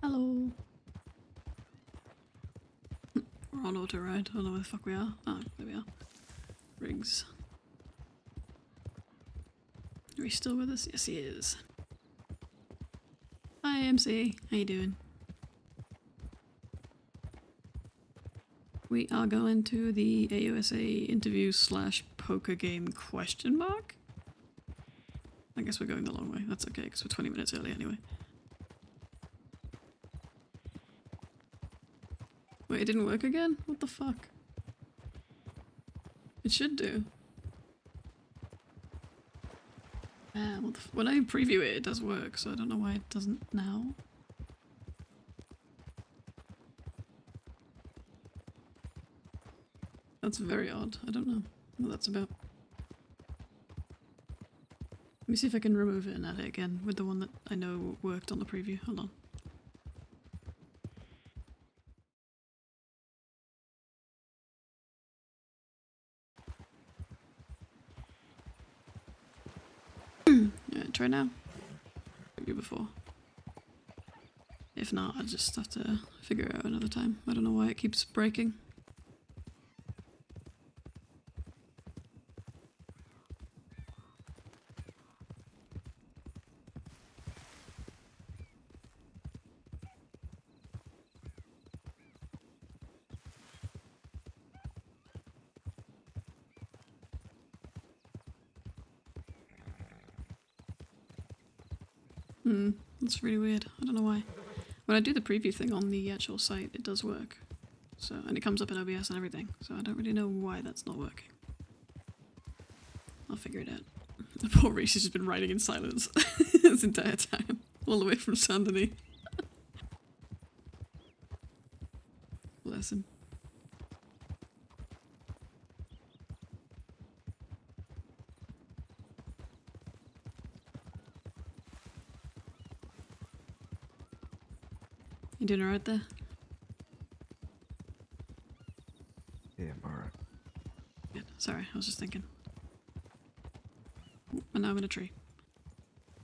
Hello. We're on auto ride. I don't know where the fuck we are. Oh, there we are. Riggs. Are he still with us? Yes, he is. Hi, MC. How you doing? We are going to the AUSA interview / poker game question mark? I guess we're going the long way. That's okay, because we're 20 minutes early anyway. Wait, it didn't work again? What the fuck? It should do. When I preview it, it does work, so I don't know why it doesn't now. That's very odd. I don't know what that's about. Let me see if I can remove it and add it again with the one that I know worked on the preview. Hold on. Yeah, try now. Maybe before. If not, I'll just have to figure it out another time. I don't know why it keeps breaking. That's really weird. I don't know why. When I do the preview thing on the actual site, it does work. So, and it comes up in OBS and everything. So I don't really know why that's not working. I'll figure it out. The poor Reese has just been writing in silence this entire time. All the way from Saint Denis. Bless him. You doing alright there? Yeah, I'm alright. Good. Sorry, I was just thinking. Ooh, and now I'm in a tree.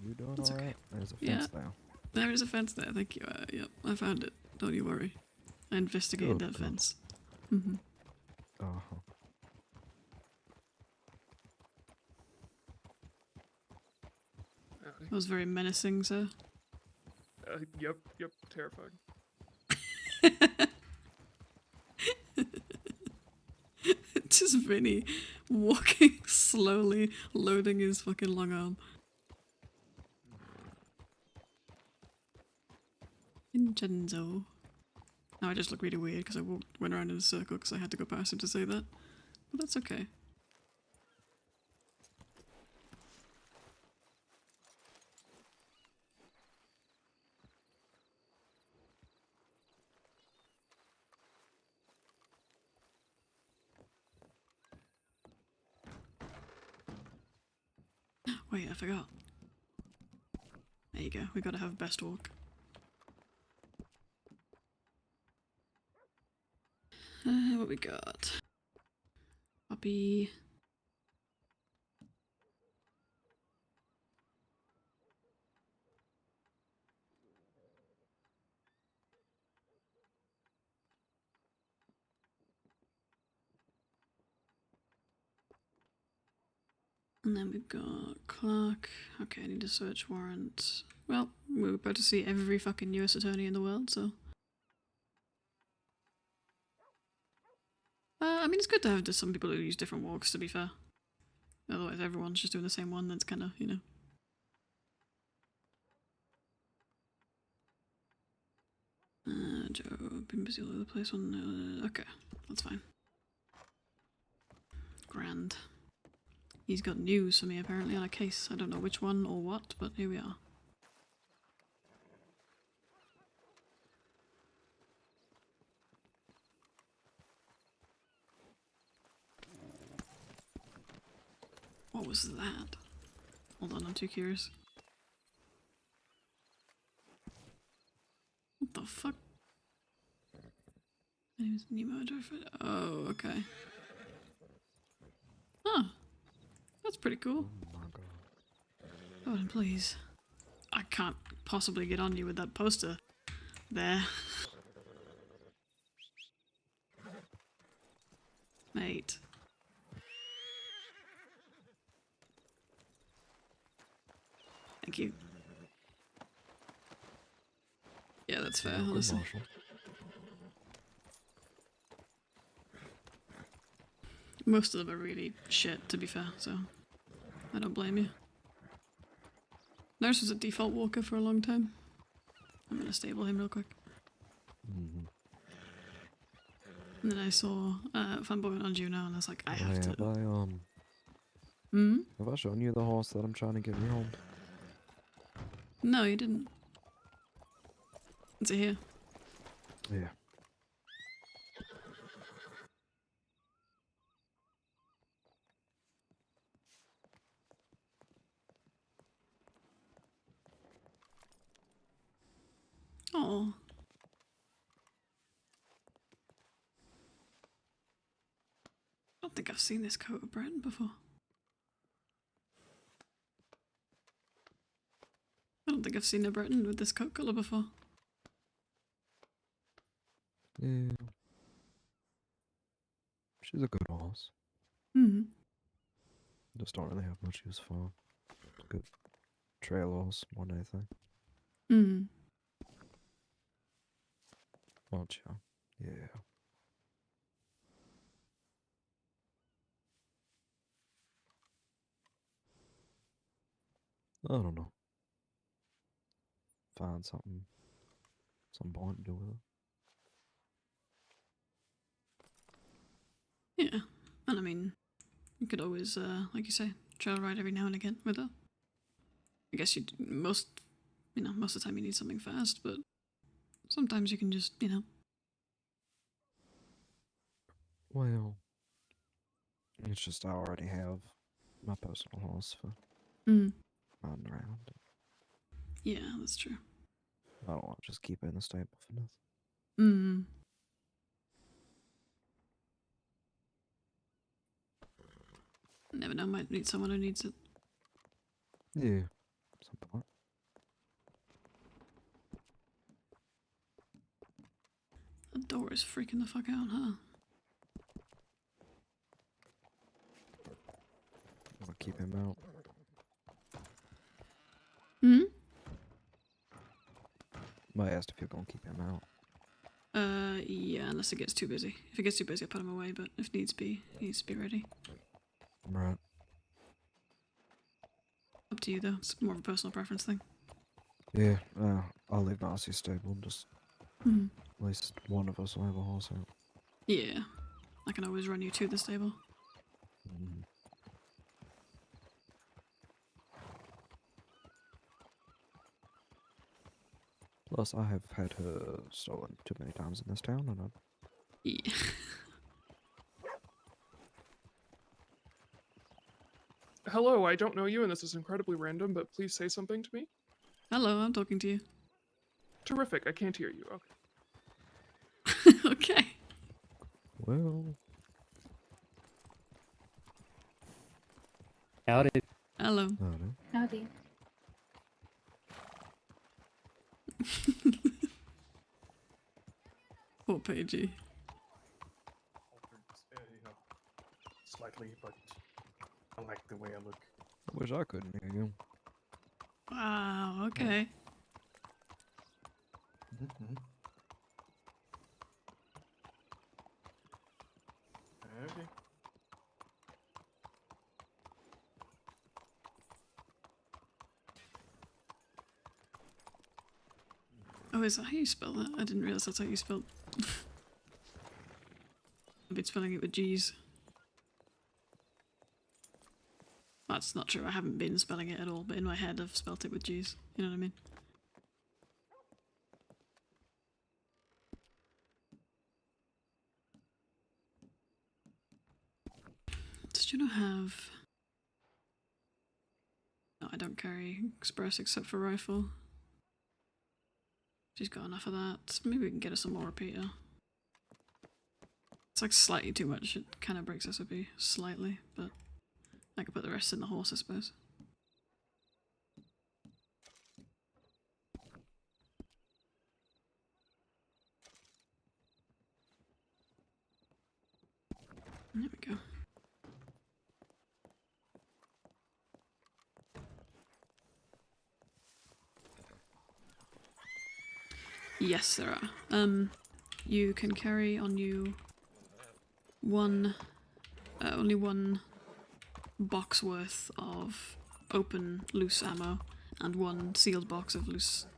You doing That's alright? okay. There's a Yeah. fence now. There is a fence there, thank you. Yep, I found it. Don't you worry. I investigated that Good. fence. Uh-huh. That was very menacing, sir. Yep, terrifying. Just Vinny walking slowly, loading his fucking long arm. Vincenzo. Now I just look really weird because I went around in a circle because I had to go past him to say that. But that's okay. Wait, I forgot. There you go, we gotta have best walk. What we got? Puppy. And then we've got Clark. Okay, I need a search warrant. Well, we're about to see every fucking US attorney in the world, so. I mean, it's good to have just some people who use different walks, to be fair. Otherwise, everyone's just doing the same one, that's kind of, you know. Joe, been busy all over the place. Okay, that's fine. Grand. He's got news for me apparently on a case. I don't know which one or what, but here we are. What was that? Hold on, I'm too curious. What the fuck? My name is Nemo. Oh, okay. Oh, that's pretty cool. Oh my god. Oh, and please. I can't possibly get on you with that poster. There. Mate. Thank you. Yeah, that's fair, Welcome, honestly. Marshall. Most of them are really shit, to be fair, so I don't blame you. Nurse was a default walker for a long time. I'm gonna stable him real quick. Mm-hmm. And then I saw Fanboy on Juno, and I was like, I have to. Have I shown you the horse that I'm trying to get rehomed? No, you didn't. Is it here? Yeah. Oh. I don't think I've seen this coat of Breton before. I don't think I've seen a Breton with this coat colour before. Yeah. She's a good horse. Hmm. Just don't really have much use for her. Good trail horse more than anything. Hmm. Won't you? Yeah. I don't know. Find something, some point to do with it. Yeah. And I mean, you could always, like you say, trail ride every now and again with her. I guess most of the time you need something fast, but sometimes you can just, Well, it's just I already have my personal horse for Mm. riding around. Yeah, that's true. I don't want to just keep it in the stable for nothing. Mm. Never know, might meet someone who needs it. Yeah, some point. The door is freaking the fuck out, huh? I'm gonna keep him out. Hmm? I asked if you're gonna keep him out. Yeah, unless it gets too busy. If it gets too busy, I'll put him away, but if needs be, he needs to be ready. Right. Up to you, though. It's more of a personal preference thing. Yeah, I'll leave Marcy's stable. Just Hmm. at least one of us will have a horse out. Yeah. I can always run you to the stable. Mm. Plus, I have had her stolen too many times in this town, and I Yeah. Hello, I don't know you, and this is incredibly random, but please say something to me. Hello, I'm talking to you. Terrific, I can't hear you. Okay. Okay. well, Howdy. Hello. I don't know. Howdy. Poor Paigey. Slightly, but I like the way I look. I wish I couldn't hear you. Wow, okay. Mm-hmm. Okay. Oh, is that how you spell that? I didn't realise that's how you spelled. I've been spelling it with G's. That's not true, I haven't been spelling it at all, but in my head I've spelt it with G's. You know what I mean? Does Juno have... No, I don't carry express except for rifle. She's got enough of that. Maybe we can get her some more repeater. It's like slightly too much, it kind of breaks SOP slightly, but I could put the rest in the horse, I suppose. There we go. Yes, there are. You can carry on you only one box worth of open loose ammo and one sealed box of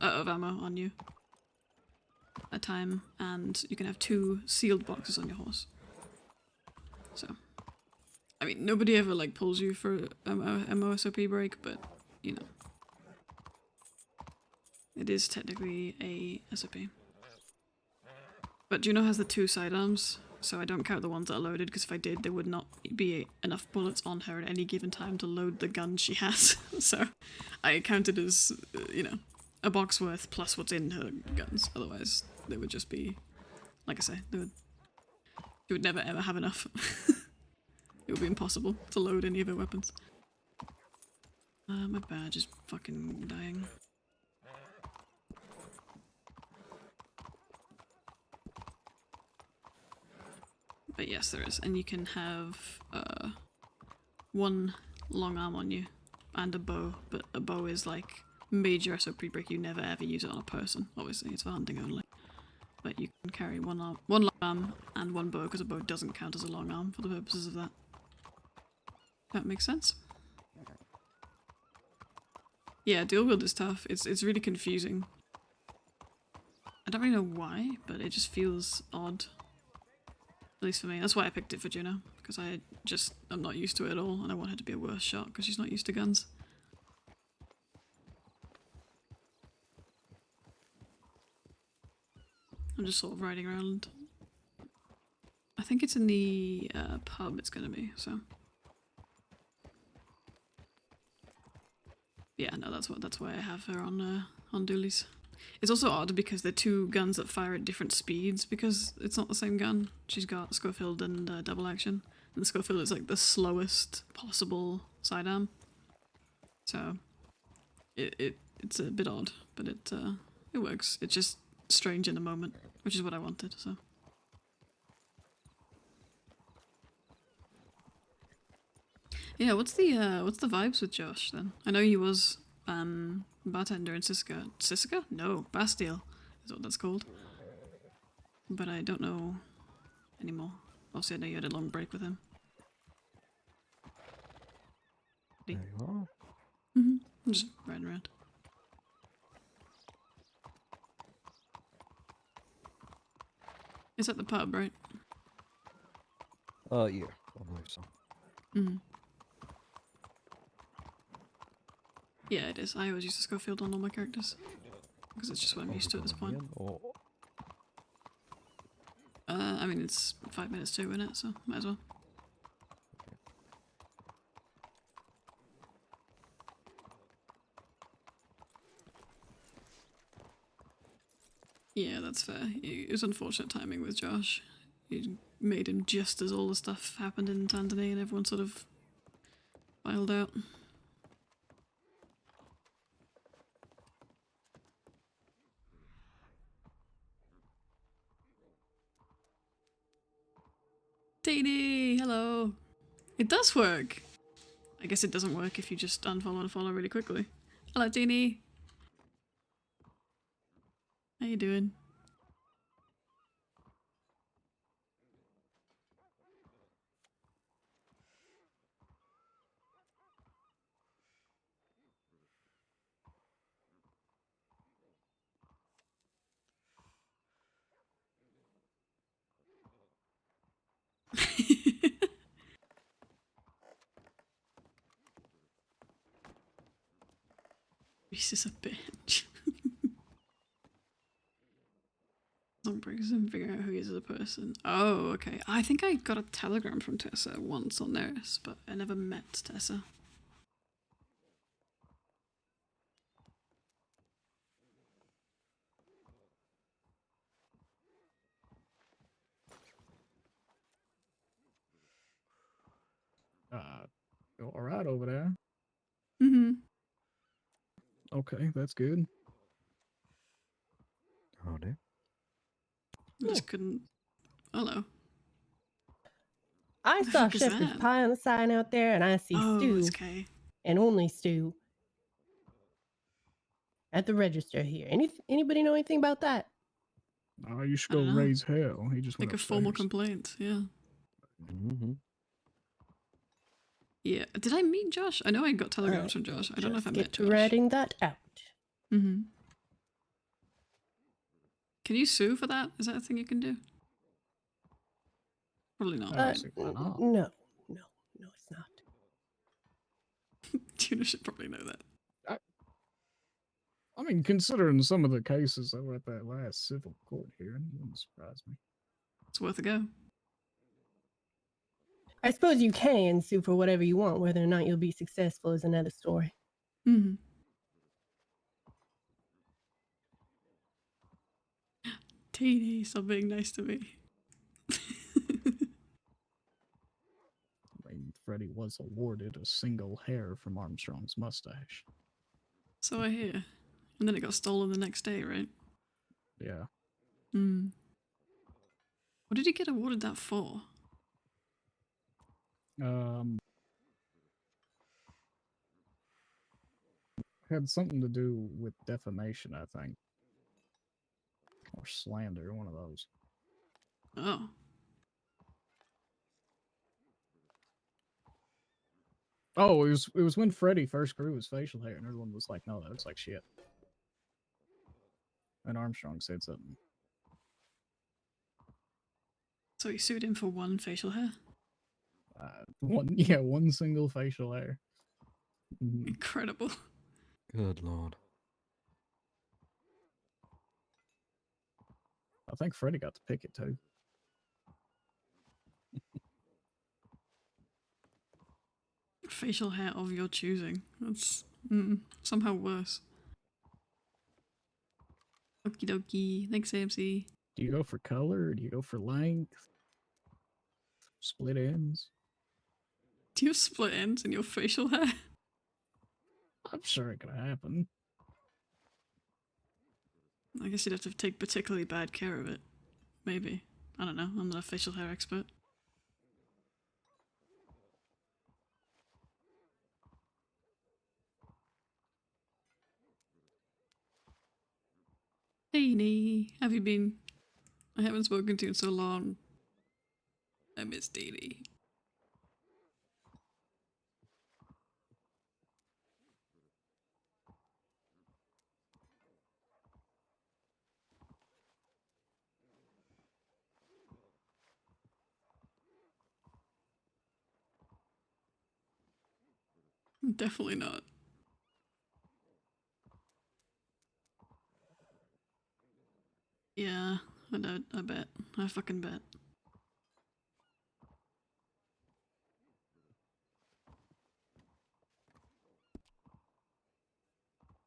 of ammo on you at a time, and you can have 2 sealed boxes on your horse. So, I mean, nobody ever like pulls you for MOSOP break, but you know, it is technically a SOP. But Juno has the 2 sidearms, so I don't count the ones that are loaded, because if I did, there would not be enough bullets on her at any given time to load the gun she has. So I count it as, you know, a box worth plus what's in her guns. Otherwise, they would just be, like I say, she would never ever have enough. It would be impossible to load any of her weapons. My badge is fucking dying. But yes, there is. And you can have 1 long arm on you and a bow, but a bow is like major SOP break. You never ever use it on a person. Obviously, it's for hunting only. But you can carry one long arm and 1 bow, because a bow doesn't count as a long arm for the purposes of that. That makes sense. Yeah, dual wield is tough. It's really confusing. I don't really know why, but it just feels odd. At least for me. That's why I picked it for Juno, because I'm not used to it at all, and I want her to be a worse shot because she's not used to guns. I'm just sort of riding around. I think it's in the pub it's gonna be, so. Yeah, no, that's why I have her on dualies. It's also odd because they're 2 guns that fire at different speeds, because it's not the same gun. She's got Schofield and double action, and the Schofield is like the slowest possible sidearm. So it's a bit odd, but it works. It's just strange in the moment, which is what I wanted. So. Yeah, what's the vibes with Josh then? I know he was bartender in Sisika. Sisika? No, Bastille is what that's called. But I don't know anymore. Also, I know you had a long break with him. There you are. I'm just riding around. It's at the pub, right? Yeah, I believe so. Yeah, it is. I always use the Schofield on all my characters. Because it's just what I'm used to at this point. Or I mean, it's 5 minutes to, isn't it? So, might as well. Yeah, that's fair. It was unfortunate timing with Josh. You made him just as all the stuff happened in Tanzania and everyone sort of filed out. Teeny, hello. It does work. I guess it doesn't work if you just unfollow and follow really quickly. Hello, Teeny. How you doing? Reese is a bitch. Long breaks and figure out who he is as a person. Oh, okay. I think I got a telegram from Tessa once on theirs, but I never met Tessa. You're all right over there. Mm-hmm. Okay, that's good. howdy. I just couldn't. Hello. I The saw heck is shepherd's that? pie on the sign out there, and I see Oh, stew it's K. and only stew at the register here. Anybody know anything about that? Oh, you should I go don't know. raise hell. He just went Like a formal upstairs. complaint, yeah. Mm-hmm. Yeah. Did I meet Josh? I know I got telegrams from will Josh. I don't know if I just met get to Josh. writing that out. Mm-hmm. Can you sue for that? Is that a thing you can do? Probably not, I don't right? see why not. No, it's not. Juno should probably know that. I mean, considering some of the cases that were at that last civil court hearing, it wouldn't surprise me. It's worth a go. I suppose you can sue for whatever you want. Whether or not you'll be successful is another story. Mm-hmm. Teeny, stop being nice to me. I mean, Freddie was awarded a single hair from Armstrong's mustache. So I hear. And then it got stolen the next day, right? Yeah. Hmm. What did he get awarded that for? Had something to do with defamation, I think. Or slander, one of those. Oh. Oh, it was when Freddie first grew his facial hair, and everyone was like, "No, that looks like shit." And Armstrong said something. So he sued him for one facial hair? One single facial hair. Mhm. Incredible. Good lord. I think Freddie got to pick it too. Facial hair of your choosing. That's somehow worse. Okie dokie. Thanks, AMC. Do you go for color or do you go for length? Split ends? Do you have split ends in your facial hair? I'm sure it could happen. I guess you'd have to take particularly bad care of it. Maybe. I don't know. I'm not a facial hair expert. Deanie, have you been? I haven't spoken to you in so long. I miss Deanie. Definitely not. Yeah, I bet. I fucking bet.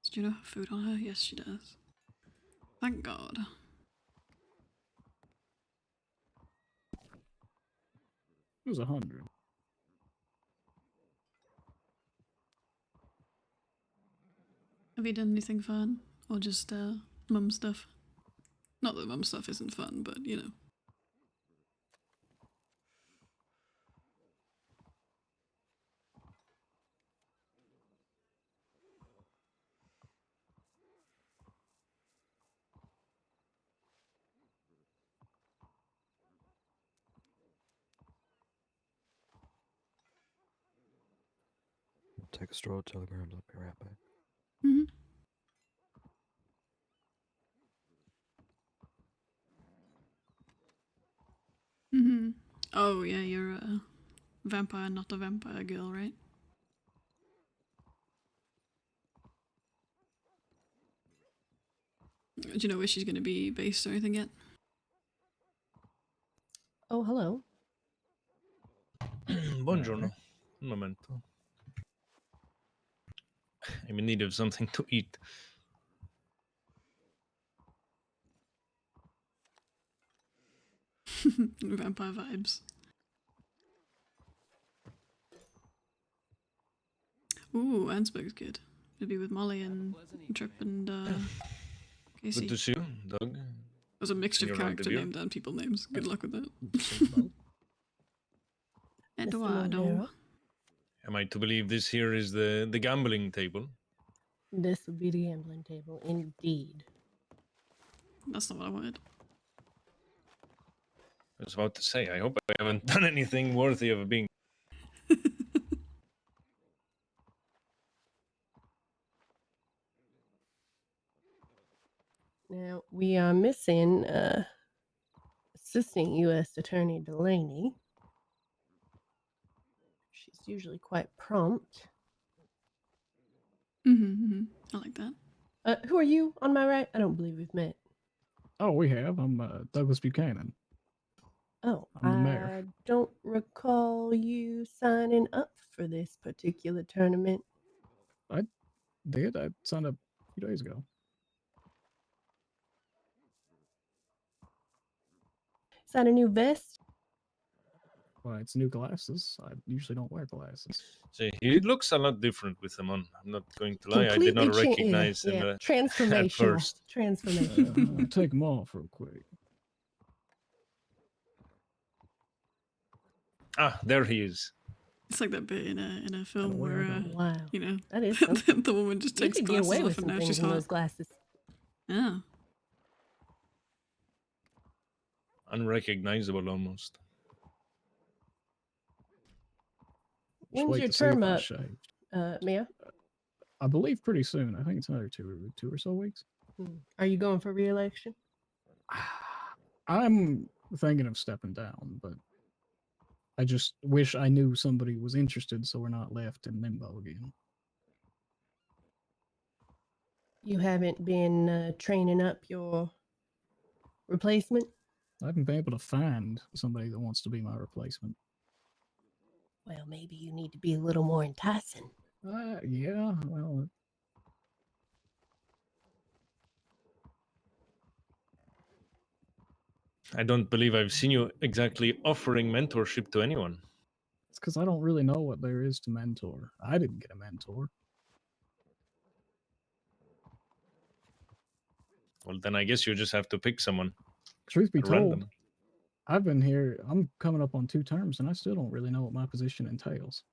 Does Juno have food on her? Yes, she does. Thank God. It was 100. Have you done anything fun? Or just, mum stuff? Not that mum stuff isn't fun, but, you know. I'll take a stroll to telegrams. I'll be right back. Mm-hmm. Mm-hmm. Oh, yeah, you're a vampire, not a vampire girl, right? Do you know where she's going to be based or anything yet? Oh, hello. Buongiorno. Un momento. I'm in need of something to eat. Vampire vibes. Ooh, Ansberg's good. It'll be with Molly and Trip and Casey. Good to see you, Doug. There's a mixture of You're not character the view? names and people names. Good luck with that. Eduardo. Am I to believe this here is the gambling table? This would be the gambling table, indeed. That's not what I wanted. I was about to say, I hope I haven't done anything worthy of being. Now, we are missing Assistant U.S. Attorney Delaney. She's usually quite prompt. I like that. Who are you on my right? I don't believe we've met. Oh, we have. I'm Douglas Buchanan. Oh, I'm the mayor. I don't recall you signing up for this particular tournament. I signed up a few days ago. Sign a new vest? Well, it's new glasses. I usually don't wear glasses. See, he looks a lot different with them on. I'm not going to lie, I did Completely not recognize him at transformational. first. Transformational. I'll take them off real quick. Ah, there he is. It's like that bit in a film where where, I go. Wow. you know, That is something. the woman just You takes could get glasses away off with and some now things she's in hot. those glasses. Yeah. Unrecognizable almost. Just When's wait your to see if term I up? shaved. Mia? I believe pretty soon. I think it's another two or so weeks. Are you going for re-election? I'm thinking of stepping down, but I just wish I knew somebody was interested so we're not left in limbo again. You haven't been training up your replacement? I haven't been able to find somebody that wants to be my replacement. Well, maybe you need to be a little more enticing. Yeah, well, I don't believe I've seen you exactly offering mentorship to anyone. it's because I don't really know what there is to mentor. I didn't get a mentor. Well, then I guess you just have to pick someone Truth be at told, random. I've been here, I'm coming up on 2 terms, and I still don't really know what my position entails.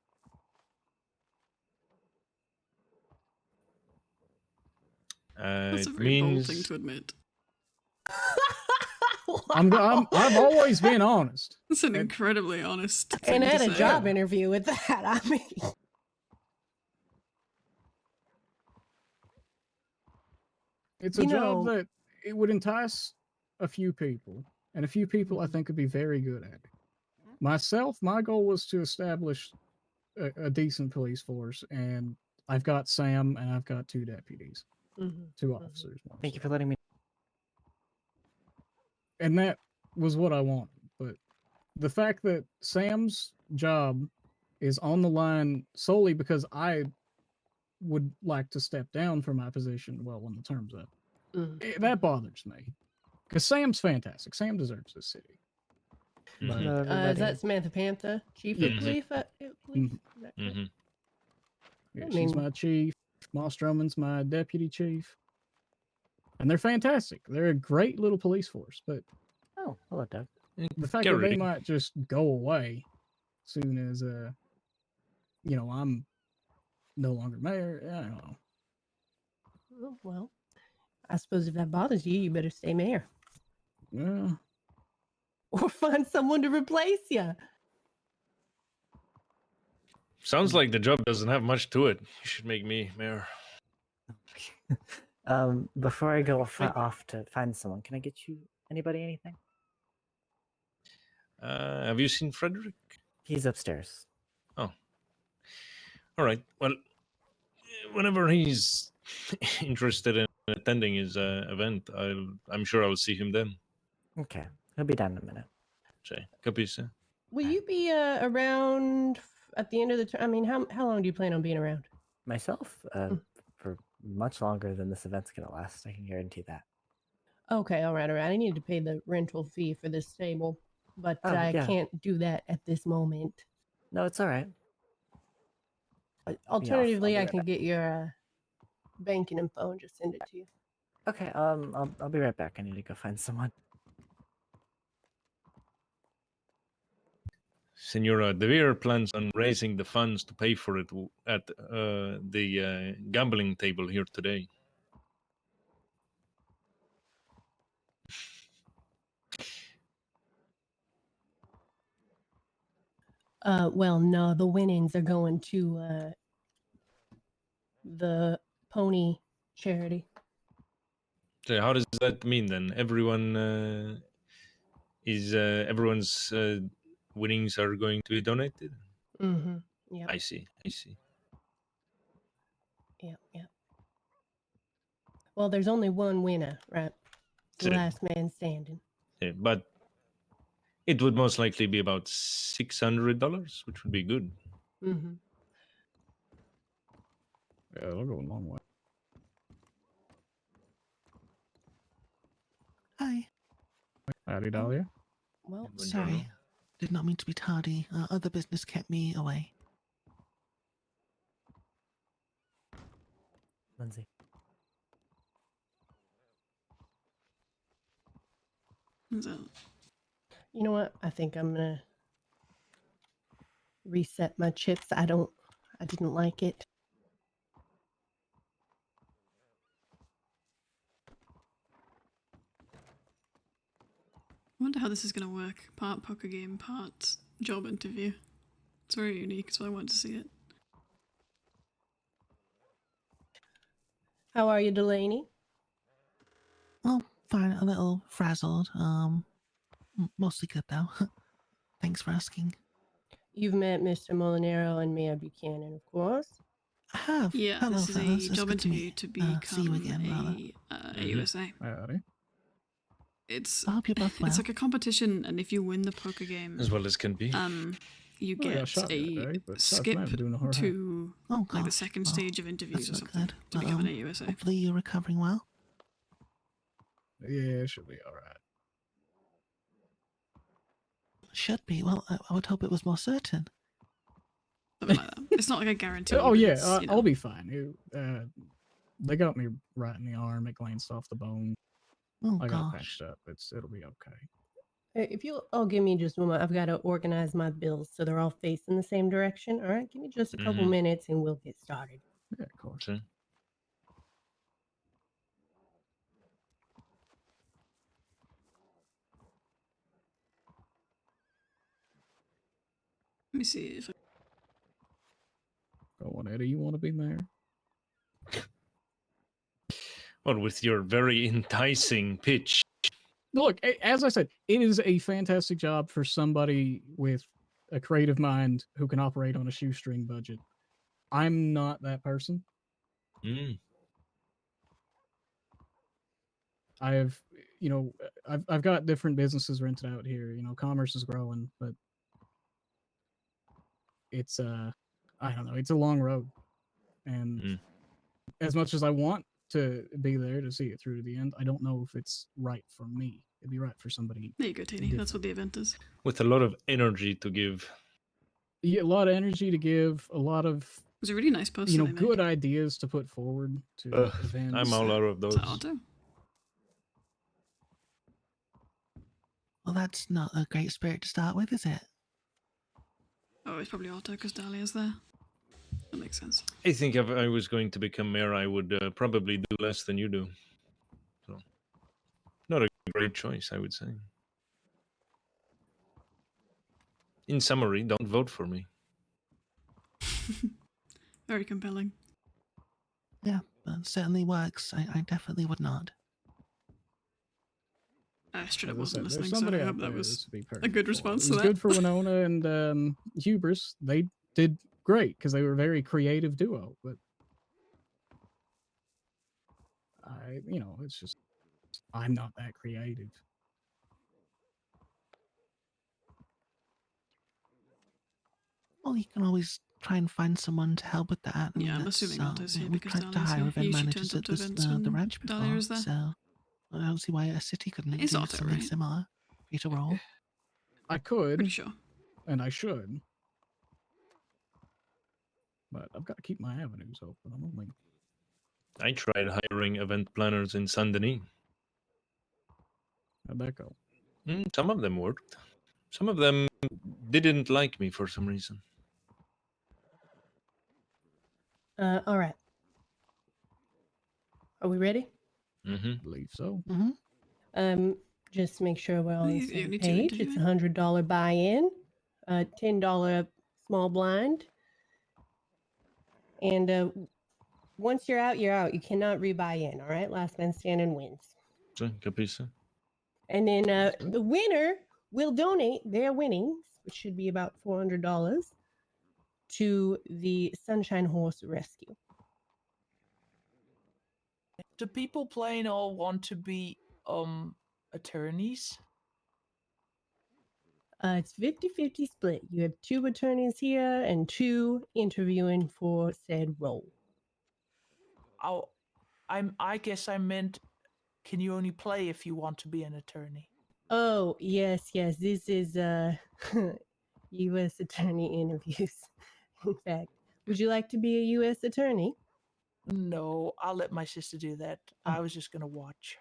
That's a It very bold thing means to admit. I've always been honest. It's an And- incredibly honest And thing I to had a say. job interview with that. I mean, It's a You job know- that it would entice a few people, and a few people I think would be very good at it. Myself, my goal was to establish a decent police force, and I've got Sam and I've got 2 deputies, 2 officers. Thank you for letting me. And that was what I wanted. But the fact that Sam's job is on the line solely because I would like to step down from my position, well, when the term's up, that bothers me. Because Sam's fantastic. Sam deserves this city. But Hello, is everybody. that Samantha Panther, chief Yes. of police? Police? Mhm. Is that correct? hmm yeah, I she's mean- my chief. Moss Drummond's my deputy chief. And they're fantastic. They're a great little police force. But Oh, hello, Doug. the fact that they Gary. might just go away soon as I'm no longer mayor, I don't know. Oh, well, I suppose if that bothers you, you better stay mayor Yeah. or find someone to replace you. Sounds like the job doesn't have much to it. You should make me mayor. Before I go off to find someone, can I get you anybody anything? Have you seen Frederick? He's upstairs. All right. Well, whenever he's interested in attending his event, I'm sure I'll see him then. Okay, he'll be down in a minute. Say, capisce? Will you be around at the end of the term? I mean, how long do you plan on being around? Myself, for much longer than this event's gonna last. I can guarantee that. Okay, all right. I need to pay the rental fee for this table, but Oh, I yeah. can't do that at this moment. No, it's all right. Alternatively, I'll I be right can back. get your banking info and just send it to you. Okay, I'll be right back. I need to go find someone. Senora De Vere plans on raising the funds to pay for it at the gambling table here today. Well, no, the winnings are going to the pony charity. So how does that mean then? Everyone's winnings are going to be donated? Mm-hmm. Yep. I see. Yep. Well, there's only one winner, right? The So- last man standing. Yeah, but it would most likely be about $600, which would be good. Mm-hmm. Yeah, it'll go a long way. Hi. Howdy, Dahlia. Well, Buongiorno. Sorry. Did not mean to be tardy. Other business kept me away. Lindsay. So, you know what? I think I'm gonna reset my chips. I didn't like it. I wonder how this is going to work. Part poker game, part job interview. It's very unique, so I want to see it. How are you, Delaney? Well, fine. A little frazzled. Mostly good though. Thanks for asking. You've met Mr. Molinaro and Mayor Buchanan, of course. I have. Yeah, Hello, this is fellas. a It's job good to interview meet. to become see you again, rather. AUSA. Howdy. It's I hope you're both well. it's like a competition, and if you win the poker game, As well as can be. you Oh, I got get shot the a other day, but aside from skip that, I'm doing all right. to Oh, like the gosh. second Well, stage of interviews or that's not something good. to But, become an AUSA. hopefully you're recovering well. Yeah, it should be all right. Should be. Well, I would hope it was more certain. Something like that. It's not like a guarantee. Oh but yeah, it's, you know. I'll be fine. They got me right in the arm. It glanced off the bone. Oh, I got it gosh. patched up. It'll be okay. Hey, if you all give me just a moment, I've got to organize my bills so they're all facing the same direction. All right, give me just a couple Mhm. minutes and we'll get started. Yeah, of course. So, Let me see if I Go on, Eddie. You want to be mayor? well, with your very enticing pitch. Look, as I said, it is a fantastic job for somebody with a creative mind who can operate on a shoestring budget. I'm not that person. Mm. I've I've got different businesses rented out here. Commerce is growing, but it's I don't know, it's a long road. And Mm. as much as I want to be there to see it through to the end, I don't know if it's right for me. It'd be right for somebody. there you go, Tini. That's what the event is. With a lot of energy to give. Yeah, a lot of energy to give, a lot of It was a really nice poster. they made. good ideas to put forward to Ugh, events. I'm all out of those. Is that Otto? Well, that's not a great spirit to start with, is it? Oh, it's probably Otto because Dahlia's there. That makes sense. I think if I was going to become mayor, I would probably do less than you do. So, not a great choice, I would say. In summary, don't vote for me. Very compelling. Yeah, certainly works. I definitely would not. I straight up As I wasn't said, there's listening, so somebody I out hope that there was this would be a perfect good for. response It to was that. good for Winona and Hubris. They did great because they were a very creative duo. But it's just I'm not that creative. Well, you can always try and find someone to help with that. I mean, Yeah, I'm that's, assuming Otto's here we've because tried to Dahlia's hire here. He event usually managers turns up at to this, events the when ranch Dahlia before, is there. so I don't see why a city couldn't It is do Otto, something right? similar for you to roll. I could, Pretty sure. and I should, but I've got to keep my avenues open. I'm only I tried hiring event planners in Saint Denis. how'd that go? Some of them worked. Some of them didn't like me for some reason. All right. Are we ready? Mm-hmm. believe so. Just make sure we're all on the You same need to page. It's interview $100 buy-in, $10 small blind, and once you're out, you're out. You cannot rebuy in. All right, last man standing wins. So, capisce? And then the winner will donate their winnings, which should be about $400, to the Sunshine Horse Rescue. Do people playing all want to be attorneys? It's 50-50 split. You have 2 attorneys here and 2 interviewing for said role. I guess I meant, can you only play if you want to be an attorney? Oh, yes. This is U.S. attorney interviews. In fact, would you like to be a U.S. attorney? No, I'll let my sister do that. Oh. I was just gonna watch.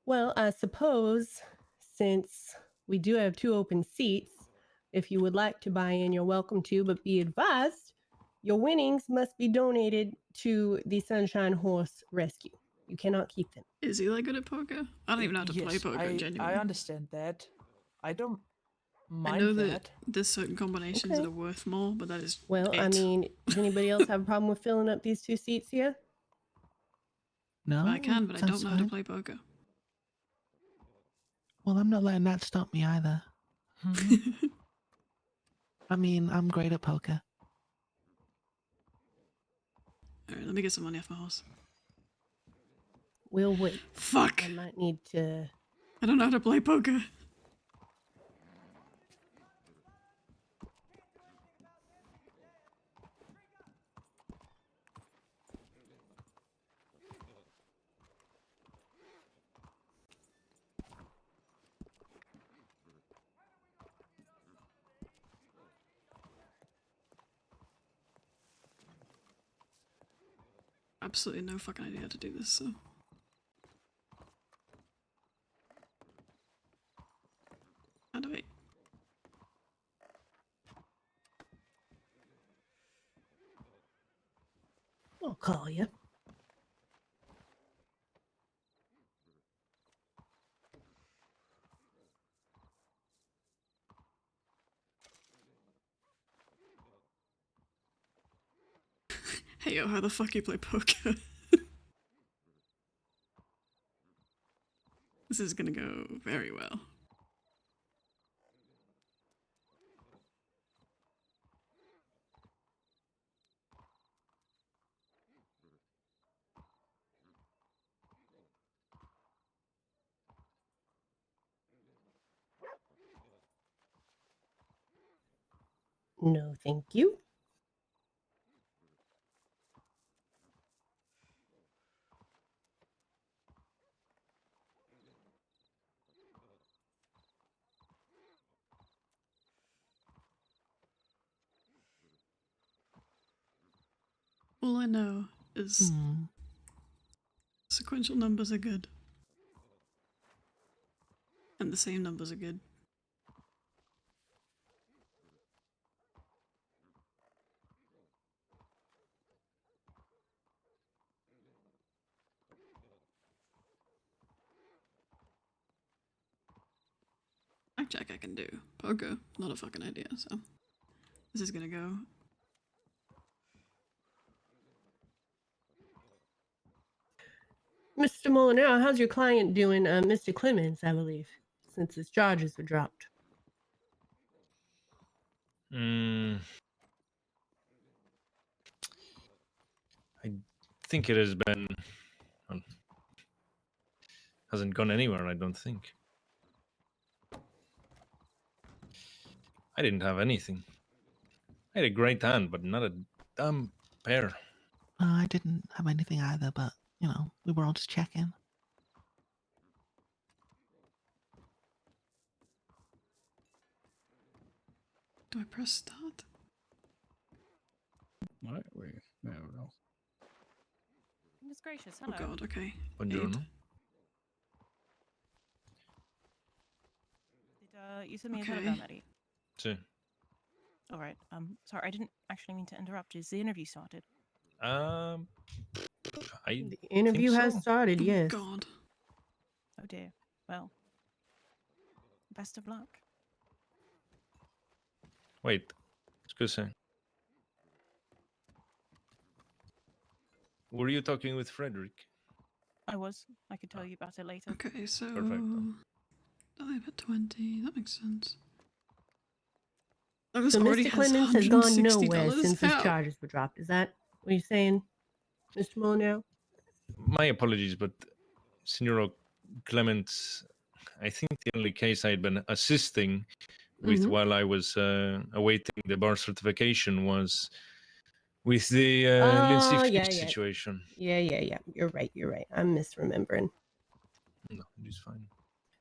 Well, I suppose since we do have 2 open seats, if you would like to buy in, you're welcome to, but be advised, your winnings must be donated to the Sunshine Horse Rescue. You cannot keep them. Is Eli good at poker? I don't even know how to play Yes, poker, genuinely. I understand that. I don't mind I know that. that there's certain combinations Okay. that are worth more, but that is Well, I it. mean, does anybody else have a problem with filling up these 2 seats here? No, I can, but I sounds don't know how to fine. play poker. Well, I'm not letting that stop me either. I mean, I'm great at poker. Alright, let me get some money off my horse. We'll wait. Fuck! I might need to... I don't know how to play poker. Absolutely no fucking idea how to do this, so... How do I... I'll call you. Hey yo, how the fuck you play poker? This is gonna go very well. No, thank you. All I know is sequential numbers are good. And the same numbers are good. Blackjack I can do. Poker, not a fucking idea, so... This is gonna go... Mr. Molinaro, how's your client doing? Mr. Clemens, I believe, since his charges were dropped. I think it has been... hasn't gone anywhere, I don't think. I didn't have anything. I had a great hand, but not a damn pair. I didn't have anything either, but, you know, we were all just checking. Do I press start? Right, there we go. Goodness gracious, Oh hello. god, okay. Buongiorno. You sent me a Okay. telegram, Eddie. So, All right. Sorry, I didn't actually mean to interrupt. Is the interview started? I The interview think has so. started, Oh yes. God. Oh dear. Well, best of luck. Wait, excuse me. Were you talking with Frederick? I was. I could tell you about it later. Okay, so Perfect. dive at 20. That makes sense. Oh, this So already Mr. has Clemens has gone $160. nowhere since his How? charges were dropped. Is that what you're saying, Mr. Molinaro? My apologies, but Signor Clements, I think the only case I had been assisting with Mhm. while I was awaiting the bar certification was with the Lindsay Oh, Finch yeah. situation. Yeah. You're right. I'm misremembering. No, it is fine.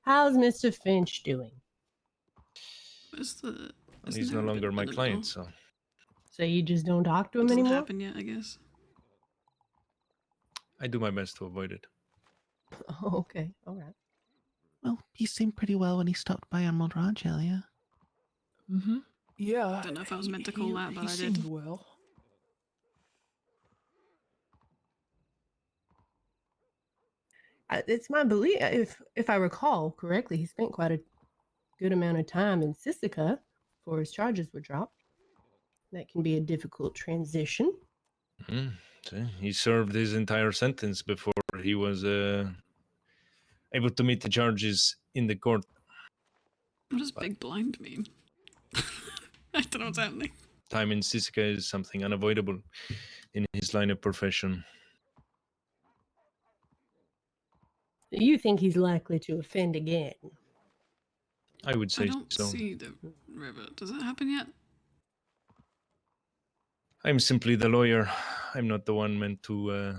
How's Mr. Finch doing? Where's the... And isn't he's no there a bit longer my in the client, middle? so So you just don't talk to It him doesn't anymore? happen yet, I guess. I do my best to avoid it. Oh, okay. All right. Well, he seemed pretty well when he stopped by Emerald Ranch earlier. Mm-hmm. Yeah. Don't know if I was meant to call that, but he I seemed did. well. It's my belief, if I recall correctly, he spent quite a good amount of time in Sisika before his charges were dropped. That can be a difficult transition. See, he served his entire sentence before he was able to meet the charges in the court. What does big blind mean? I don't know what's happening. Time in Sisika is something unavoidable in his line of profession. You think he's likely to offend again? I would I say don't so. see the river. Does that happen yet? I'm simply the lawyer. I'm not the one meant to There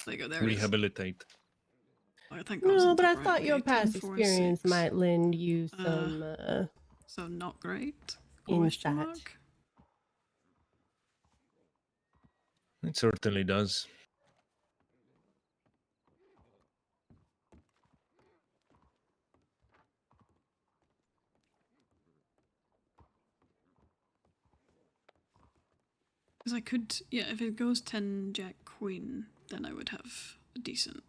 you go, there it is. rehabilitate. Oh, thank God it's No, on but top I right. thought your Okay, 10, past 4, experience 6. might lend you some So not great? insight. Mark? It certainly does. Because I could, yeah, if it goes 10 Jack Queen, then I would have a decent.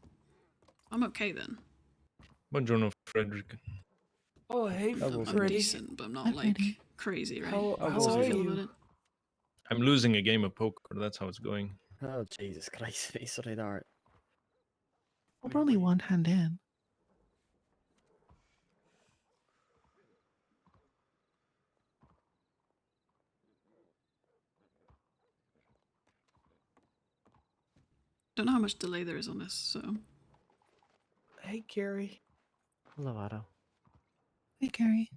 I'm okay then. Buongiorno, Frederick. Oh, hey, I'm Freddie. decent, but I'm not Hi, like Freddie. crazy, right? How That's are I feel you? about it. I'm losing a game of poker. That's how it's going. Oh, Jesus Christ, face of the art. Well, we're only one hand in. Don't know how much delay there is on this, so. Hey, Carrie. Hello, Otto. Hey, Carrie.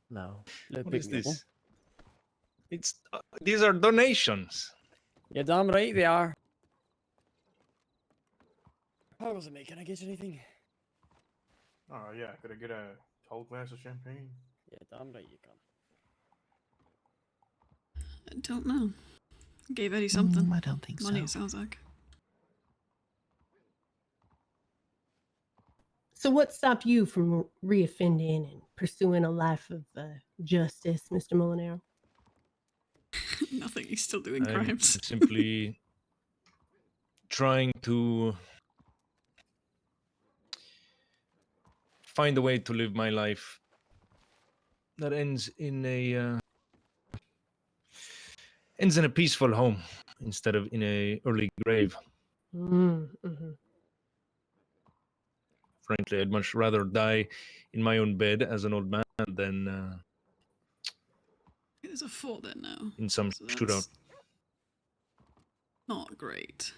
No. What is this? It's these are donations. You're damn right they are. How was it, mate? Can I get you anything? Oh yeah, could I get a tall glass of champagne? Yeah, damn right you can. I don't know. Gave Eddie something. I don't think Money, so. it sounds like. So what stopped you from reoffending and pursuing a life of justice, Mr. Molinaro? Nothing, he's still doing I'm crimes. simply trying to find a way to live my life that ends in a peaceful home instead of in a early grave. Mm-hmm. Frankly, I'd much rather die in my own bed as an old man than There's a 4 there now. in some So shootout. that's not great,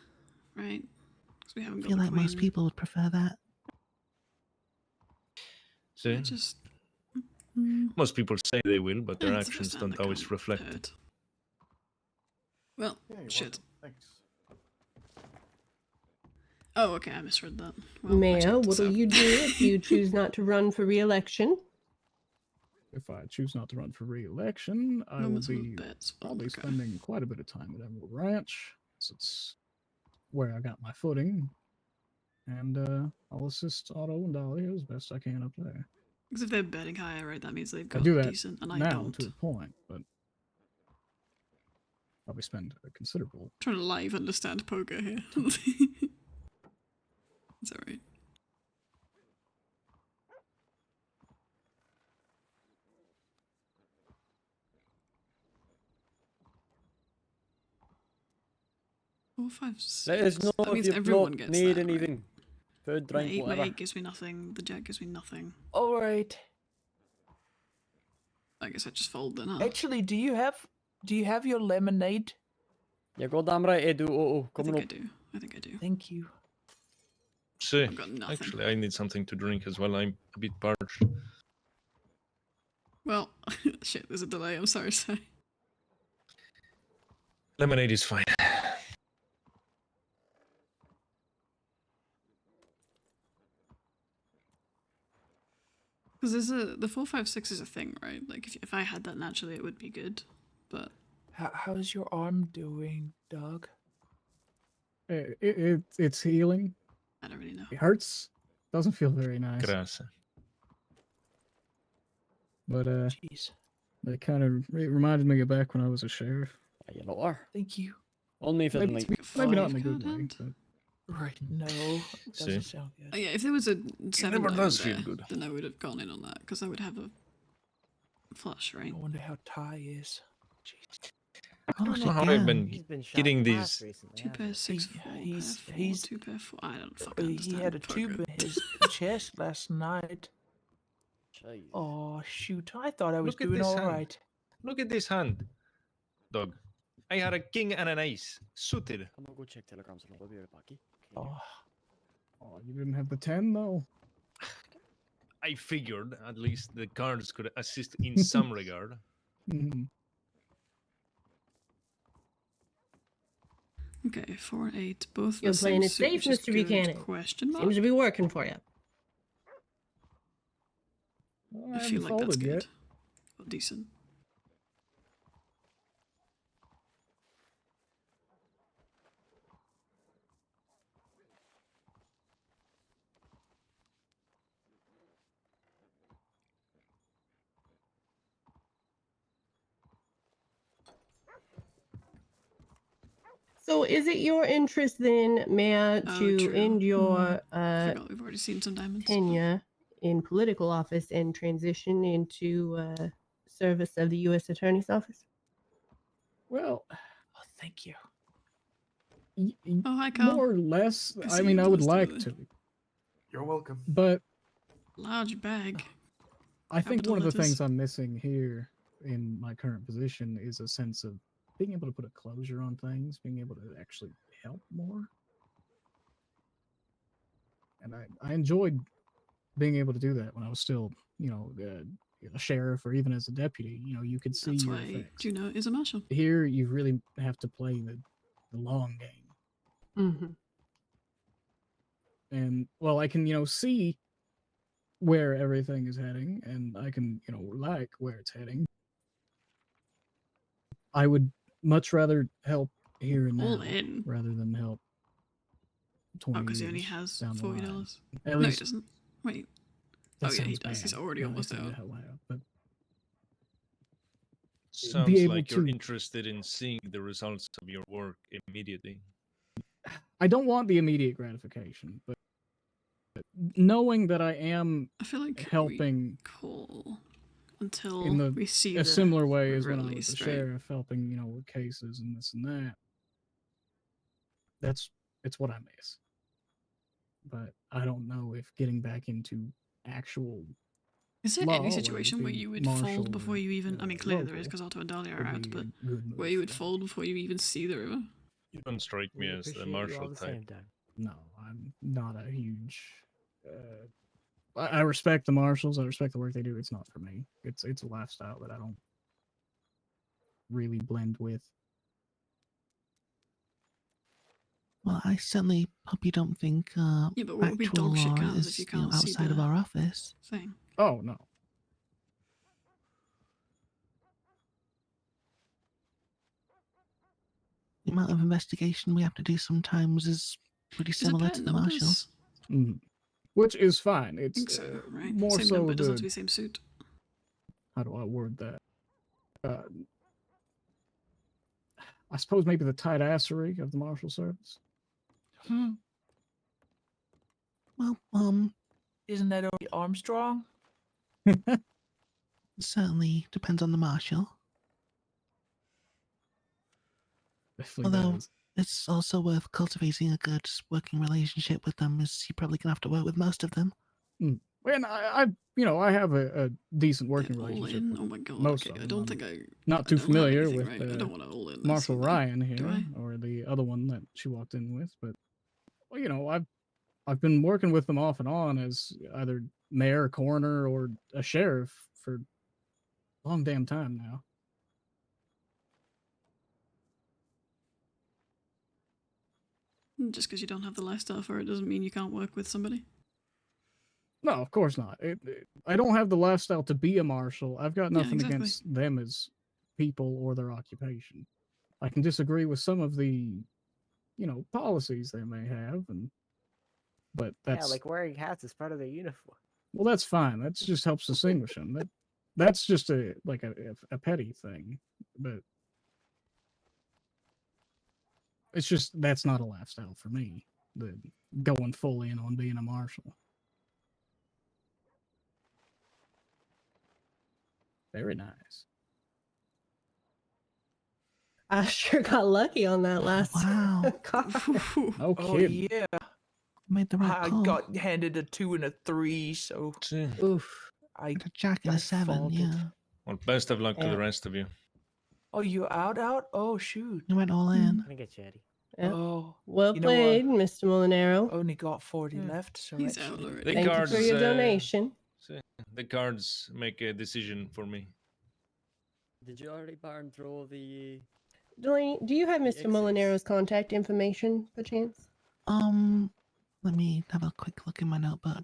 right? Because we haven't I got feel the like most queen. people would prefer that. See, I just most people say they will, but their it's the actions first time don't that always can't reflect hurt. it. Well, Yeah, you're shit. welcome. Thanks. Oh, okay, I misread that. Well, I Mayor, checked, what'll so. you do if you choose not to run for re-election? If I choose not to run for re-election, I will Moments of be bets. probably Okay. spending quite a bit of time at Emerald Ranch, since it's where I got my footing, and I'll assist Otto and Dahlia as best I can up there. Because if they're betting higher, right, that means they've I got do that decent, and I now don't. to a point, but probably spend a considerable. Trying to live understand poker here. It's alright. Four, five, six. Let us know That if means you everyone bloke gets need that, right? anything. Food, My drink, eight, my whatever. 8 gives me nothing. The jack gives me nothing. All right. I guess I just fold then, huh? Actually, do you have your lemonade? You're goddamn right, Edu. Oh, I coming think I up. do. I think I do. Thank you. See, I've got nothing. actually, I need something to drink as well. I'm a bit parched. Well, shit, there's a delay. I'm sorry, Sai. Lemonade is fine. Because the 4, 5, 6 is a thing, right? Like if I had that naturally, it would be good. But How's your arm doing, Doug? It's healing. I don't really know. It hurts. Doesn't feel very nice. Gracias. But Jeez. it kind of reminded me of back when I was a sheriff. You know her. Thank you. Only for the Maybe, night. maybe not in a Five good card way. hand? But Right. No, doesn't sound good. Yeah, if there was a 7 never down does there, feel good. then I would have gone in on that because I would have a flush, right? I wonder how Ty is. Jeez. I don't know how again. I've been He's been shot getting in the these. past recently, 2 pair hasn't he? 6, 4 He's- pair 4, he's- 2 pair 4. I don't fucking He understand. had a poker. tube in his chest last night. Jeez. Oh shoot! I thought I was Look at doing this all hand. right. Look at this hand, dog. I had a king and an ace suited. I'm gonna go check telegrams and I'll be right back. Okay? Oh, oh, you didn't have the 10 though. I figured at least the cards could assist in some regard. Mhm. Okay, 4, 8. Both You're the same playing it suit, safe, which is Mr. good. Buchanan. Question mark? Seems to be working for you. Well, I haven't feel like that's folded good. yet. Or decent. So, is it your interest then, Mayor, Oh, to true. end your Forgot we've already seen some diamonds. tenure in political office and transition into service of the U.S. Attorney's Office? Well, oh, thank you. Oh, hi, Carl. more or less. Good I see mean, you I would last like time. to, You're welcome. but Large bag. I think Capital one of the letters. things I'm missing here in my current position is a sense of being able to put a closure on things, being able to actually help more. And I enjoyed being able to do that when I was still, a sheriff or even as a deputy. You could see That's your why effects. Juno is a marshal. Here, you really have to play the long game. Mm-hmm. And well, I can see where everything is heading, and I can like where it's heading. I would much rather help here and All now in. rather than help Oh, 20 because he years only has down the line. $40. At No, he least doesn't. Wait. that Oh, yeah, he sounds does. He's bad already when I almost say it out. out loud, but Sounds able like you're to- interested in seeing the results of your work immediately. I don't want the immediate gratification, but knowing that I am I feel like helping we call until in we see a the similar way as when I was release, the right? sheriff, helping with cases and this and that. It's what I miss. But I don't know if getting back into actual Is there law, any whether situation it where be you would martial fold before or, you even? I mean, clearly there is local, because Otto and Dahlia are would out, be but a good where move you would for them. fold before you even see the river. You don't strike me We as the appreciate you all martial the type. same, Doug. No, I'm not a huge. I respect the marshals. I respect the work they do. It's not for me. It's a lifestyle that I don't really blend with. Well, I certainly hope you don't think Yeah, but what would be actual dog shit law cans if is you can't see outside of the our office. thing? Oh no. The amount of investigation we have to do sometimes is pretty Is it similar pet to the marshals. numbers? which is fine. I It's think so, right? more Same so number, doesn't have to the be same suit. how do I word that? I suppose maybe the tight assery of the Marshal Service. Hmm. Well, Isn't that only Armstrong? certainly depends on the marshal. Definitely Although does. it's also worth cultivating a good working relationship with them, as you're probably gonna have to work with most of them. And I have a decent working They're all relationship in. with Oh my god. most Okay, of I them. don't I'm think I. not I too don't have familiar anything with right. I don't want to all in. This Marshal either. Ryan Do here, I? or the other one that she walked in with, but well, I've been working with them off and on as either mayor, coroner, or a sheriff for a long damn time now. Just because you don't have the lifestyle for it doesn't mean you can't work with somebody. No, of course not. I don't have the lifestyle to be a marshal. I've got Yeah, nothing exactly. against them as people or their occupation. I can disagree with some of the, policies they may have, but Yeah, that's like wearing hats is part of their uniform. well, that's fine. That just helps distinguish them. That's just a petty thing, but it's just that's not a lifestyle for me. The going full in on being a marshal. Very nice. I sure got lucky on that last Wow. card. No Oh kidding. yeah. Made the right I call. got handed a 2 and a 3, so Oof. I And a jack and I a 7, folded. yeah. Well, best of luck to Yeah. the rest of you. Oh, you out? Oh shoot. You went all in. I get you, Eddie. Yeah. Oh, Well you know what? played, Mr. Molinaro. Only got 40 left, so He's out actually. already. The Thank cards, you for your donation. The cards make a decision for me. Did you already barn throw the? Delaney, do you have The Mr. X's. Molinaro's contact information, perchance? Let me have a quick look in my notebook.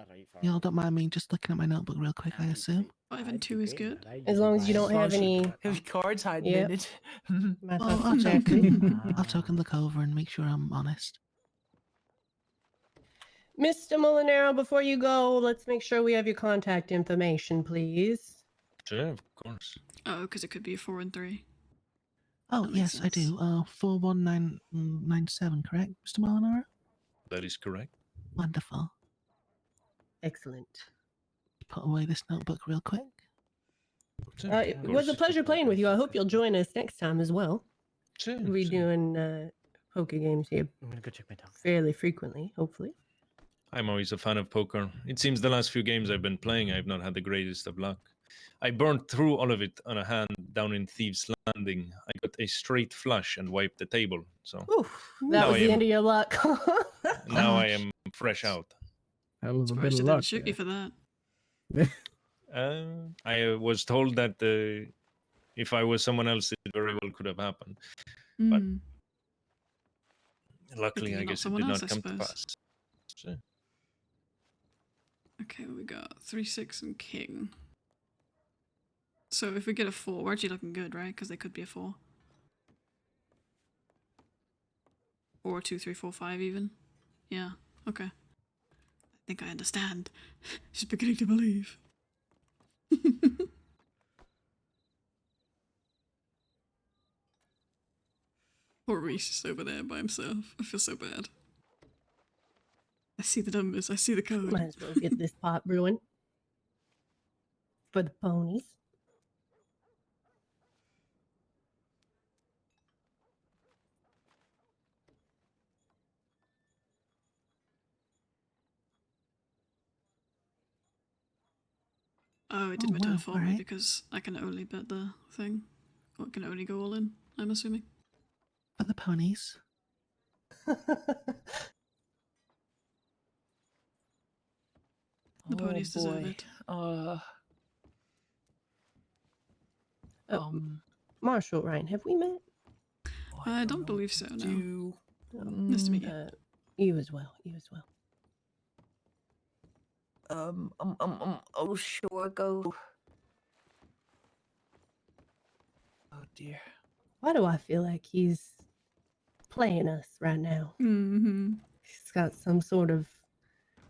Right. Y'all don't mind me just looking at my notebook real quick, I assume? 5 and 2 is good. As long as you don't have any. Have cards hiding Yep. in it. I Well, thought I'll exactly. token look over and make sure I'm honest. Mr. Molinaro, before you go, let's make sure we have your contact information, please. Sure, of course. Oh, because it could be a 4 and 3. Oh, That makes yes, I do. 41997, correct, Mr. Molinaro? That is correct. Wonderful. Excellent. Put away this notebook real quick. Sure, It of was a course. pleasure playing with you. I hope you'll join us next time as well. Sure, We'll be sure. doing poker games here I'm gonna go check my dog. fairly frequently, hopefully. I'm always a fan of poker. It seems the last few games I've been playing, I've not had the greatest of luck. I burned through all of it on a hand down in Thieves' Landing. I got a straight flush and wiped the table. So Oof, that Now was I the am- end of your luck. now I am fresh out. Hell of a bit Surprised of they luck. didn't shoot you for that. I was told that if I was someone else, it very well could have happened. But Hmm. luckily, you're I not guess it someone did else, not I come to suppose. pass. Sure. Okay, we got 3, 6, and king. So if we get a 4, we're actually looking good, right? Because they could be a 4. Or 2, 3, 4, 5 even. Yeah, okay. I think I understand. Just beginning to believe. Poor Reese is over there by himself. I feel so bad. I see the numbers, I see the code. Might as well get this pot brewing for the ponies. Oh, it did my turn wow, for me alright. because I can only bet the thing. Or it can only go all in, I'm assuming. For the ponies. The ponies deserve boy. it. Marshall Ryan, have we met? I don't believe so, no. Do Nice to meet you. You as well. You as well. oh sure go. Oh dear. Why do I feel like he's playing us right now? Mm-hmm. He's got some sort of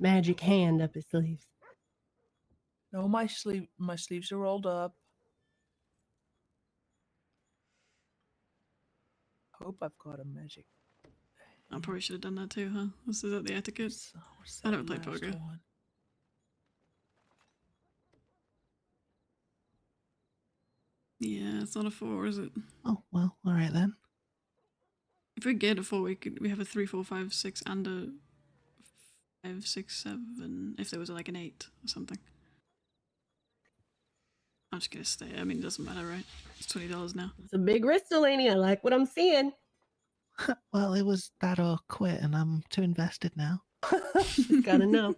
magic hand up his sleeves. No, my sleeves are rolled up. Hope I've got a magic. I probably should have done that too, huh? Is that the etiquette? What's I that don't play last poker. one? Yeah, it's not a 4, is it? Oh, well, alright then. If we get a 4, we have a 3, 4, 5, 6, and a 5, 6, 7. If there was like an 8 or something. I'm just gonna stay. I mean, it doesn't matter, right? It's $20 now. It's a big risk, Delaney. I like what I'm seeing. Well, it was that or quit, and I'm too invested now. Just gotta know.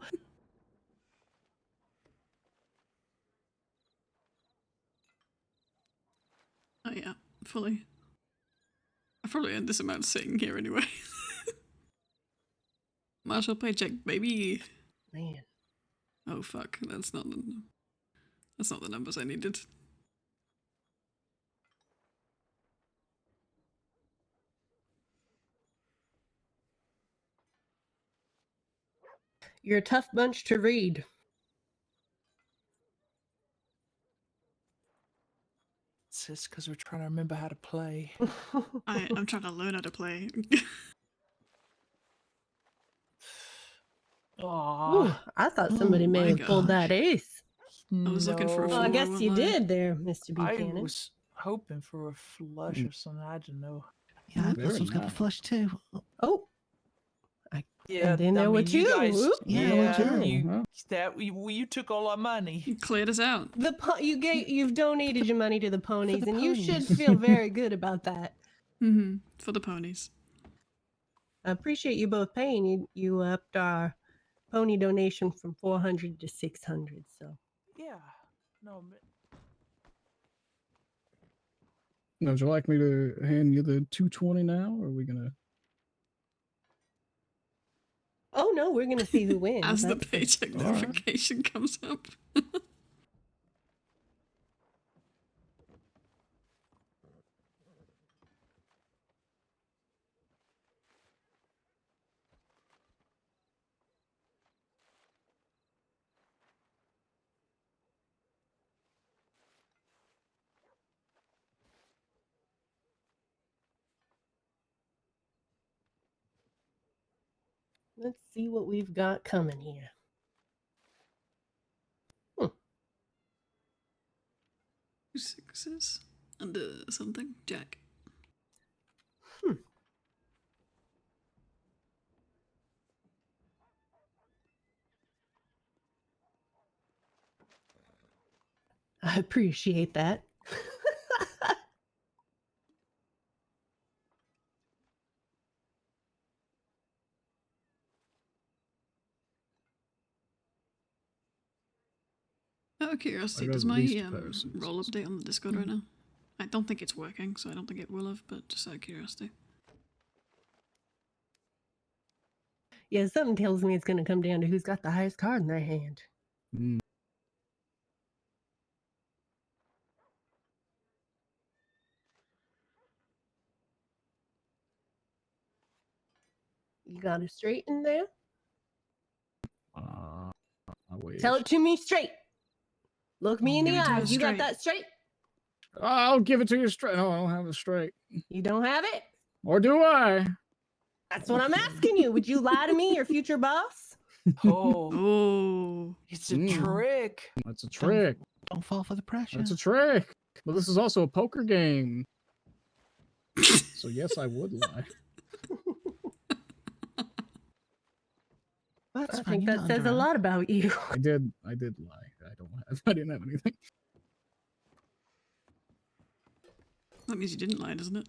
Oh yeah, fully. I probably earned this amount sitting here anyway. Marshall paycheck, baby. Man. Oh fuck, that's not the numbers I needed. You're a tough bunch to read. It's just because we're trying to remember how to play. I'm trying to learn how to play. Aww. Ooh, I thought somebody may my have pulled that gosh. ace. I was looking for a No. Well, I 4, guess won't you lie. did there, Mr. I Buchanan. was hoping for a flush or something. I don't know. Yeah, I Very thought someone got a nice. flush too. Oh, Yeah, and then there I were mean, you two. guys, Oop. Yeah, there were two, you huh? you took all our money. You cleared us out. You've donated your money to the ponies, the and you should ponies. feel very good about that. For the ponies. I appreciate you both paying. You upped our pony donation from 400 to 600. So Yeah. No. Now, would you like me to hand you the 220 now, or are we gonna? oh no, we're gonna see who wins. As the That's for paycheck All right. notification comes up. Let's see what we've got coming here. 2 6s and something. Jack. I appreciate that. Out of curiosity, got does at my least a pair of suits. roll update on the Discord right now? I don't think it's working, so I don't think it will have, but just out of curiosity. Yeah, something tells me it's gonna come down to who's got the highest card in their hand. Mm. You got it straight in there? I wish. Tell it to me straight. Look me in Give the it to eyes. us You got straight. that straight? I'll give it to you straight. No, I don't have it straight. You don't have it? Or do I? That's what I'm asking you. Would you lie to me, your future boss? Oh, Oh. it's a Mm. trick. That's a trick. Don't fall for the pressure. That's a trick. But this is also a poker game. So yes, I would lie. That's I fine, think you're that not says under a oath. lot about you. I did lie. I didn't have anything. That means you didn't lie, doesn't it?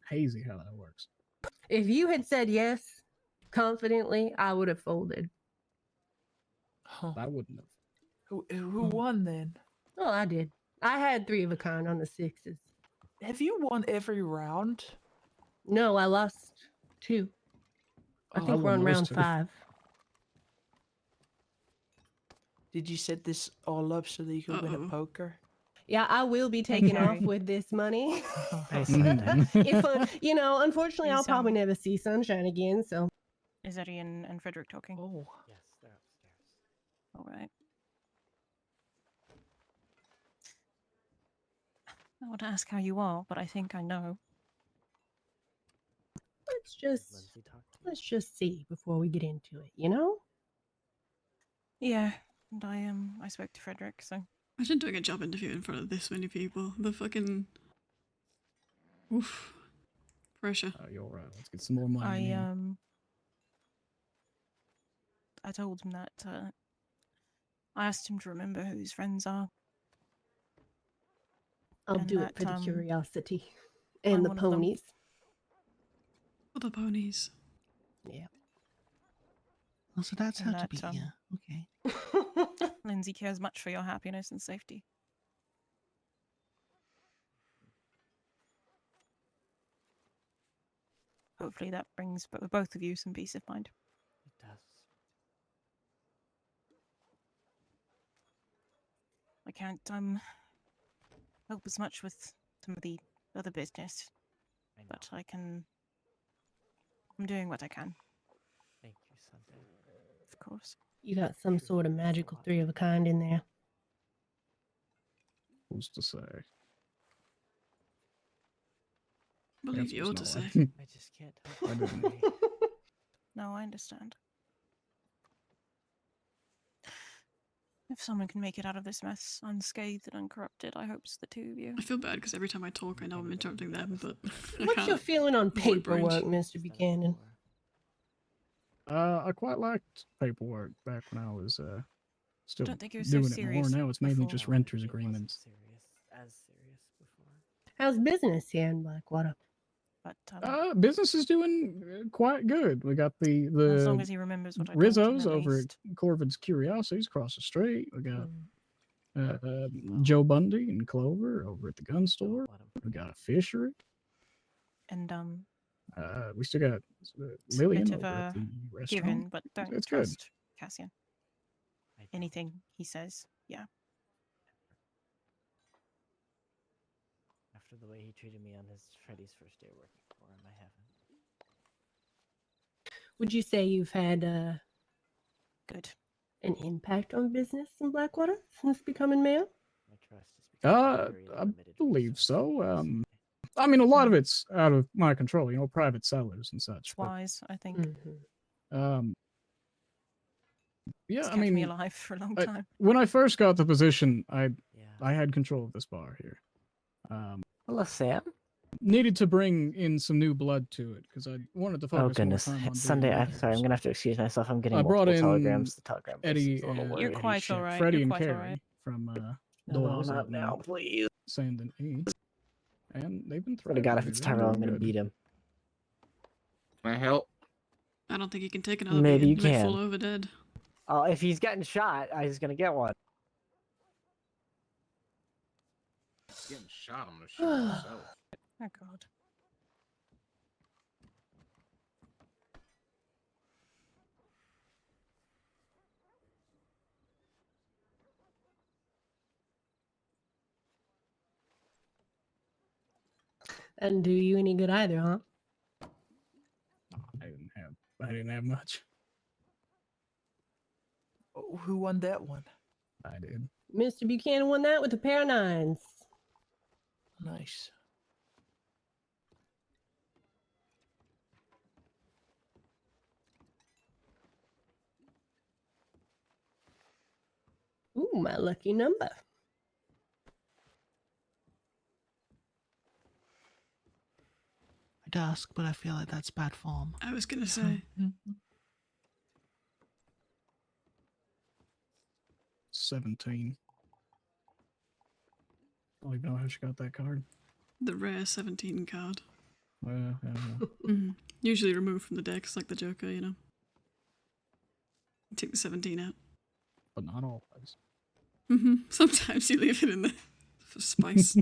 Hazy how that works. If you had said yes confidently, I would have folded. Huh. I wouldn't have. Who won then? Oh, I did. I had 3 of a kind on the 6s. Have you won every round? No, I lost 2. I Oh, think I we're on won those round 2. 5. Did you set this all up so that you could win Uh-oh. a poker? Yeah, I will be taking off sorry. with this money. I said that. If unfortunately, You I'll probably sound- never see sunshine again. So Is Eddie and Frederick talking? Oh. Yes, they're upstairs. All right. I want to ask how you are, but I think I know. Lindsay talked to you? Let's just see before we get into it, you know? Yeah, and I spoke to Frederick, so Imagine doing a job interview in front of this many people. The fucking... Oof. Pressure. Oh, you're right. Let's get some more money. in here. I told him that I asked him to remember who his friends are. I'll and do it for the that, curiosity I'm and the one of them. ponies. For the ponies. Yeah. Oh, so that's how And to that, be here. Okay. Lindsay cares much for your happiness and safety. Hopefully that brings both of you some peace of mind. It does. I can't help as much with some of the other business, I know. but I'm doing what I can, Thank you, Sunday. of course. You got some sort of magical three of a kind in there. Who's to say? Believe That's you what's ought to not say. like- I just can't help I it. didn't. Sunday. No, I understand. If someone can make it out of this mess unscathed and uncorrupted, I hope it's the two of you. I feel bad because every time I talk, I know I'm interrupting them, but I What's can't. your feeling on avoid brain paperwork, sh- Mr. Buchanan? I quite liked paperwork back when I was still Don't think it was so doing it more. serious Now it's mainly before. just No, renters it wasn't agreements. serious, as serious before. How's business here in Blackwater? But Business is doing quite good. We got as long the as he remembers what I told him, Rizzo's at over least. at Corvid's Curiosities across the street. We got Mm. Joe Bundy and Clover over at the gun store. Let 'em We got a fishery. And We still got it's a Lillian bit of over at a the restaurant. given, but don't It's good. trust Cassian. I don't. Anything he says, yeah. After the way he treated me on his Freddy's first day working for him, I haven't. Would you say you've had Good. an impact on business in Blackwater since becoming mayor? My trust is becoming very I limited believe resource so. recently. I mean, a lot of it's out of my control, you know, private sellers and such. It's But, wise, I think. yeah, It's I kept me mean, alive for a long I- time. when I first got the position, I Yeah. had control of this bar here. Hello, Sam. Needed to bring in some new blood to it because I wanted to focus Oh goodness, more time on it's Sunday. doing I'm sorry. I'm gonna have to excuse myself. I'm getting I brought multiple in telegrams. The telegram place Eddie is a little and You're worried. quite shit, alright. Freddie You're and quite Carrie alright. from No, Doors not out in now, please. Saint Denis, and they've been Swear to God, if thriving. it's They're Tyrell, I'm doing gonna good. beat him. Can I help? I don't think you can take another Maybe beating. you Might can. fall over dead. Oh, if he's getting shot, he's gonna get one. Getting shot, I'm gonna shoot myself. Oh god. Doesn't do you any good either, huh? I didn't have much. Oh, who won that one? I did. Mr. Buchanan won that with a pair of nines. Nice. Ooh, my lucky number. I'd ask, but I feel like that's bad form. I was gonna say. 17. I don't even know how she got that card. The rare 17 card. Yeah. Usually removed from the deck, it's like the Joker, you know. Take the 17 out. But not always. Sometimes you leave it in there for spice.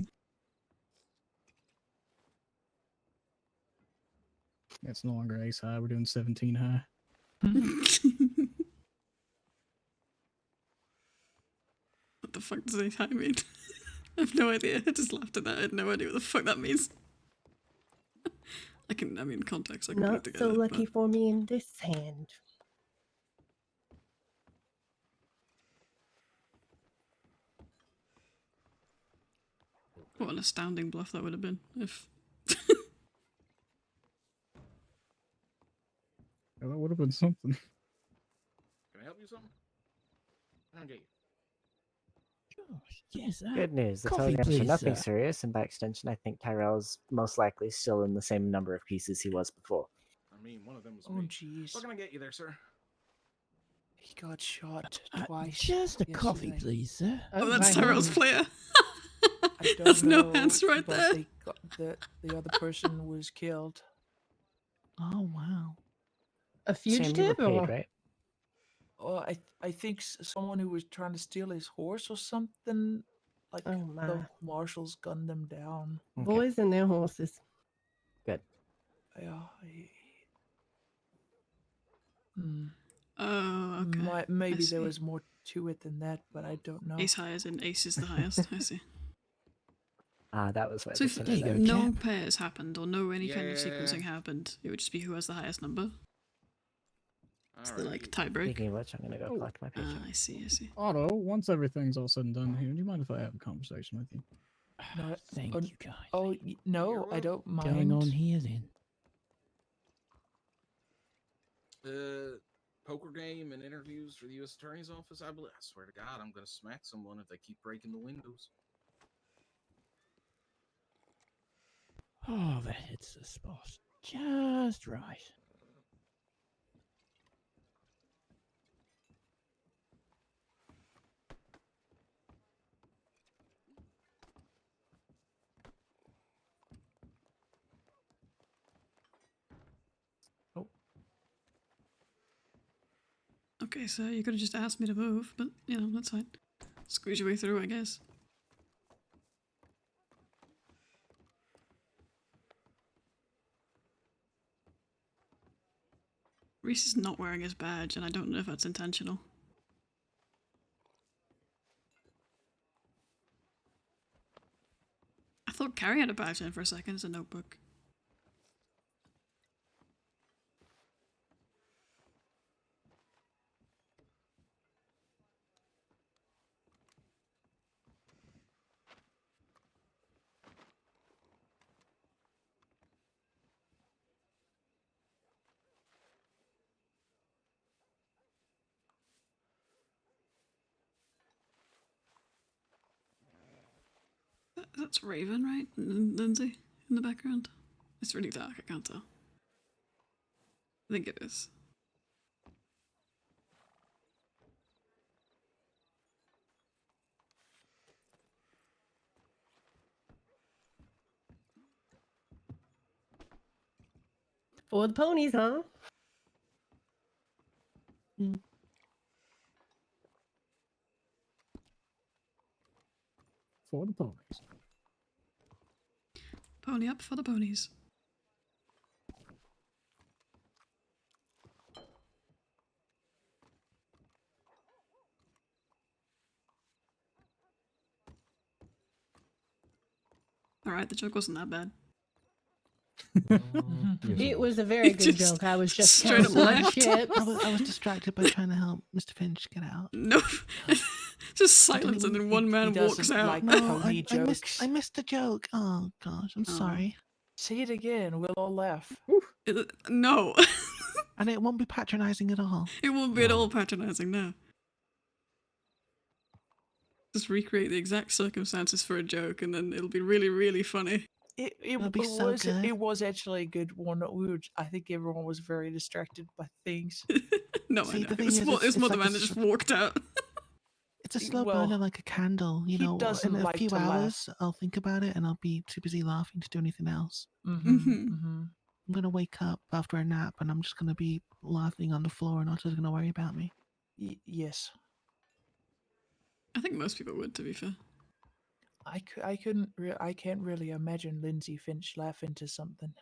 It's no longer ace high. We're doing 17 high. What the fuck does ace high mean? I have no idea. I just laughed at that. I had no idea what the fuck that means. I mean, context, I can put Not it together. so lucky but- for me in this hand. What an astounding bluff that would have been if. Yeah, that would have been something. Can I help you something? I don't get you. Yes. Good news. The total damage are nothing serious, and by extension, I think Tyrell's most likely still in the same number of pieces he was before. I mean, one of them was Oh, me. jeez. What can I get you there, sir? He got shot twice. Just a coffee, yesterday. please, sir. Oh, that's my Tyrell's hand. player. I don't That's no know, hands right but there. They got, the other person was killed. Oh wow. A Sam, you were fugitive? paid, Or... right? Oh, I think someone who was trying to steal his horse or something. Like Oh my. the marshals gunned them down. Okay. Boys and their horses. Good. Yeah. Hmm. Oh, okay. Maybe I there see. was more to it than that, but I don't know. Ace high as in ace is the highest. I see. That was why So the if center there. no pairs happened or no any kind of Yeah. sequencing happened, it would just be who has the highest number. It's the like Alright. tie break. Speaking of which, I'm gonna go Oh. collect my paycheck. I see. I see. Otto, once everything's all said and done here, do you mind if I have a conversation with you? No, Thank oh, you, guys. Oh no, You're I don't mind. Going on here then. Poker game and interviews for the U.S. Attorney's Office. I swear to God, I'm gonna smack someone if they keep breaking the windows. Oh, that hits the spot. Just right. Okay, so you could have just asked me to move, but you know that's fine. Squeeze your way through, I guess. Reese is not wearing his badge, and I don't know if that's intentional. I thought Carrie had a badge in for a second as a notebook. That's Raven, right? Lindsay in the background. It's really dark, I can't tell. I think it is. For the ponies, huh? For the ponies. Pony up for the ponies. Alright, the joke wasn't that bad. It was a very It good just joke. I was just straight up counting my laughed. chips. I was distracted by trying to help Mr. Finch get out. No, just silence, and then one man walks doesn't out. like No, pony I jokes. missed the joke. Oh gosh, I'm sorry. Say it again. We'll all laugh. No, And it won't be patronizing at all. it won't be at all patronizing. No, just recreate the exact circumstances for a joke, and then it'll be really, really funny. That'd be so good. It was actually a good one. I think everyone was very distracted by things. No, See, I know. the thing It's is, more, it's it's more the like man a that just s- walked out. It's a slow Well, burner like a candle, you he know. doesn't In a like few to laugh. hours, I'll think about it and I'll be too busy laughing to do anything else. Mhm. I'm gonna wake up after a nap and I'm just gonna be laughing on the floor and not just gonna worry about me. Yes. I think most people would, to be fair. I can't really imagine Lindsay Finch laughing to something.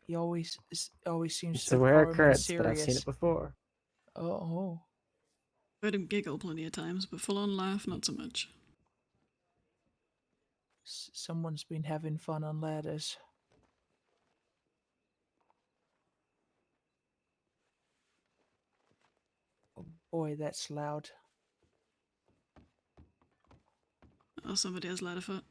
He always seems It's so a rare calm and occurrence, but I've serious. seen it before. Oh. Heard him giggle plenty of times, but full on laugh, not so much. Someone's been having fun on ladders. Boy, that's loud. Oh, somebody has ladderfoot.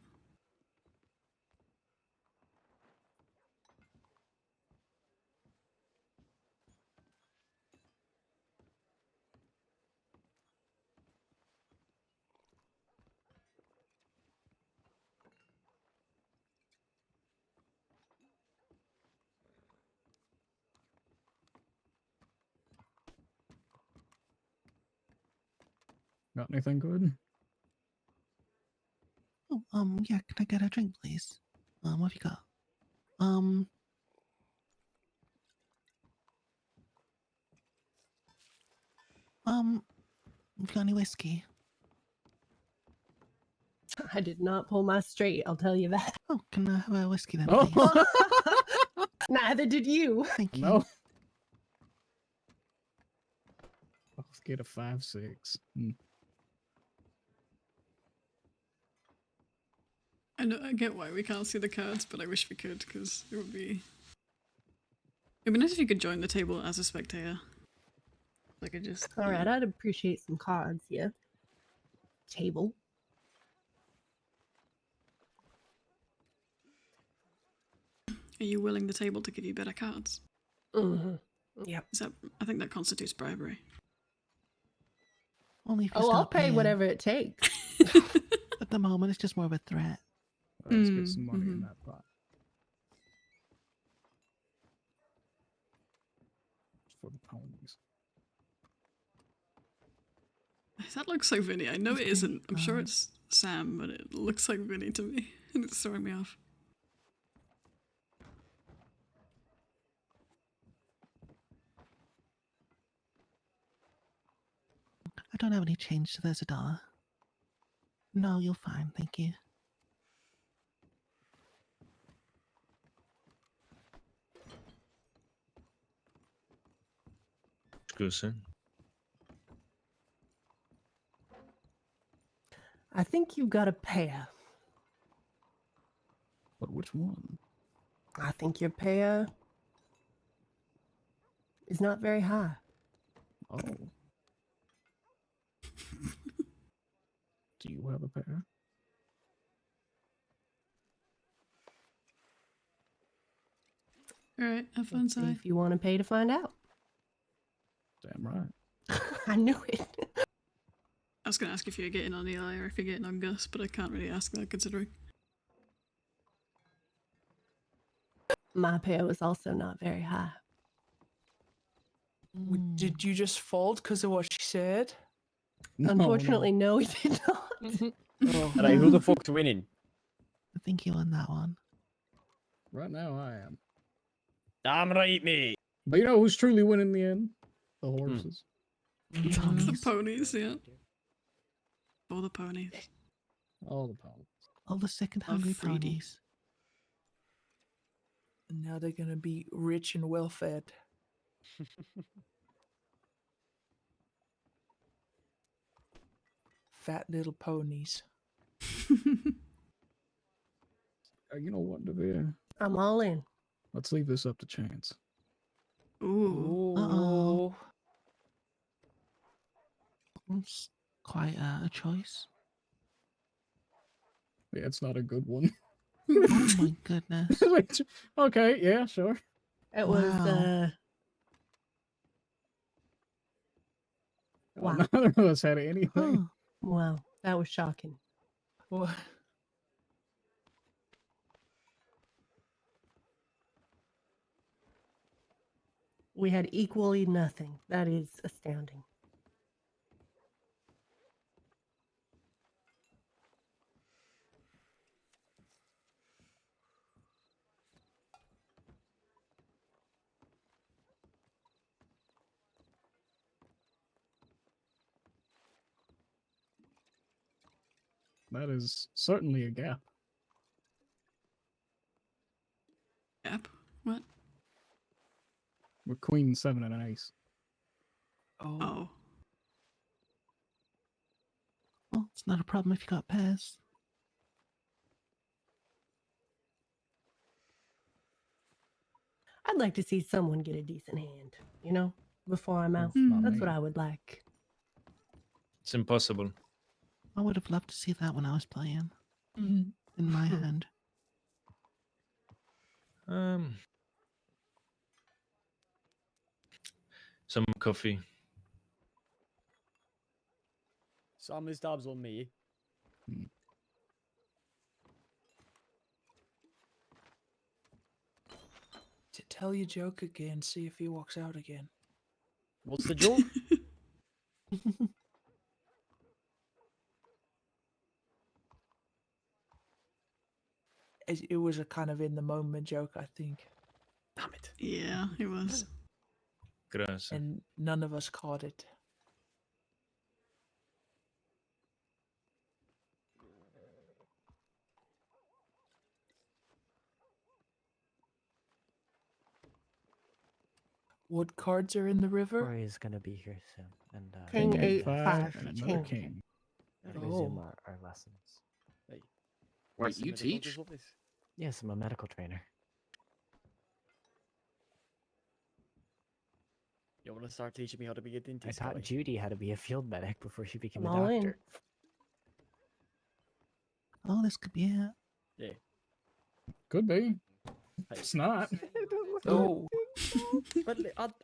Got anything good? Oh, yeah, can I get a drink, please? What have you got? Have you got any whiskey? I did not pull my straight, I'll tell you that. Oh, can I have a whiskey then, Oh. please? Neither did you. Thank you. No. Let's get a 5-6. I know, I get why we can't see the cards, but I wish we could, because it would be... It'd be nice if you could join the table as a spectator. I could just... Alright, I'd appreciate some cards, yeah. Table. Are you willing the table to give you better cards? Mm-hmm. Yep. Is that, I think that constitutes bribery. Only if you Oh, I'll start pay paying. whatever it takes. At the moment, it's just more of a threat. Let's get some money in that pot. For the ponies. That looks so Vinny. I know it isn't. I'm sure it's Sam, but it looks like Vinny to me. And it's throwing me off. I don't have any change, so there's $1. No, you're fine, thank you. Goes in. I think you've got a pair. But which one? I think your pair is not very high. Oh. Do you have a pair? Alright, have fun, Let's see Si. if you want to pay to find out. Damn right. I knew it. I was going to ask if you're getting on Eli or if you're getting on Gus, but I can't really ask that considering. My pair was also not very high. Did you just fold because of what she said? Unfortunately, no, he did not. Oh. Alright, who the fuck's winning? I think you won that one. Right now, I am. Damn right, mate. But you know who's truly winning in the end? The horses. The ponies, yeah. All the ponies. All the ponies. All the sick and hungry ponies. And now they're gonna be rich and well fed. Fat little ponies. You know what, Devere? I'm all in. Let's leave this up to chance. Ooh. Uh-oh. It's quite a choice. Yeah, it's not a good one. Oh my goodness. Okay, yeah, sure. It was, Wow. Wow. None of us had anything. Wow, that was shocking. What? We had equally nothing. That is astounding. That is certainly a gap. Yep. What? With queen, 7, and an ace. Oh. Well, it's not a problem if you got pairs. I'd like to see someone get a decent hand, you know, before I'm out. Not That's me. what I would like. It's impossible. I would have loved to see that when I was playing Mhm. in my hand. Some coffee. Some his dabs on me. Tell your joke again. See if he walks out again. What's the joke? It was a kind of in the moment joke, I think. Damn it. Yeah, it was. Gracias. And none of us caught it. What cards are in the river? Corey is gonna be here soon, and King King 8-5 and another king. king. resume Oh. our lessons. Hey. Wait, some you medical teach? difficulties? Yes, I'm a medical trainer. You want to start teaching me how to be a I dentist? taught guy? Judy how to be a field medic before she became I'm a all in. doctor. Oh, this could be it. Yeah. Could be. Hey. It's not. Oh. But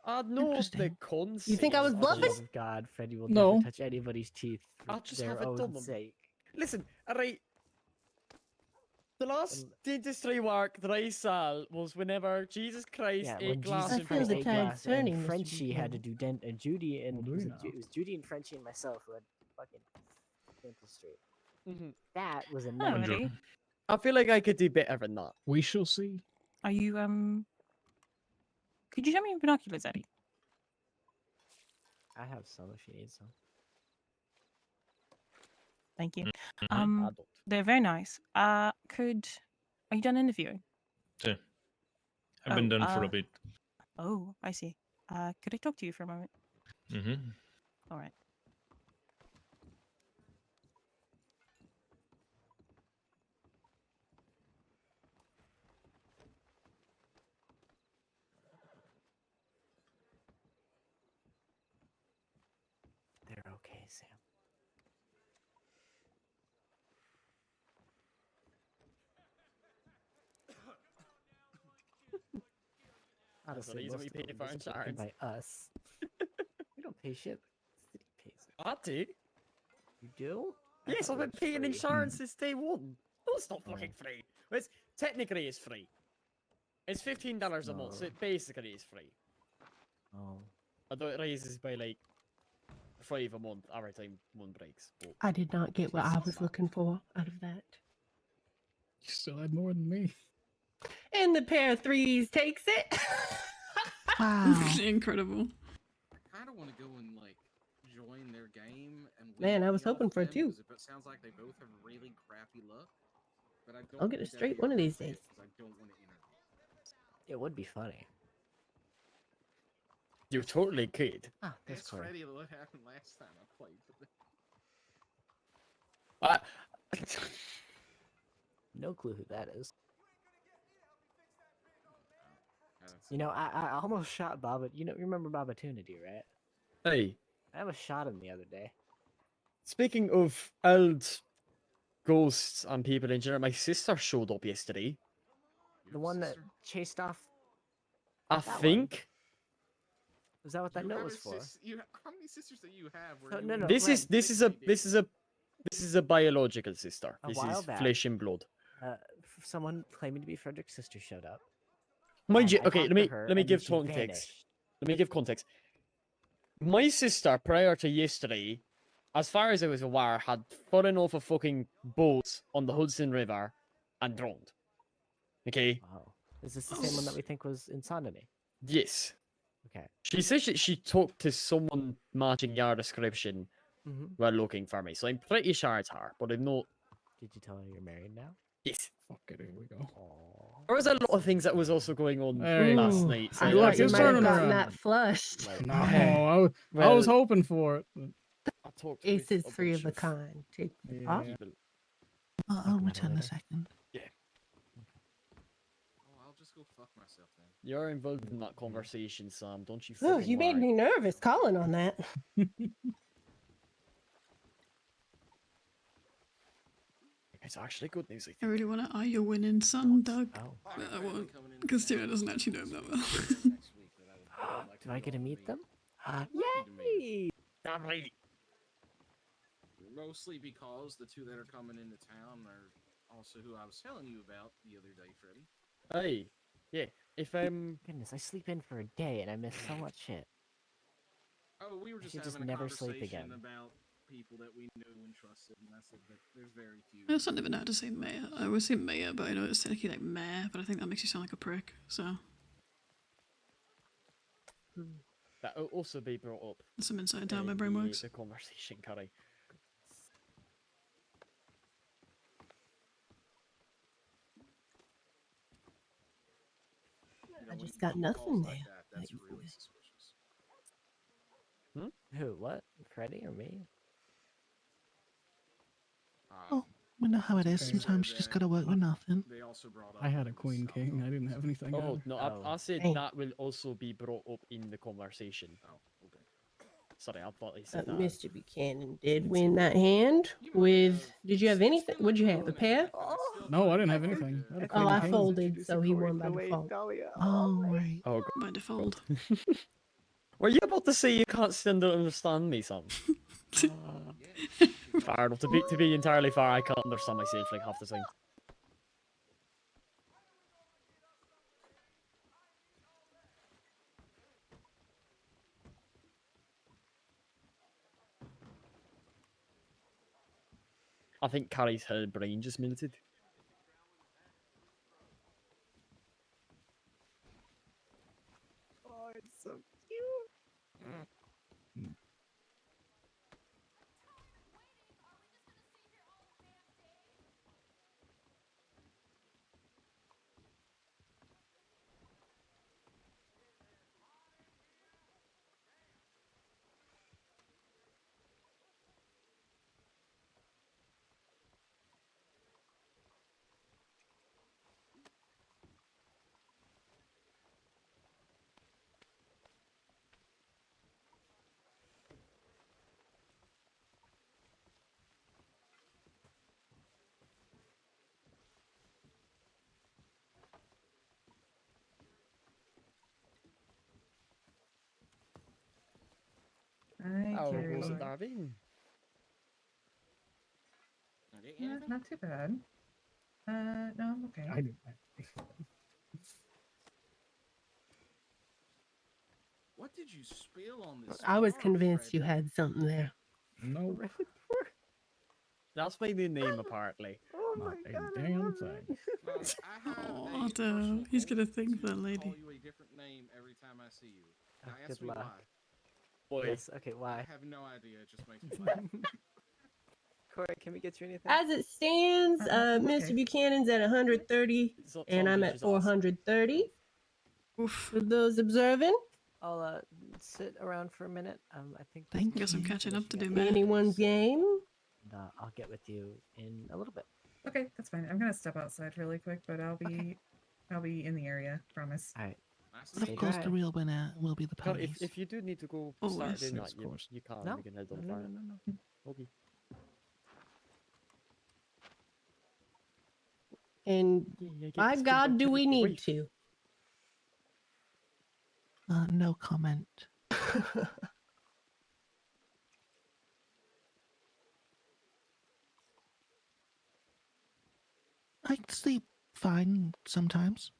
I know the Interesting. concept. You think I was For the bluffing? love of God, Freddie will No. never touch anybody's teeth for I'll just their have it own done them. sake. Listen, alright. The last dentistry work that I saw was whenever Jesus Christ Yeah, ate when glass Jesus I in feel Christ the ate tide's glass turning, and Mr. Frenchie had to Buchanan. do Judy and Well, do was you it, know? it was Judy and Frenchie and myself who had fucking dentistry. Mhm. That was a Oh, nightmare. Eddie. I feel like I could do better than that. We shall see. Are you Could you show me your binoculars, Eddie? I have some if you need some. Thank you. Mhm. I don't. They're very nice. Are you done interviewing? Yeah. I've been Oh, done for a bit. Oh, I see. Could I talk to you for a moment? Mm-hmm. All right. They're okay, Sam. That's the Honestly, reason most we of pay them for just get paid insurance. by us. We don't pay shit. The city pays it. I do. You do? I Yes, thought I've it been was paying free. insurance since day one. No, it's not Oh. fucking free. Well, technically it's free. It's $15 a month, so No. it basically is free. Oh. Although it raises by like $5 a month every time one breaks. But I did not get what I Jesus, was man. looking for out of that. You still had more than me. And the pair of threes takes it. Wow. Incredible. I kind of want to go and like join their game and Man, I win was money hoping off for it them too. because it sounds like they both have really crappy luck. But I don't I'll get think it that'd straight be a one of good these fit days. 'cause I don't want to interview. It would be funny. You totally could. Ah, that's That's Corey. Freddy. What happened last time I played? I... No clue who that is. That's You know, I almost shot Baba. You remember Babatunity, right? Hey, I almost shot him the other day. speaking of old ghosts and people in general, my sister showed up yesterday. You The have a one that sister? chased off. I That one. think. Was that what that You note have was a for? how many sisters do you have? Where So, you no, and no, This your is right. this is a technically this did? is a this is a biological sister. A This while is back. flesh and blood. Someone claiming to be Frederick's sister showed up. Mind and you, I okay, talked let to me her, let me and then give she context. vanished. Let me give context. My sister, prior to yesterday, as far as I was aware, had fallen off a fucking boat on the Hudson River and drowned. Okay? Wow. Is this the same one that we think was Insanity? Yes. Okay. She said she talked to someone matching your description Mm-hmm. while looking for me, so I'm pretty sure it's her, but I'm not. Did you tell her you're married now? Yes. Fuck it, here we go. Aww. There was a lot of things that was also going on There you last go. night. I Look, thought you it's might have turning gotten around. that flushed. Like, No, Hey, I was well, hoping for it. I talked Ace with is a three bunch of a kind. Take the Yeah. top. people. I'll about it return in a later. second. Oh, I'll just go fuck myself then. You're involved in that conversation, Sam. Don't you Oh, fucking you made worry. me nervous calling on that. It's actually good news. I really want to eye your winning son, Doug. Oh. But I won't, because Juno doesn't actually know him that well. Do I get to meet them? Yay! Damn right. Mostly because the two that are coming into town are also who I was telling you about the other day, Freddy. Hey, yeah. If Goodness, I sleep in for a day and I miss so much shit. Oh, we were I just should having just a never sleep conversation again. about people that we knew and trusted, and I said that there's very few. I also never know how to say mayor. I always say mayor, but I know it's technically like mayor, but I think that makes you sound like a prick, so. that will also be brought up. That's some insight into how my in brain the- works. The conversation, Curry. You know, I when just you got get nothing calls there. like that's you really foolish. suspicious. Who? What? Freddy or me? Oh, we know how it is. Okay. Sometimes you just gotta work with nothing. They also brought up I had that a it was queen South king. I Office. didn't have anything. Oh either. no, Oh. I said Hey. that will also be brought up in the conversation. Oh, okay. Sorry, I thought he said that. Mr. Buchanan did win that hand with. Did you have anything? What'd you have? A pair? No, I didn't have anything. I had a Oh, queen I king. folded, so he won by default. Oh, right. Oh, By default. were you about to say you can't stand to understand me, son? Fair enough. To be entirely fair, I can't understand myself like half the time. I think Carrie's her brain just melted. Oh, it's so cute. How Carrie. was it, Darby? Not too bad. No, I'm okay. I didn't. What did you spill on this? I was bar, convinced you Freddy? had something there. No, That's my new name, apparently. Oh not my a god, I damn love thing. it. Well, I have Oh, a Otto, personal he's got a goal thing for to that lady. Call you a different name every time I see you. Now Oh, ask good me luck. why. Boy, Yes, okay, I why? have no idea. It just makes me laugh. Corey, can we get you anything? As it stands, Mr. Okay. Buchanan's at 130, it's not and I'm Charlie, at she's 430. Oof. For those observing, I'll sit around for a minute. I think Thank Got some you. catching up to do, finishing man. anyone's game. and I'll get with you in a little bit. Okay, that's fine. I'm gonna step outside really quick, but I'll be in the area. Promise. All right. Nice to But of see you. course, the real winner will be the Carrie, police. if you do need to go Always. start doing Yes, that, of course. you can. No, We can head no, on no, fire. no, no, no. Okay. And Yeah, by get God, do we need to? No comment. I sleep fine sometimes.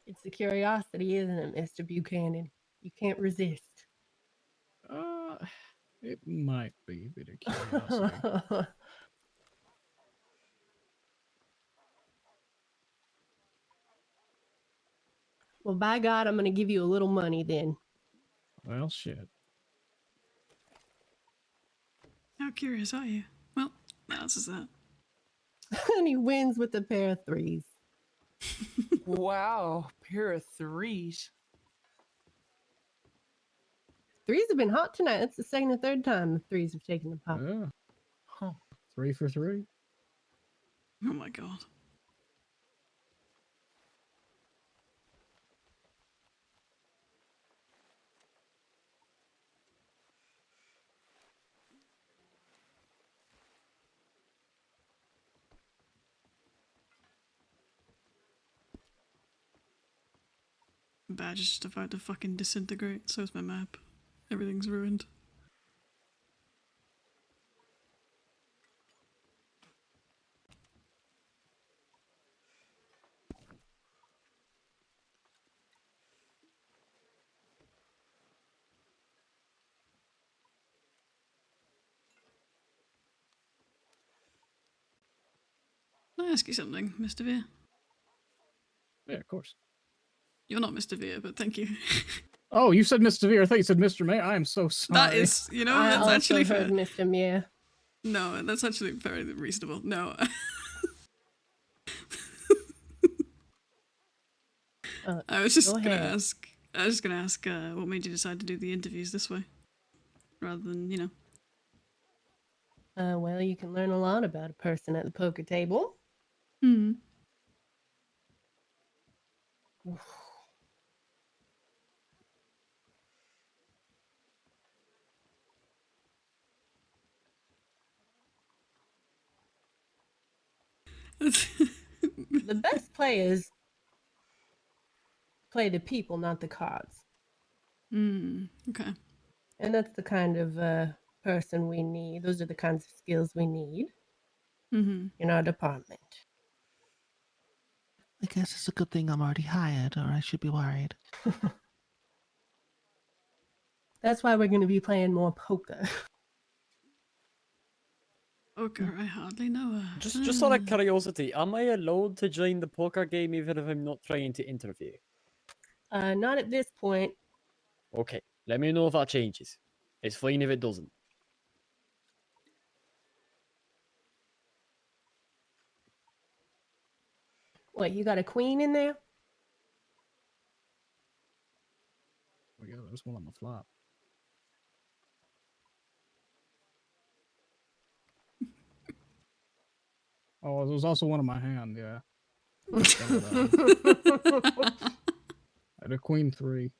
It's the curiosity, isn't it, Mr. Buchanan? You can't resist. It might be a bit of curiosity. Well, by God, I'm going to give you a little money then. Well, shit. How curious are you? Well, that answers that. And he wins with a pair of threes. Wow, pair of threes. Threes have been hot tonight. That's the second or third time the threes have taken the pop. Yeah. Huh. 3 for 3. Oh my god. badge is just about to fucking disintegrate. So is my map. Everything's ruined. Can I ask you something, Mr. Veer? Yeah, of course. You're not Mr. Veer, but thank you. Oh, you said Mr. Veer. I thought you said Mr. May. I am so sorry. That is, you know, I that's also actually fair. heard Mr. Mir. No, that's actually very reasonable. No. I was just go gonna ahead. ask. I was just gonna ask what made you decide to do the interviews this way, rather than Well, you can learn a lot about a person at the poker table. Hmm. The best players play the people, not the cards. Okay. And that's the kind of person we need. Those are the kinds of skills we need in our department. I guess it's a good thing I'm already hired, or I should be worried. That's why we're going to be playing more poker. Poker, I hardly know her. Just out of curiosity, am I allowed to join the poker game even if I'm not trying to interview? Not at this point. Okay, let me know if that changes. It's fine if it doesn't. What, you got a queen in there? Oh, yeah, there's one on the flop. Oh, there was also one in my hand, yeah. I had a queen 3.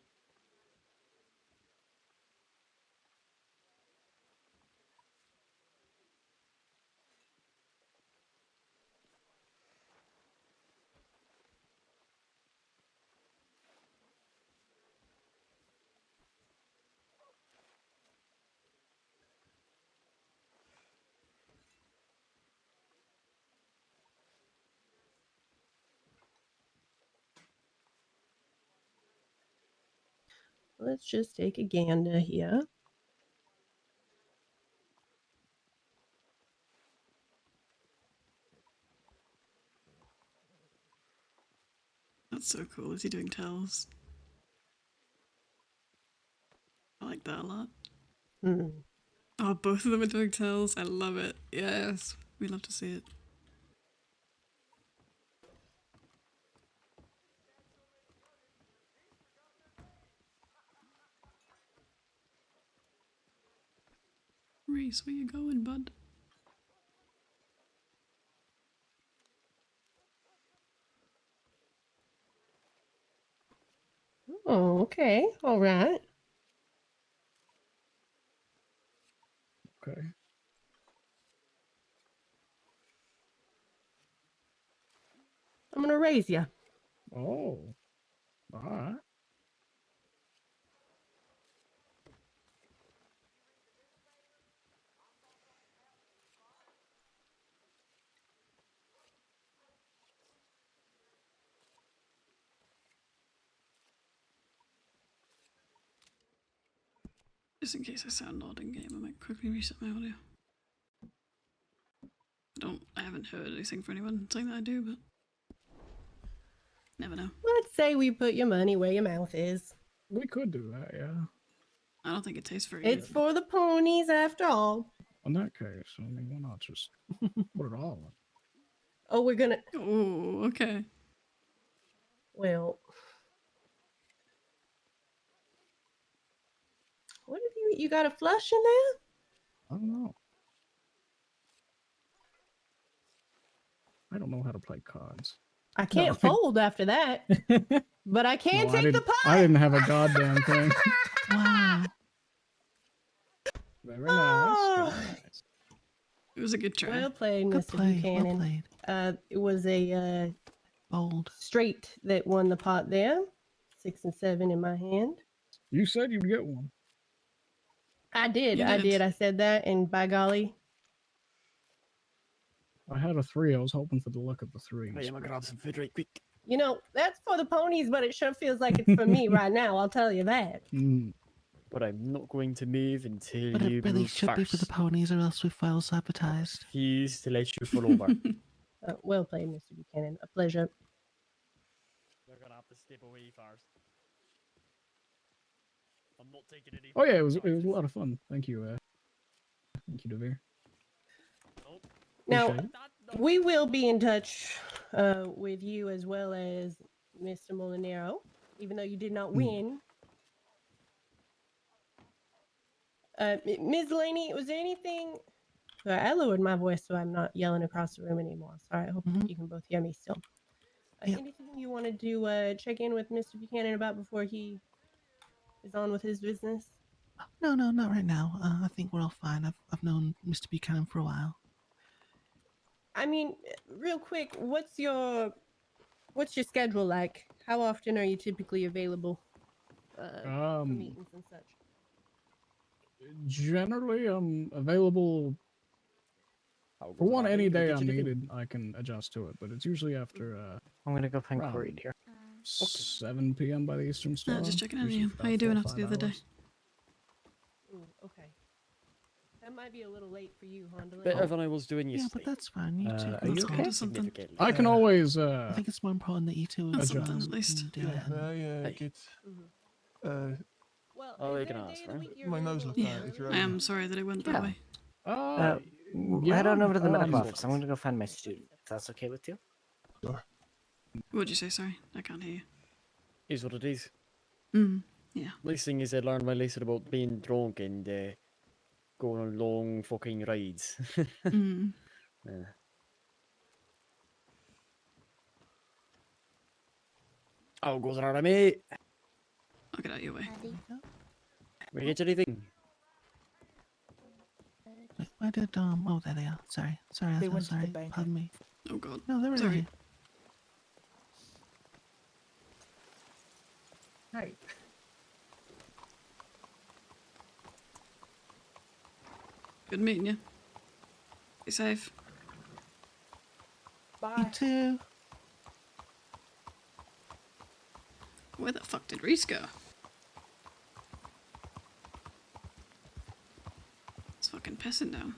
Let's just take a gander here. That's so cool. Is he doing tells? I like that a lot. Oh, both of them are doing tells. I love it. Yes, we love to see it. Reese, where you going, bud? Oh, okay. All right. Okay. I'm going to raise you. Oh. Alright. Just in case I sound odd in game, I might quickly reset my audio. I haven't heard anything from anyone saying that I do, but never know. Let's say we put your money where your mouth is. We could do that, yeah. I don't think it tastes very It's good. for the ponies after all. In that case, I mean, why not just put it all in? Oh, we're going to... Oh, okay. Well... What have you got a flush in there? I don't know. I don't know how to play cards. I can't fold after that. But I can No, take the pot. I didn't have a goddamn thing. Wow. Very nice. Very nice. It was a good try. Well played, Good Mr. play, Buchanan. well played. It was a Bold. straight that won the pot there. 6 and 7 in my hand. You said you'd get one. I did. You I did. did. I said that, and by golly, I had a 3. I was hoping for the luck of the 3s. Right, I'm gonna grab some food right quick. you know, that's for the ponies, but it sure feels like it's for me right now. I'll tell you that. But I'm not going to move until But you it really move should be for the first. ponies, or else we fail sabotaged. Refuse to let you fall over. Well played, Mr. Buchanan. A pleasure. You're gonna have to step away first. I'm not taking any. Oh yeah, it was a lot of fun. Thank you, Devere. Now, Appreciate it. we will be in touch with you as well as Mr. Molinero, even though you did not win. Ms. Laney, was there anything? I lowered my voice so I'm not yelling across the room anymore. Sorry, I hope you can both hear me still. Anything you wanted to check in with Mr. Buchanan about before he is on with his business? No, not right now. I think we're all fine. I've known Mr. Buchanan for a while. I mean, real quick, what's your schedule like? How often are you typically available for meetings and such? Generally, I'm available. For one, any day I'm needed, I can adjust to it. But it's usually after. I'm gonna go find around Corey here. 7 p.m. by the Eastern Star. Just checking on Usually you. about How you 4 or doing after 5 the other day? hours. Ooh, okay. That might be a little late for you, Honda. Better than I was doing Yeah, yesterday. but that's fine. You two are can you talk. okay? Significantly. I can always. I think it's more important that you two That's adjust something at least. and do it. and- Good. Well, Oh, is you can there a ask, day of the right? week you're My nose available looked a Yeah, little if you're earlier? I am sorry that it went that Yeah. way. Head on over to the medical um, office. I'm gonna go find my student. If that's okay with you. Sure. What'd you say? Sorry, I can't hear you. Is what it is. Yeah. Next thing is I learned my lesson about being drunk and going on long fucking rides. Yeah. Oh, goes around, mate. I'll get out of your way. We get anything? Where did oh, there they are. Sorry, I They was went to the sorry. bank. Pardon me. Oh god. No, they're right Sorry. here. Hi. Good meeting you. Be safe. You Bye. too. Where the fuck did Reese go? It's fucking pissing down.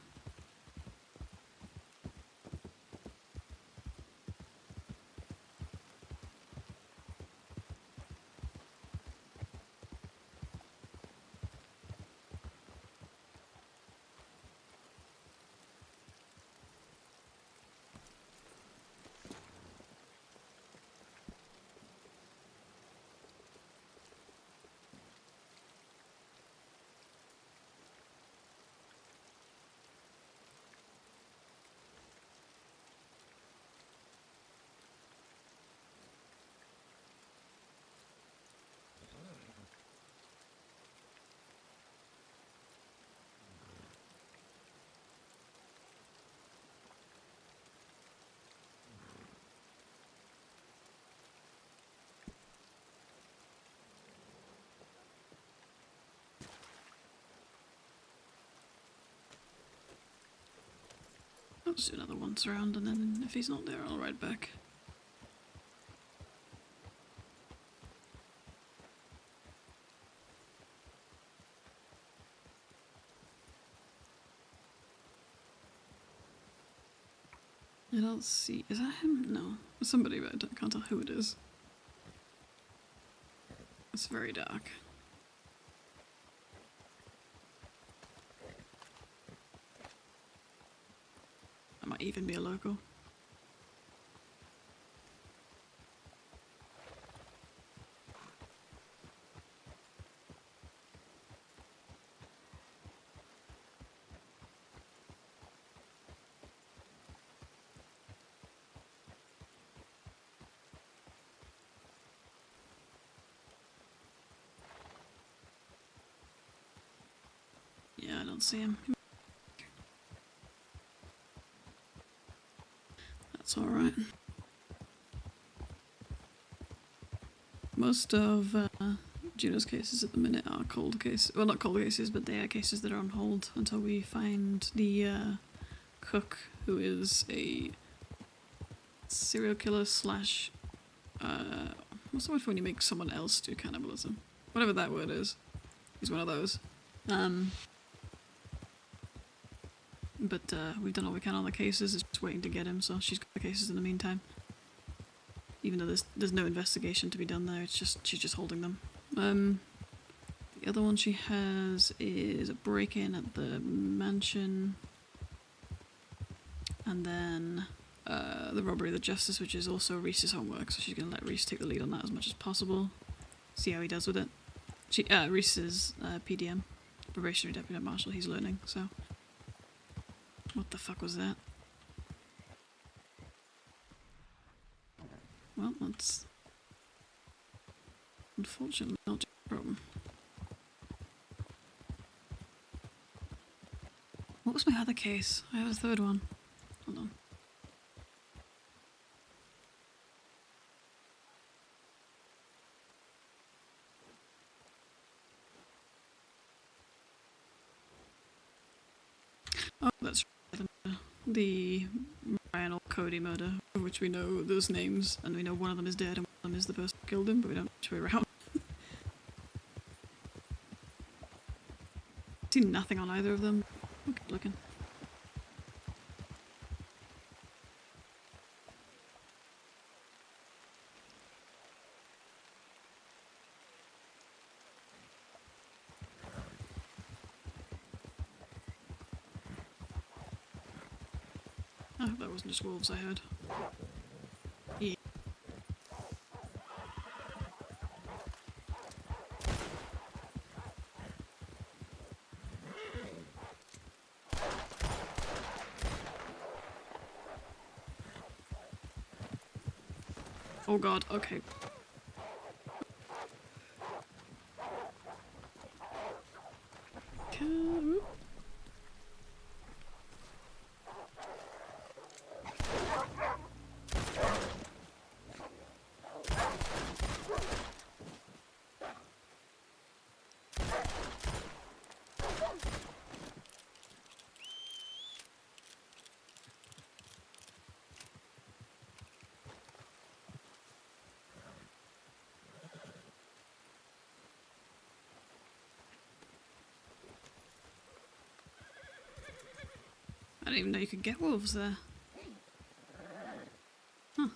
I'll just do another once around, and then if he's not there, I'll ride back. I don't see. Is that him? No. It's somebody, but I can't tell who it is. It's very dark. I might even be a local. Yeah, I don't see him. That's alright. Most of Juno's cases at the minute are cold cases. Well, not cold cases, but they are cases that are on hold until we find the cook, who is a serial killer slash... what's the word for when you make someone else do cannibalism? Whatever that word is. He's one of those. But we've done all we can on the cases. It's just waiting to get him, so she's got the cases in the meantime. Even though there's no investigation to be done there, it's just she's just holding them. The other one she has is a break-in at the mansion, and then the robbery of the Justice, which is also Reese's homework. So she's gonna let Reese take the lead on that as much as possible. See how he does with it. Reese is PDM, probationary deputy marshal. He's learning. So what the fuck was that? Well, that's unfortunately not a problem. What was my other case? I have a third one. Hold on. Oh, that's right. The Ryan or Cody murder, of which we know those names, and we know one of them is dead and one of them is the person who killed him, but we don't know which way around. Seen nothing on either of them. We'll keep looking. I hope that wasn't just wolves I heard. Yeah. Oh god, okay. I didn't even know you could get wolves there. Huh.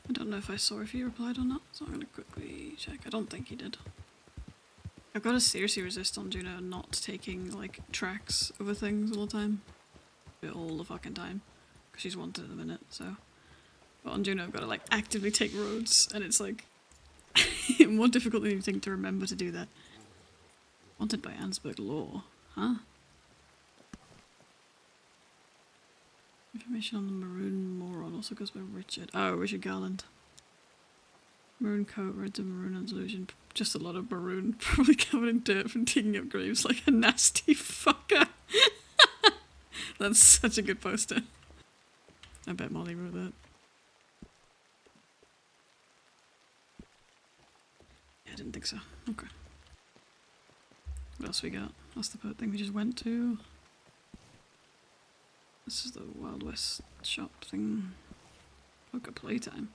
I don't know if I saw if he replied or not, so I'm gonna quickly check. I don't think he did. I've got to seriously resist on Juno not taking, like, tracks over things all the time. Do it all the fucking time. Because she's wanted at the minute, so. But on Juno I've got to, like, actively take roads, and it's, like, more difficult than you think to remember to do that. Wanted by Ansberg Law. Huh? Information on the maroon moron also goes by Richard. Oh, Richard Garland. Maroon coat, red to maroon and delusion. Just a lot of maroon, probably covered in dirt from digging up graves like a nasty fucker. That's such a good poster. I bet Molly wrote that. Yeah, I didn't think so. Okay. What else we got? That's the thing we just went to. This is the Wild West shop thing. Poker playtime.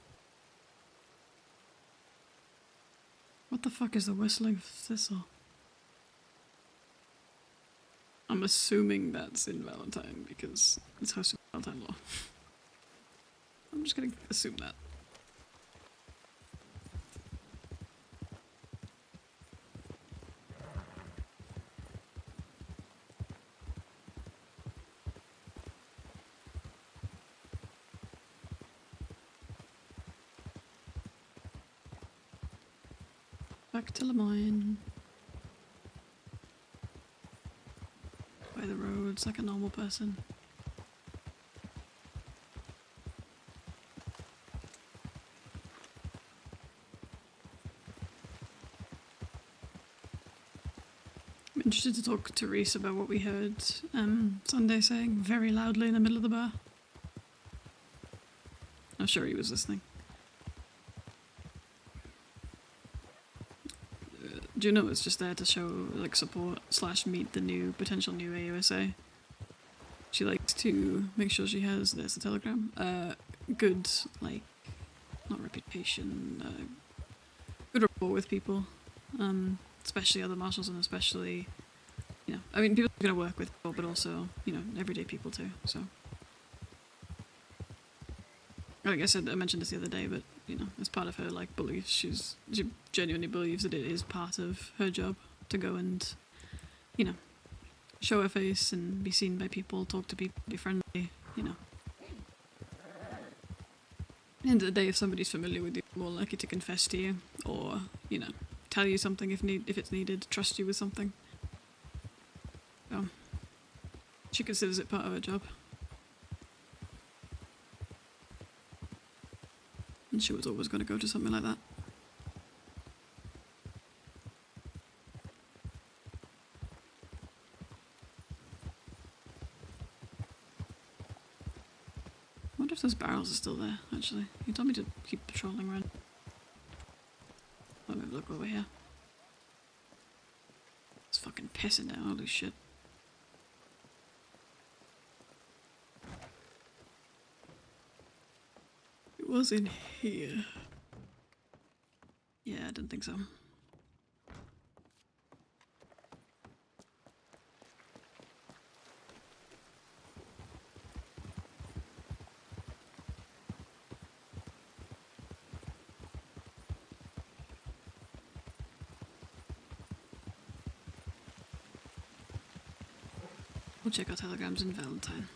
What the fuck is the whistling thistle? I'm assuming that's in Valentine because it's hosted by Valentine Law. I'm just gonna assume that. Back to Lemoyne. By the roads like a normal person. I'm interested to talk to Reese about what we heard Sunday saying very loudly in the middle of the bar. I'm sure he was listening. Juno was just there to show like support / meet the potential new AUSA. She likes to make sure she has, there's the telegram, good, like, not reputation, good rapport with people, especially other marshals and especially, you know, I mean, people are going to work with people, but also, you know, everyday people too, so. Like I said, I mentioned this the other day, but, you know, as part of her, like, beliefs, she genuinely believes that it is part of her job to go and, you know, show her face and be seen by people, talk to people, be friendly, you know. At the end of the day, if somebody's familiar with you, more likely to confess to you, or, you know, tell you something if it's needed, trust you with something. So, she considers it part of her job. And she was always going to go to something like that. I wonder if those barrels are still there, actually. He told me to keep patrolling around. Let me look over here. It's fucking pissing down, holy shit. It was in here. Yeah, I didn't think so. We'll check our telegrams in Valentine.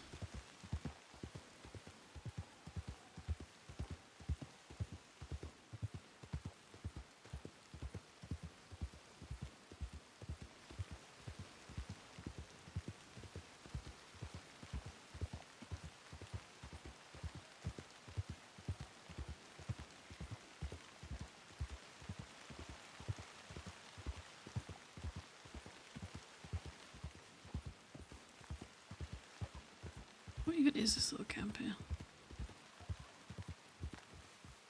What even is this little camp here?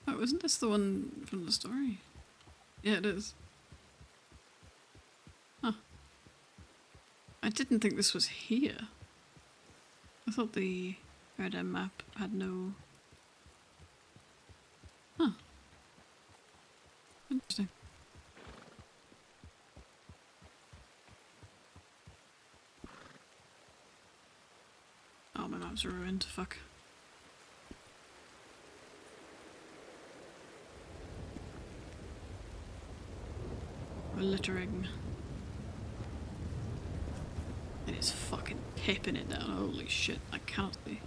Oh, isn't this the one from the story? Yeah, it is. Huh. I didn't think this was here. I thought the Red M map had no... Huh. Interesting. Oh, my map's ruined. Fuck. We're littering. It is fucking tipping it down. Holy shit, I cannot see.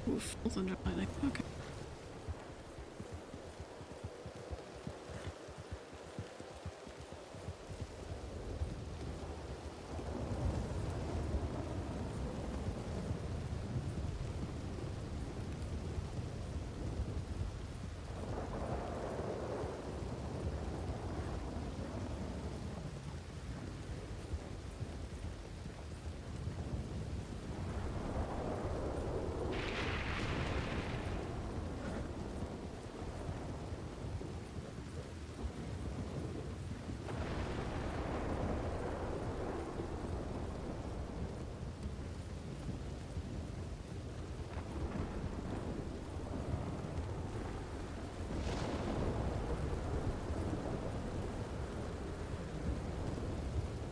Ooh, full thunder lightning. Okay.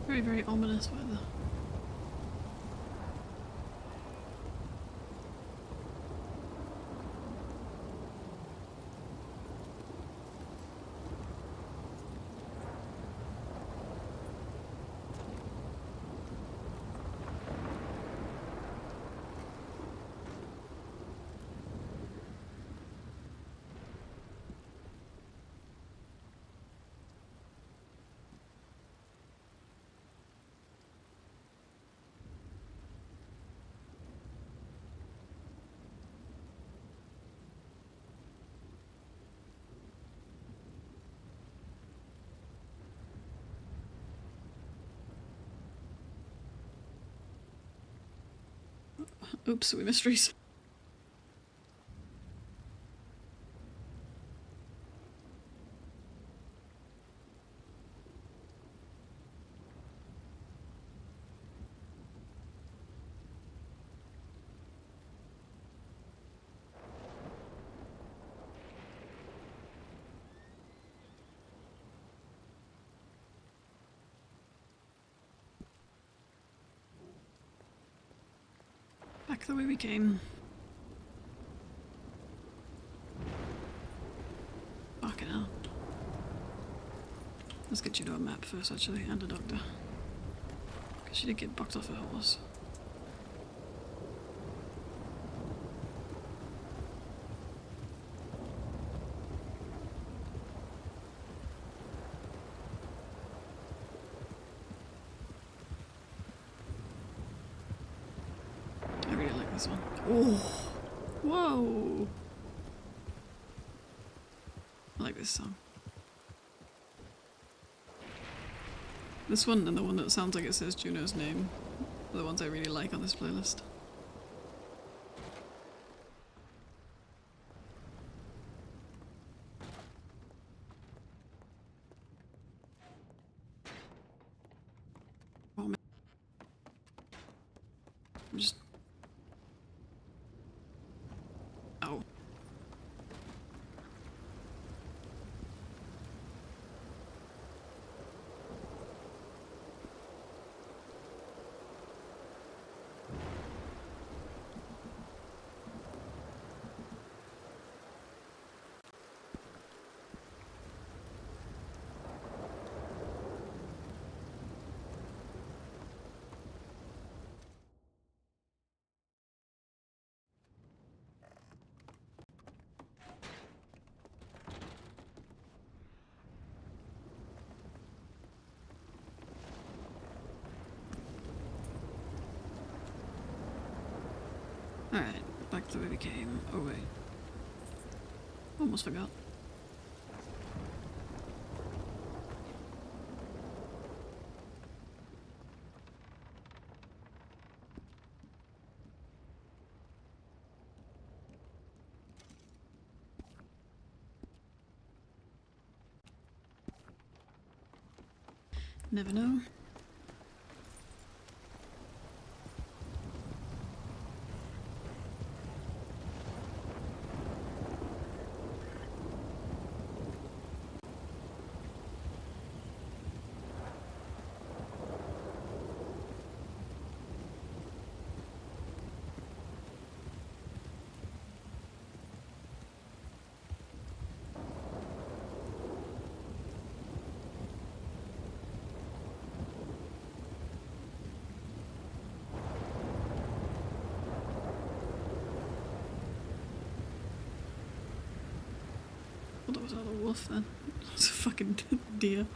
Very, very ominous weather. Oops, we missed Reese. Back the way we came. Fucking hell. Let's get Juno a map first, actually, and a doctor. Because she did get bucked off her horse. I really like this one. Oh! Whoa! I like this song. This one and the one that sounds like it says Juno's name are the ones I really like on this playlist. Oh man. I'm just... Oh. Alright, back to where we came. Oh wait. Almost forgot. Never know. I thought that was not a wolf then. It's a fucking deer.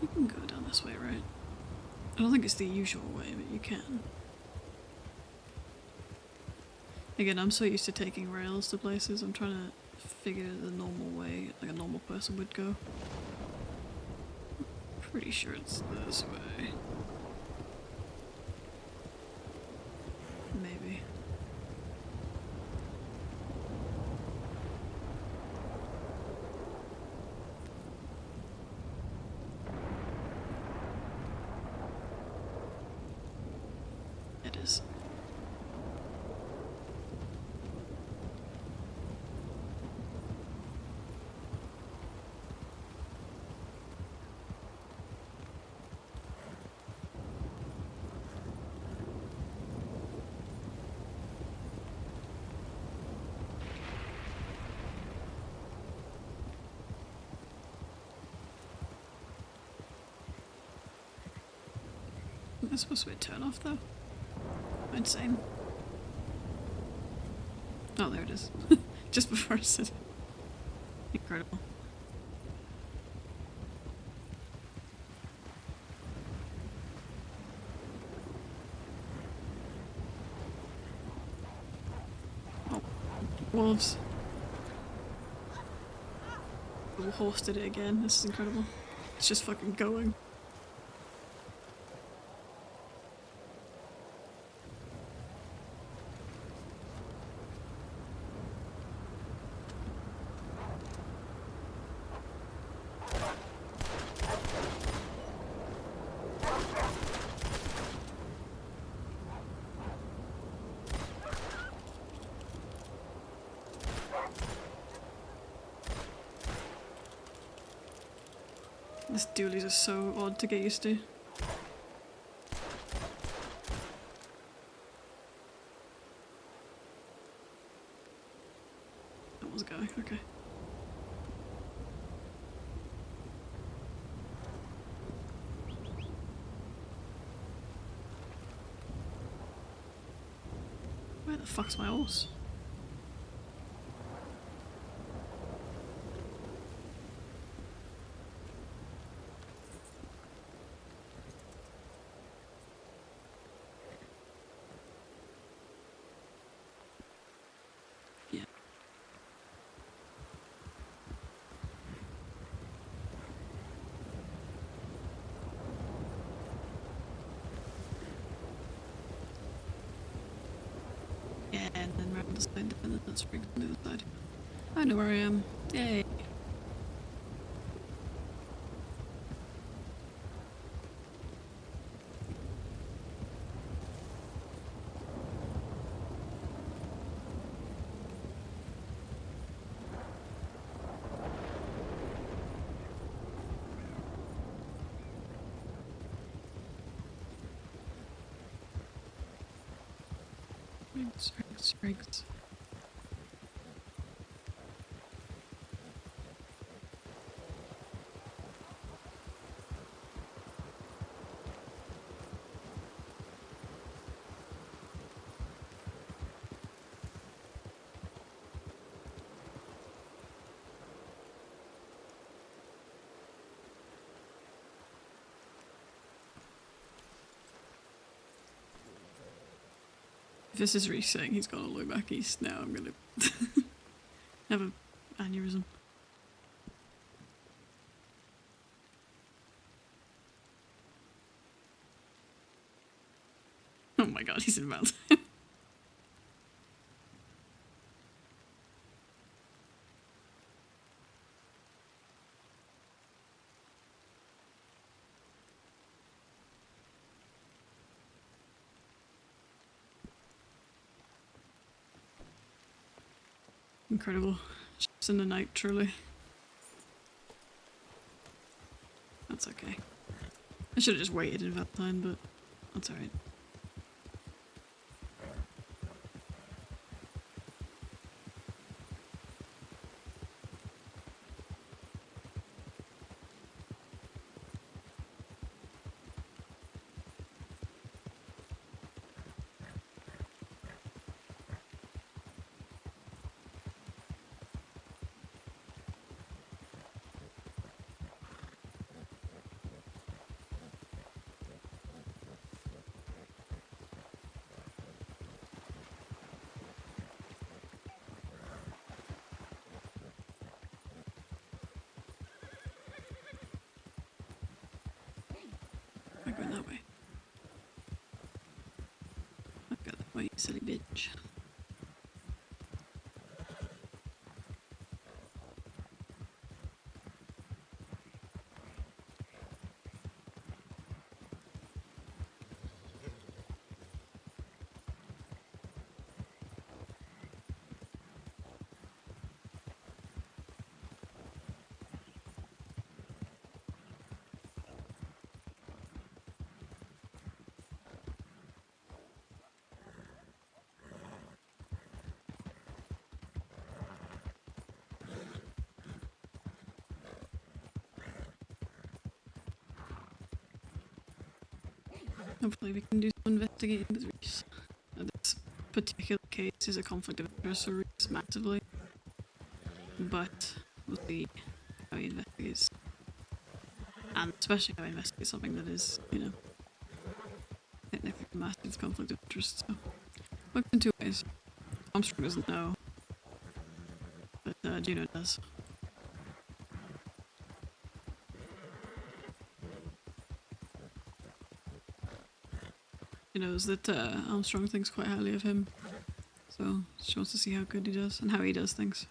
You can go down this way, right? I don't think it's the usual way, but you can. Again, I'm so used to taking rails to places, I'm trying to figure the normal way, like a normal person would go. Pretty sure it's this way. Maybe. It is. That's supposed to be a turn off though. Insane. Oh, there it is. Just before I said it. Incredible. Oh, wolves. The horse did it again. This is incredible. It's just fucking going. These dualies are so odd to get used to. That was a guy, okay. Where the fuck's my horse? Yeah. Yeah, and then round the side, and then that's rigged on the other side. I know where I am. Yay. Rigs. If this is resetting, he's gonna look back east now. I'm gonna have an aneurysm. Oh my god, he's in mountain. Incredible. Ships in the night, truly. That's okay. I should have just waited in Valentine, but that's alright. I'm going that way. I'll go that way, you silly bitch. Hopefully we can do some investigating, because this particular case is a conflict of interest, so extensively. But we'll see how he investigates. And especially how he investigates something that is, you know, technically a massive conflict of interest. So, works in two ways. Armstrong doesn't know, but Juno does. She knows that Armstrong thinks quite highly of him, so she wants to see how good he does and how he does things.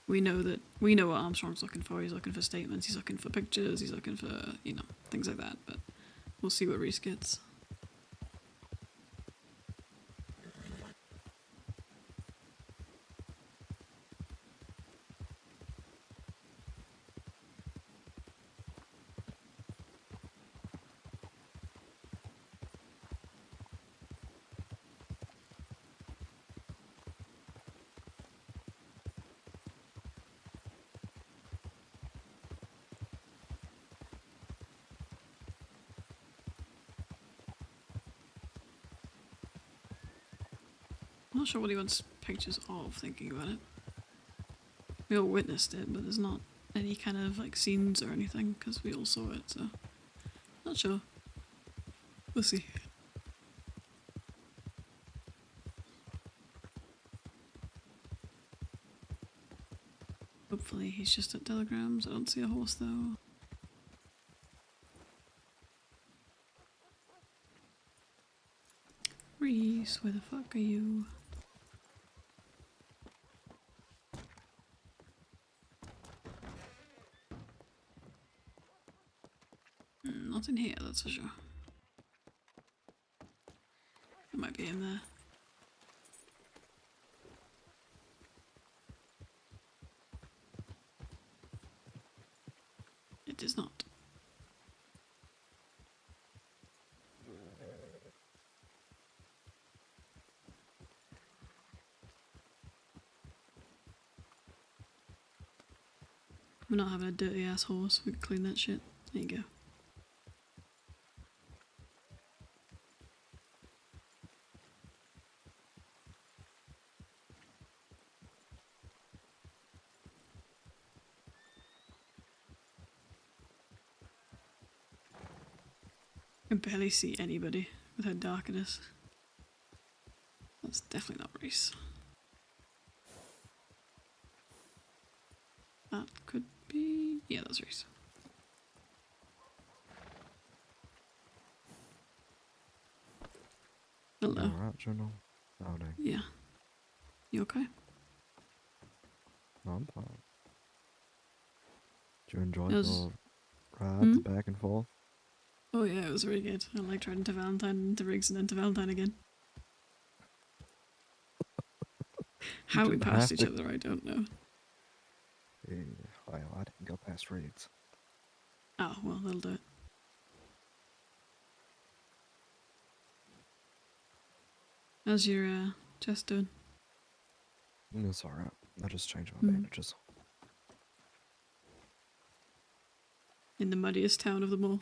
We know what Armstrong's looking for. He's looking for statements, he's looking for pictures, he's looking for, you know, things like that, but we'll see what Reese gets. I'm not sure what he wants pictures of, thinking about it. We all witnessed it, but there's not any kind of like scenes or anything, because we all saw it, so not sure. We'll see. Hopefully he's just at telegrams. I don't see a horse though. Reese, where the fuck are you? Not in here, that's for sure. It might be in there. It is not. We're not having a dirty ass horse. We can clean that shit. There you go. I can barely see anybody with how dark it is. That's definitely not Reese. That could be... yeah, that's Reese. Hello. Alright, Juno. Howdy. Yeah. You okay? No, I'm fine. Did you enjoy It was- the rides back and forth? Oh yeah, it was really good. I liked riding to Valentine, into Riggs, and then to Valentine again. How we didn't passed have each to. other, I don't know. Yeah, well, I didn't go past Riggs. Oh, well, that'll do it. How's your chest doing? It's alright. I just changed my bandages. In the muddiest town of them all.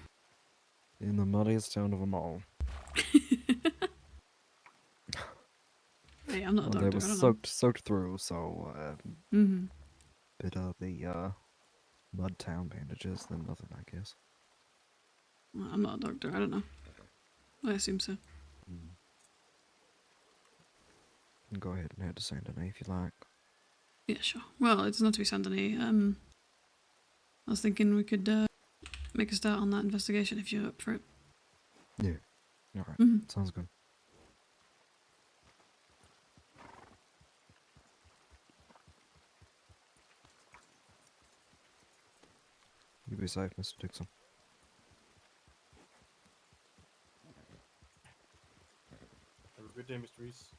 In the muddiest town of them all. Hey, I'm not a Well, doctor, they I were don't know. soaked through, so bit of the mud town bandages, then nothing, I guess. Well, I'm not a doctor, I don't know. I assume so. You can go ahead and head to Saint Denis if you like. Yeah, sure. Well, it doesn't have to be Saint Denis. I was thinking we could make a start on that investigation if you're up for it. Yeah. Alright. Sounds good. You be safe, Mr. Dixon. Have a good day, Mr. Reese.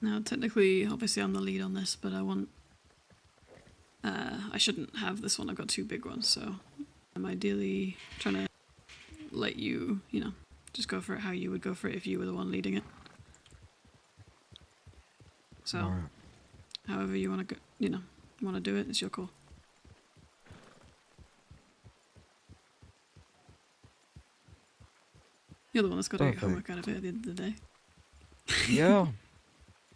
Now, technically, obviously I'm the lead on this, but I want... I shouldn't have this one, I've got two big ones, so I'm ideally trying to let you, you know, just go for it how you would go for it if you were the one leading it. So, Alright. however you want to go, you know, want to do it, it's your call. You're the one that's got to get Perfect. homework out of it at the end of the day. Yeah.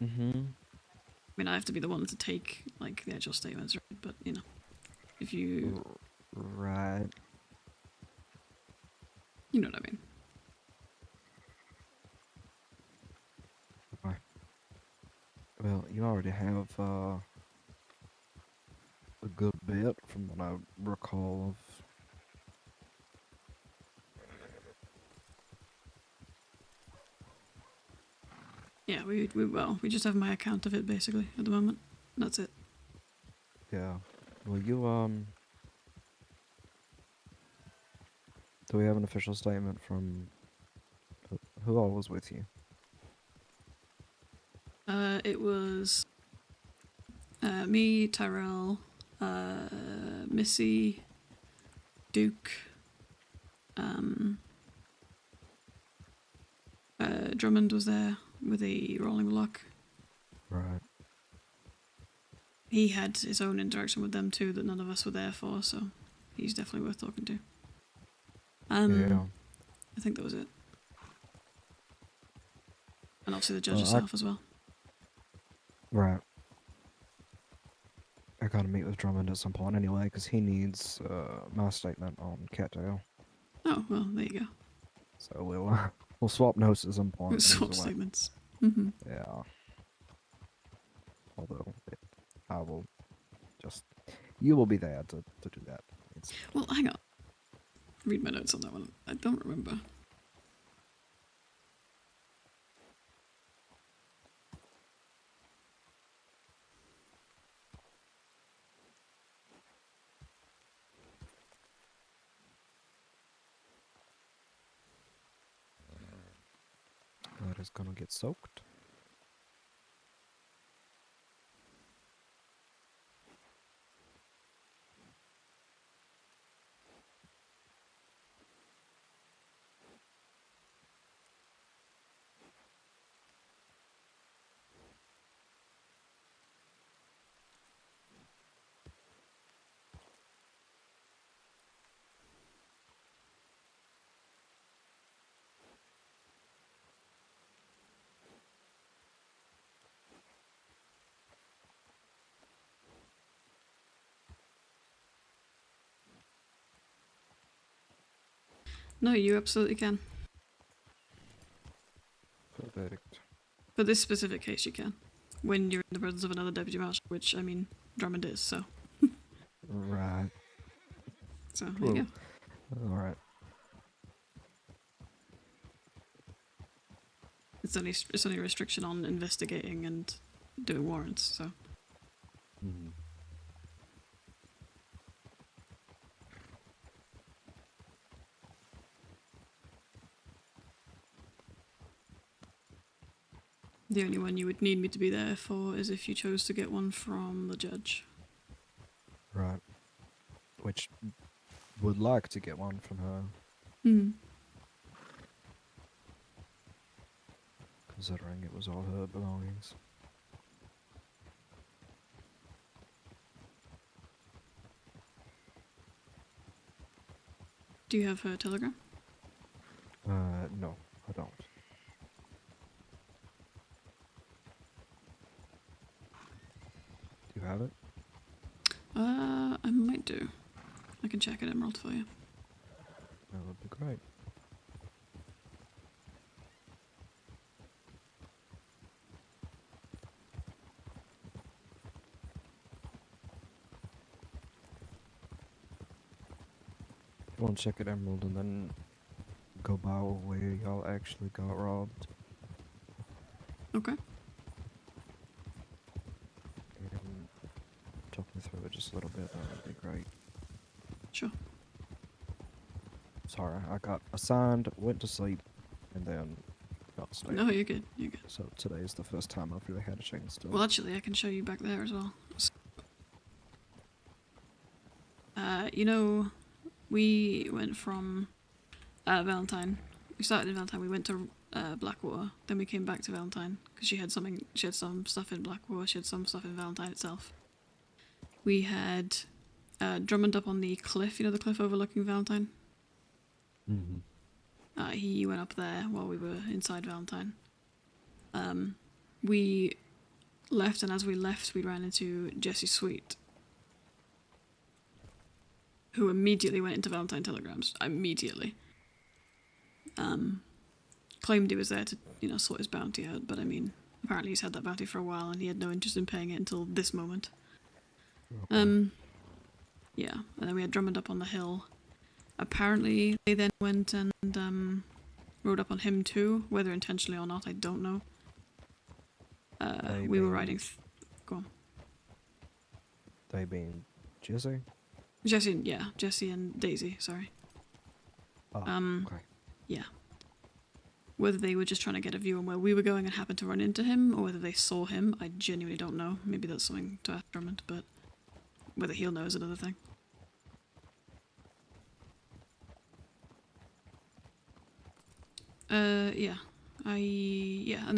Mm-hmm. I mean, I have to be the one to take like the actual statements, right? But you know, if you Right. you know what I mean. Okay. Well, you already have a good bit from what I recall of. Yeah, we just have my account of it basically at the moment. That's it. Yeah. Well, you do we have an official statement from who all was with you? It was me, Tyrell, Missy, Duke, Drummond was there with a rolling block. Right. He had his own interaction with them too that none of us were there for, so he's definitely worth talking to. Yeah. I think that was it. And obviously the judge I- herself as well. Right. I gotta meet with Drummond at some point anyway, because he needs my statement on Cattail. Oh, well, there you go. So we'll swap notes at some point. when he's Swap away. statements. Mm-hmm. Yeah. Although I will just you will be there to do that. Well, hang on. Read my notes on that one. I don't remember. That is gonna get soaked. No, you absolutely can. Verdict. For this specific case, you can. When you're in the presence of another deputy marshal, which, I mean, Drummond is, so. Right. So, there you go. Alright. It's only a restriction on investigating and doing warrants, so. Mm. The only one you would need me to be there for is if you chose to get one from the judge. Right. Which would like to get one from her, Hmm. considering it was all her belongings. Do you have her telegram? No, I don't. Do you have it? I might do. I can check at Emerald for you. That would be great. I want to check at Emerald and then go by where y'all actually got robbed. Okay. And talk me through it just a little bit. That would be great. Sure. Sorry, I got assigned, went to sleep, and then got to sleep. No, you're good. You're good. So today is the first time I've really had a chance to. Well, actually, I can show you back there as well. You know, we went from Valentine. We started in Valentine. We went to Blackwater. Then we came back to Valentine because she had some stuff in Blackwater. She had some stuff in Valentine itself. We had Drummond up on the cliff. You know the cliff overlooking Valentine. Mm-hmm. He went up there while we were inside Valentine. We left, and as we left, we ran into Jesse Sweet, who immediately went into Valentine telegrams. Immediately. Claimed he was there to, sort his bounty out, but I mean, apparently he's had that bounty for a while, and he had no interest in paying it until this moment. Yeah, and then we had Drummond up on the hill. Apparently, they then went and rode up on him too, whether intentionally or not, I don't know. We were riding. Go on. They being Jesse? Jesse and Daisy. Sorry. Oh, okay. Yeah. Whether they were just trying to get a view on where we were going and happened to run into him, or whether they saw him, I genuinely don't know. Maybe that's something to ask Drummond, but whether he'll know is another thing. And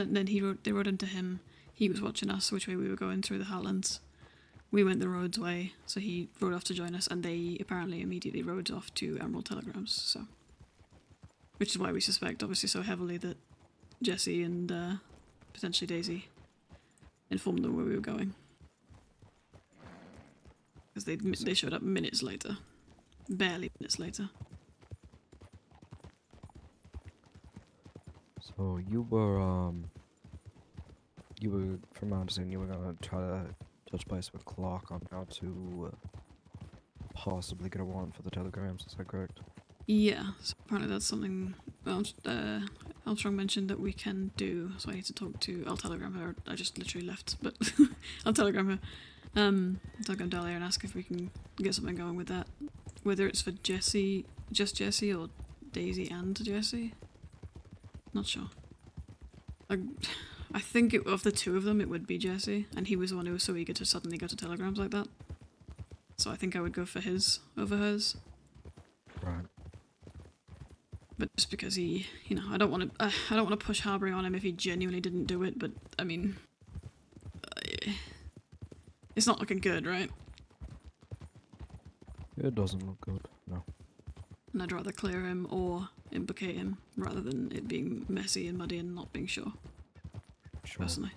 then they rode into him. He was watching us, which way we were going through the Heartlands. We went the road's way, so he rode off to join us, and they apparently immediately rode off to Emerald Telegrams, so. Which is why we suspect, obviously, so heavily that Jesse and potentially Daisy informed them where we were going. Because they showed up minutes later. Barely minutes later. So you were, from my understanding, you were gonna try to touch base with Clark on how to possibly get a warrant for the telegrams, is that correct? Yeah, so apparently that's something Armstrong mentioned that we can do, so I need to talk to, I'll telegram her, I just literally left, but I'll telegram her, telegram Dahlia and ask if we can get something going with that, whether it's for Jesse, just Jesse, or Daisy and Jesse, not sure. I think of the two of them it would be Jesse, and he was the one who was so eager to suddenly go to telegrams like that, so I think I would go for his over hers. Right. But just because he, I don't want to push harboring on him if he genuinely didn't do it. But I mean, it's not looking good, right? It doesn't look good, no. And I'd rather clear him or implicate him rather than it being messy and muddy and not being sure. Sure. Personally.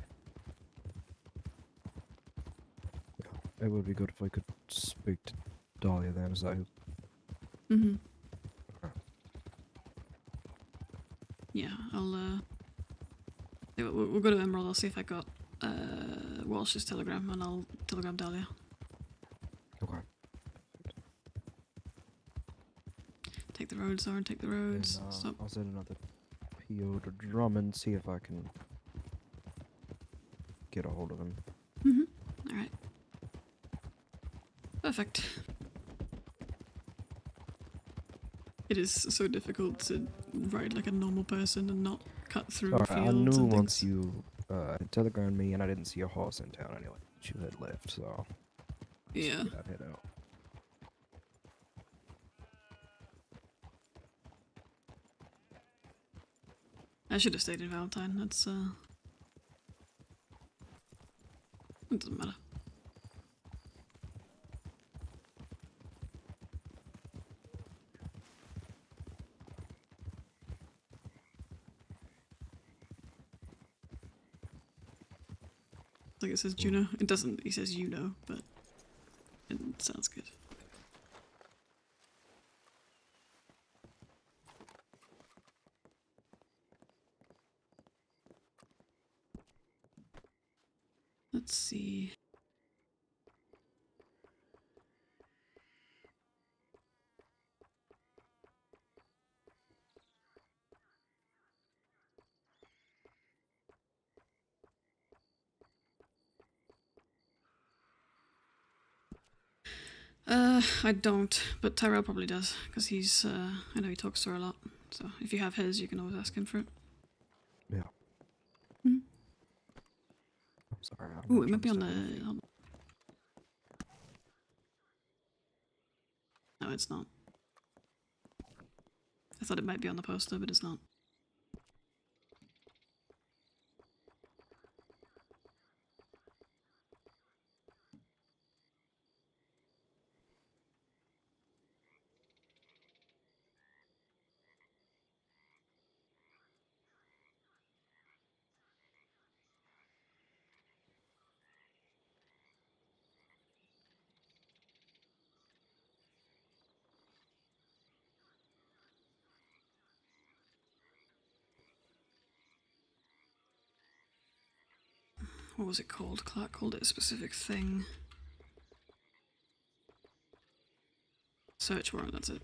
Yeah, it would be good if I could speak to Dahlia then, is that who? Mhm. Yeah, I'll we'll go to Emerald. I'll see if I got Walsh's telegram, and I'll telegram Dahlia. Okay. Take the roads, Zoran, take the roads. And, Stop. I'll send another PO to Drummond, see if I can get a hold of him. Alright. Perfect. It is so difficult to ride like a normal person and not cut through Alright, fields I knew and once things. you telegrammed me and I didn't see your horse in town anyway. You had left, so Yeah. I'd head out. I should have stayed in Valentine. That's it doesn't matter. Like it says Juno. It doesn't. He says you know, but it sounds good. Let's see. I don't, but Tyrell probably does, because he's, I know he talks to her a lot, so if you have his, you can always ask him for it. Yeah. Hmm? I'm sorry. Ooh, it might be on the... No, it's not. I thought it might be on the poster, but it's not. what was it called? Clark called it a specific thing. Search warrant, that's it.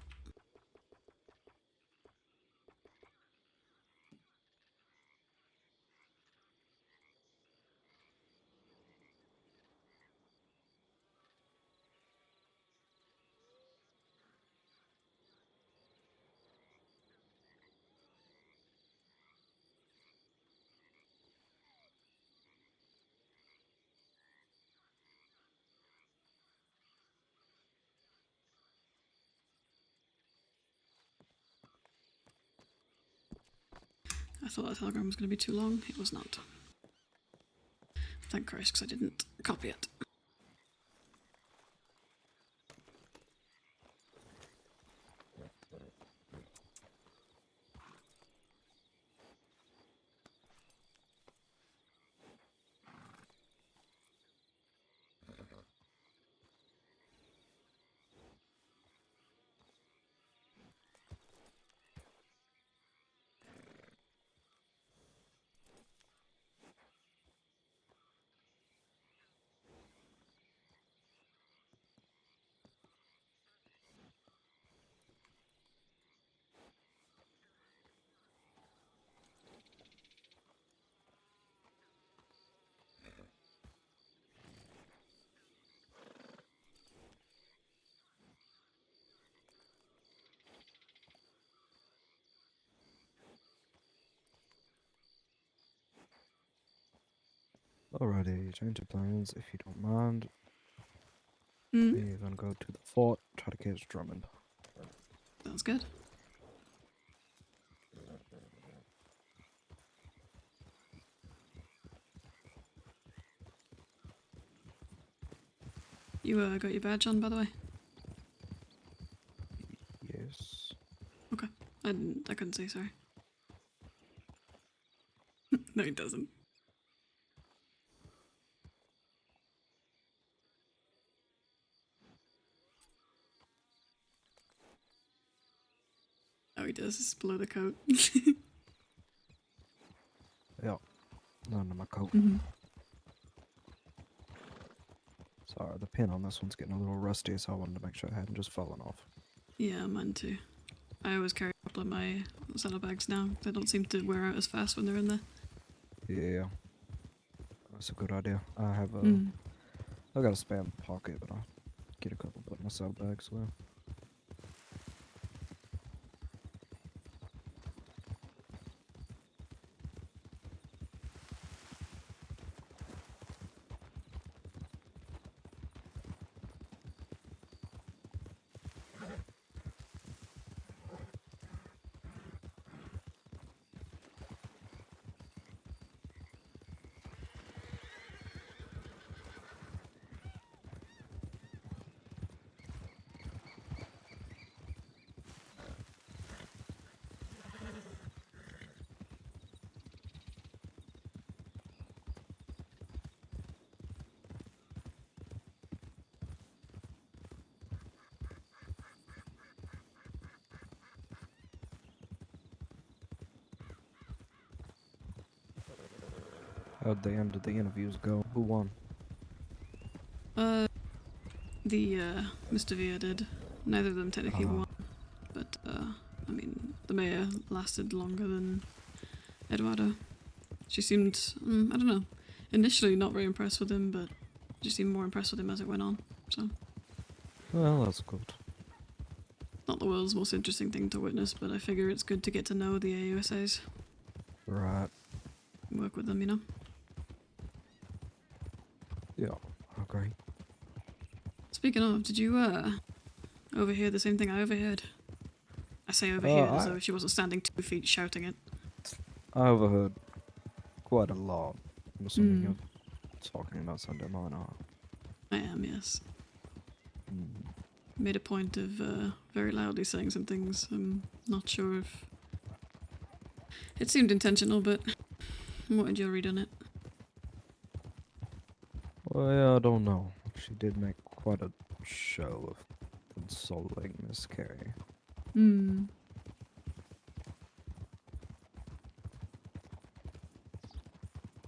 I thought that telegram was going to be too long. It was not. Thank Christ, because I didn't copy it. Alrighty, change of plans if you don't mind. Hmm? We're gonna go to the fort, try to catch Drummond. Sounds good. You got your badge on, by the way? Yes. Okay. I couldn't say sorry. No, he doesn't. Oh, he does. It's below the coat. Yeah, under my coat. Mhm. Sorry, the pin on this one's getting a little rusty, so I wanted to make sure it hadn't just fallen off. Yeah, mine too. I always carry a couple of my saddlebags now. They don't seem to wear out as fast when they're in there. Yeah, that's a good idea. I have a, Mm. I've got a spare pocket, but I'll get a couple put in my saddlebags as well. How'd the end of the interviews go? Who won? Mr. Villa did. Neither of them technically won, but, I mean, the mayor lasted longer than Eduardo. She seemed, I don't know, initially not very impressed with him, but she seemed more impressed with him as it went on, so. Well, that's good. Not the world's most interesting thing to witness, but I figure it's good to get to know the AUSAs. Right. Work with them, you know? Yeah, I agree. Speaking of, did you, overhear the same thing I overheard? I say overheard as though if she wasn't standing 2 feet shouting it. I overheard quite a lot. I'm assuming you're talking about Sunday morning. I am, yes. Mm. Made a point of, very loudly saying some things. I'm not sure if... It seemed intentional, but what did you read on it? Well, yeah, I don't know. She did make quite a show of consoling Miss Carey. Hmm.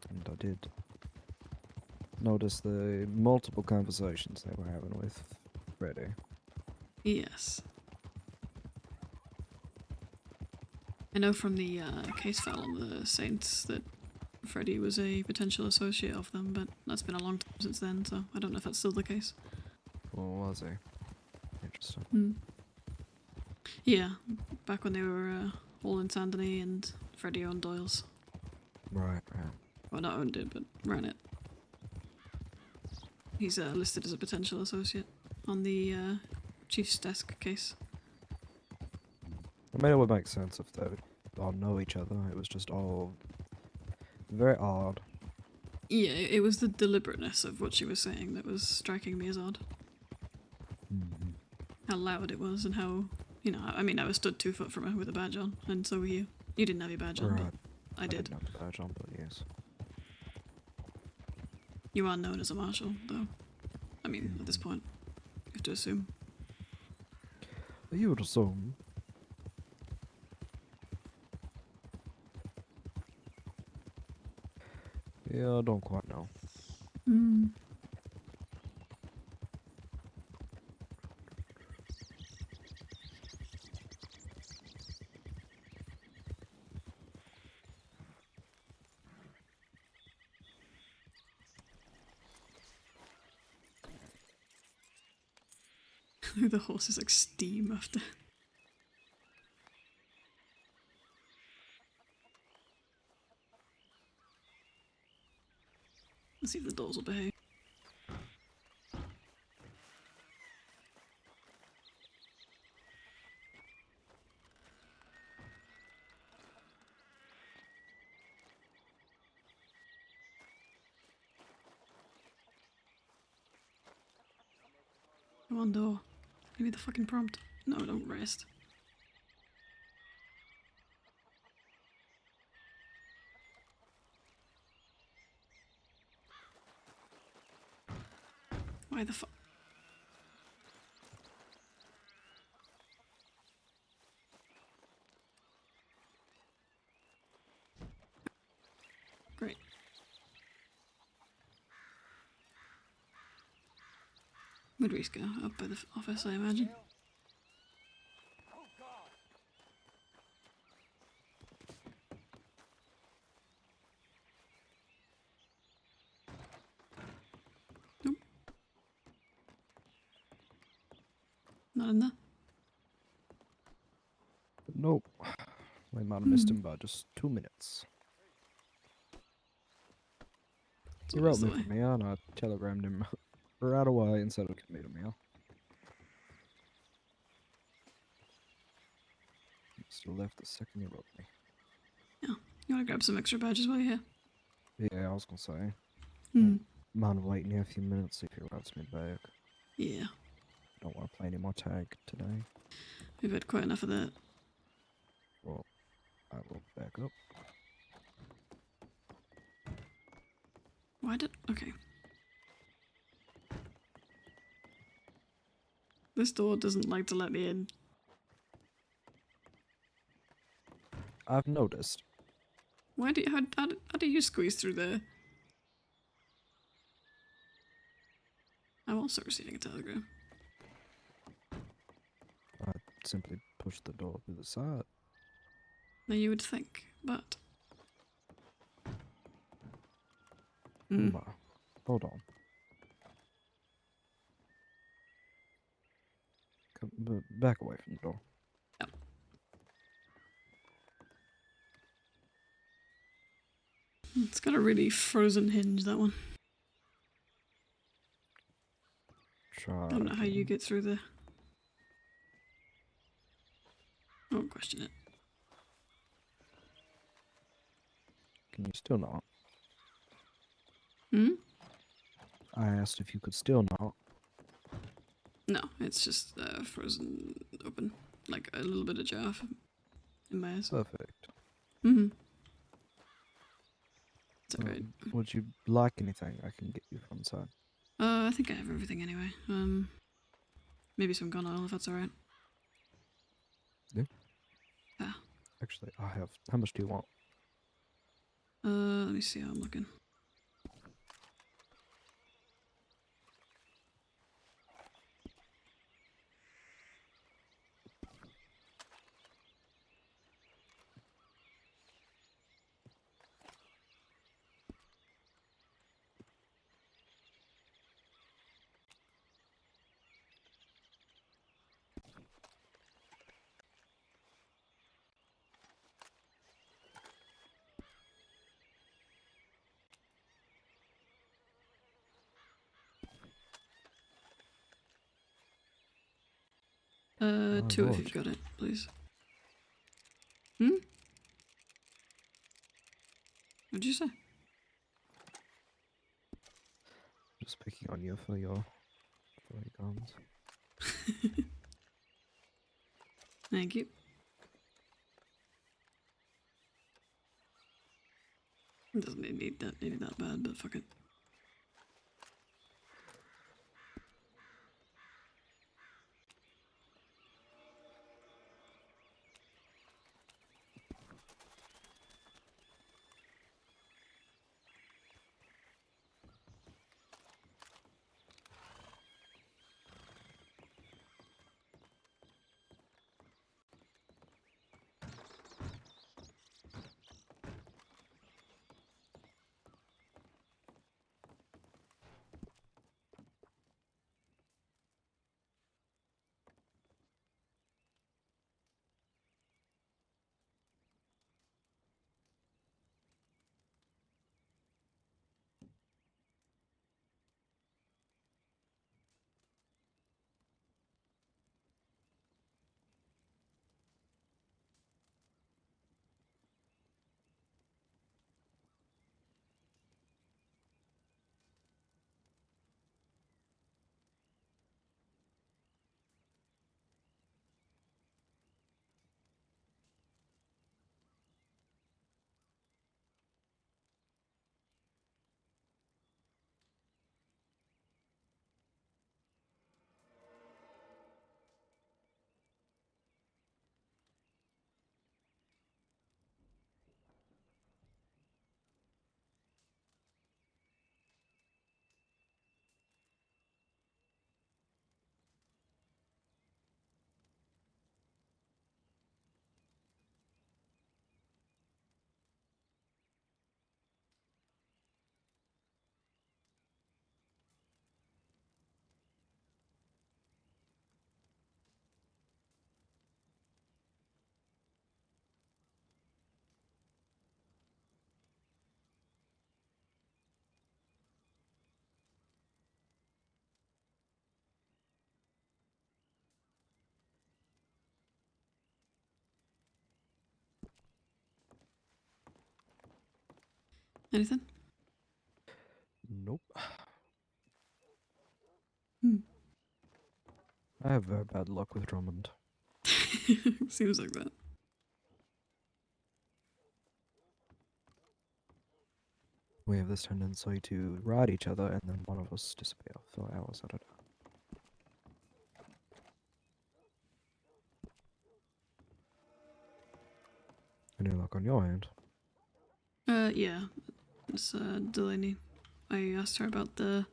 And I did noticed the multiple conversations they were having with Freddy. Yes. I know from the case file on the Saints that Freddy was a potential associate of them, but that's been a long time since then, so I don't know if that's still the case. Or was he? Interesting. Hmm. Yeah, back when they were all in Saint Denis and Freddy owned Doyle's. Right. Well, not owned it, but ran it. He's listed as a potential associate on the chief's desk case. I mean, it would make sense if they all know each other. It was just all very odd. Yeah, it was the deliberateness of what she was saying that was striking me as odd. How loud it was and how, you know, I mean, I was stood 2 foot from her with a badge on, and so were you. You didn't have your badge on, Right. but I did. didn't have the badge on, but yes. You are known as a marshal, though. I mean, at this point, you have to assume. You would assume. Yeah, I don't quite know. Hmm. The horse is like steam after. Let's see if the doors will behave. Come on, door. Give me the fucking prompt. No, don't rest. Why the fuck? Great. Where'd Reese go? Up by the office, I imagine. Nope. Not in there. Nope. We might have missed him by just 2 minutes. He wrote me for me and I telegrammed him right away and said we could meet him here. Still left the second he wrote me. Yeah. You wanna grab some extra badges while you're here? Yeah, I was gonna say. Hmm. Mind waiting here a few minutes, see if he writes me back. Yeah. Don't want to play any more tag today. We've had quite enough of that. Well, I will back up. Why did... Okay. This door doesn't like to let me in. I've noticed. Why do you... How do you squeeze through there? I'm also receiving a telegram. I simply pushed the door to the side. Now you would think, but... Hold on. Come back away from the door. Yep. It's got a really frozen hinge, that one. Try. I don't know how you get through there. I won't question it. Can you still not? Hmm? I asked if you could still not. No, it's just frozen open. Like a little bit ajar in my eyes. Perfect. Mm-hmm. It's alright. Would you like anything I can get you from inside? I think I have everything anyway. Maybe some gun oil if that's alright. Yeah. Yeah. Actually, I have. How much do you want? Let me see how I'm looking. Two if Lord. you've got it, please. Hmm? What'd you say? Just picking on you for your guns. Thank you. It doesn't need that bad, but fuck it. Anything? Nope. Hmm. I have very bad luck with Drummond. Seems like that. We have this tendency to ride each other and then one of us disappear for hours at a time. Any luck on your end? Yeah. It's, Delaney. I asked her about the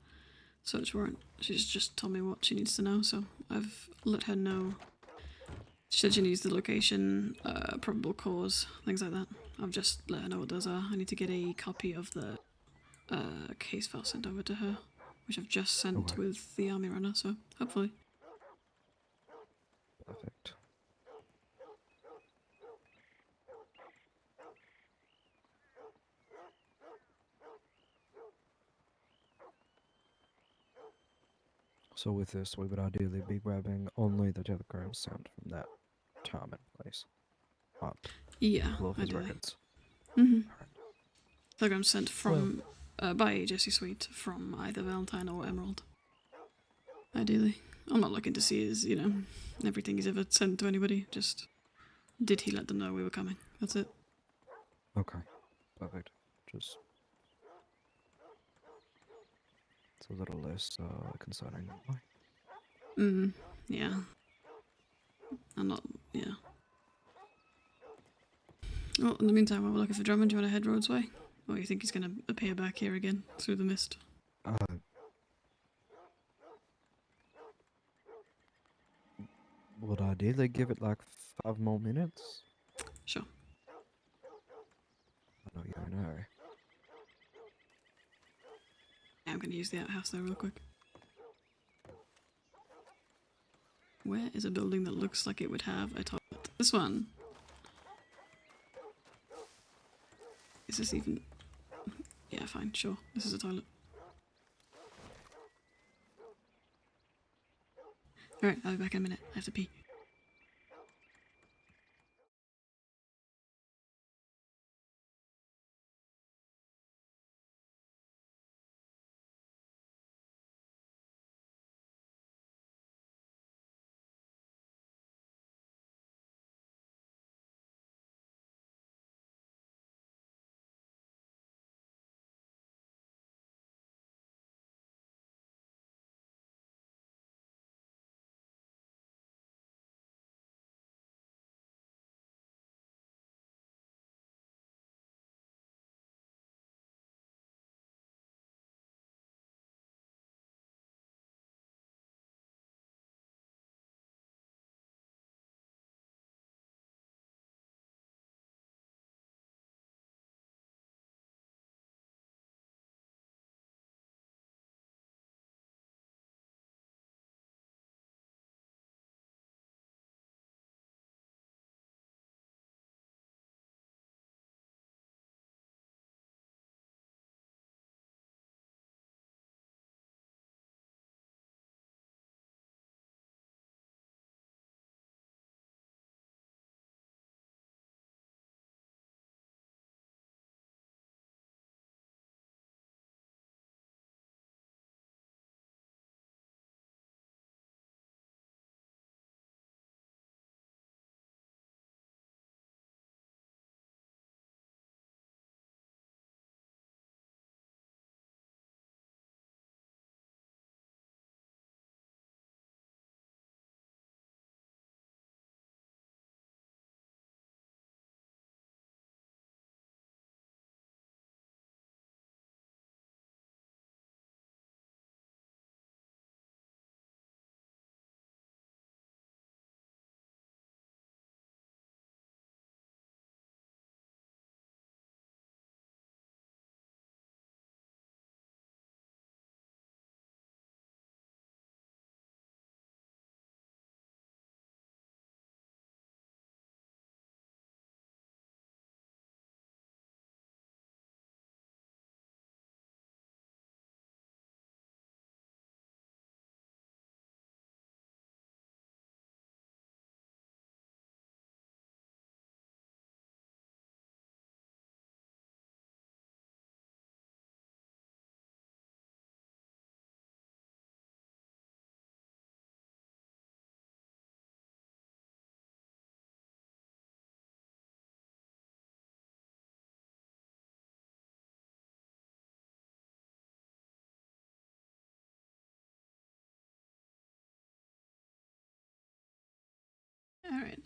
search warrant. She's just told me what she needs to know, so I've let her know. She said she needs the location, probable cause, things like that. I've just let her know what those are. I need to get a copy of the case file sent over to her, which I've just sent Okay. with the army runner, so hopefully. Perfect. So with this, we would ideally be grabbing only the telegram sent from that time and place. Not Yeah, all of his ideally. records. Mm-hmm. Telegram sent from, by Jesse Sweet from either Valentine or Emerald. Ideally. I'm not looking to see his, everything he's ever sent to anybody. Just, did he let them know we were coming? That's it. Okay. Perfect. Just... it's a little less concerning that way. Yeah. I'm not, yeah. Well, in the meantime, while we're looking for Drummond, do you want to head Rhodes way? Or do you think he's going to appear back here again through the mist? Would ideally give it like 5 more minutes? Sure. I know you're in a hurry. Yeah, I'm going to use the outhouse there real quick. Where is a building that looks like it would have a toilet? This one. Is this even... yeah, fine, sure. This is a toilet. Alright, I'll be back in a minute. I have to pee.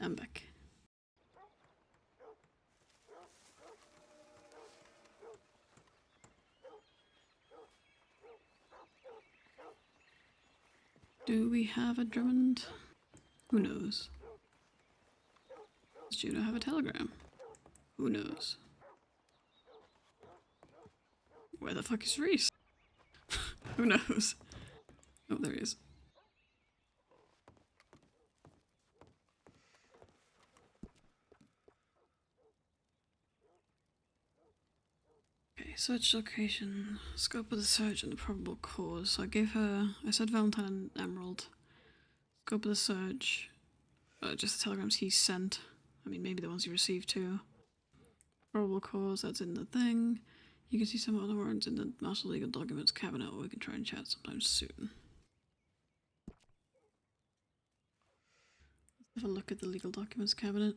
I'm back. Do we have a Drummond? Who knows? Does Juno have a telegram? Who knows? Where the fuck is Reese? Who knows? Oh, there he is. Okay, search location, scope of the search and the probable cause. So I gave her, I said Valentine and Emerald. Scope of the search, just the telegrams he sent. I mean, maybe the ones he received too. Probable cause, that's in the thing. You can see some other words in the Master Legal Documents cabinet, or we can try and chat sometime soon. Let's have a look at the Legal Documents cabinet.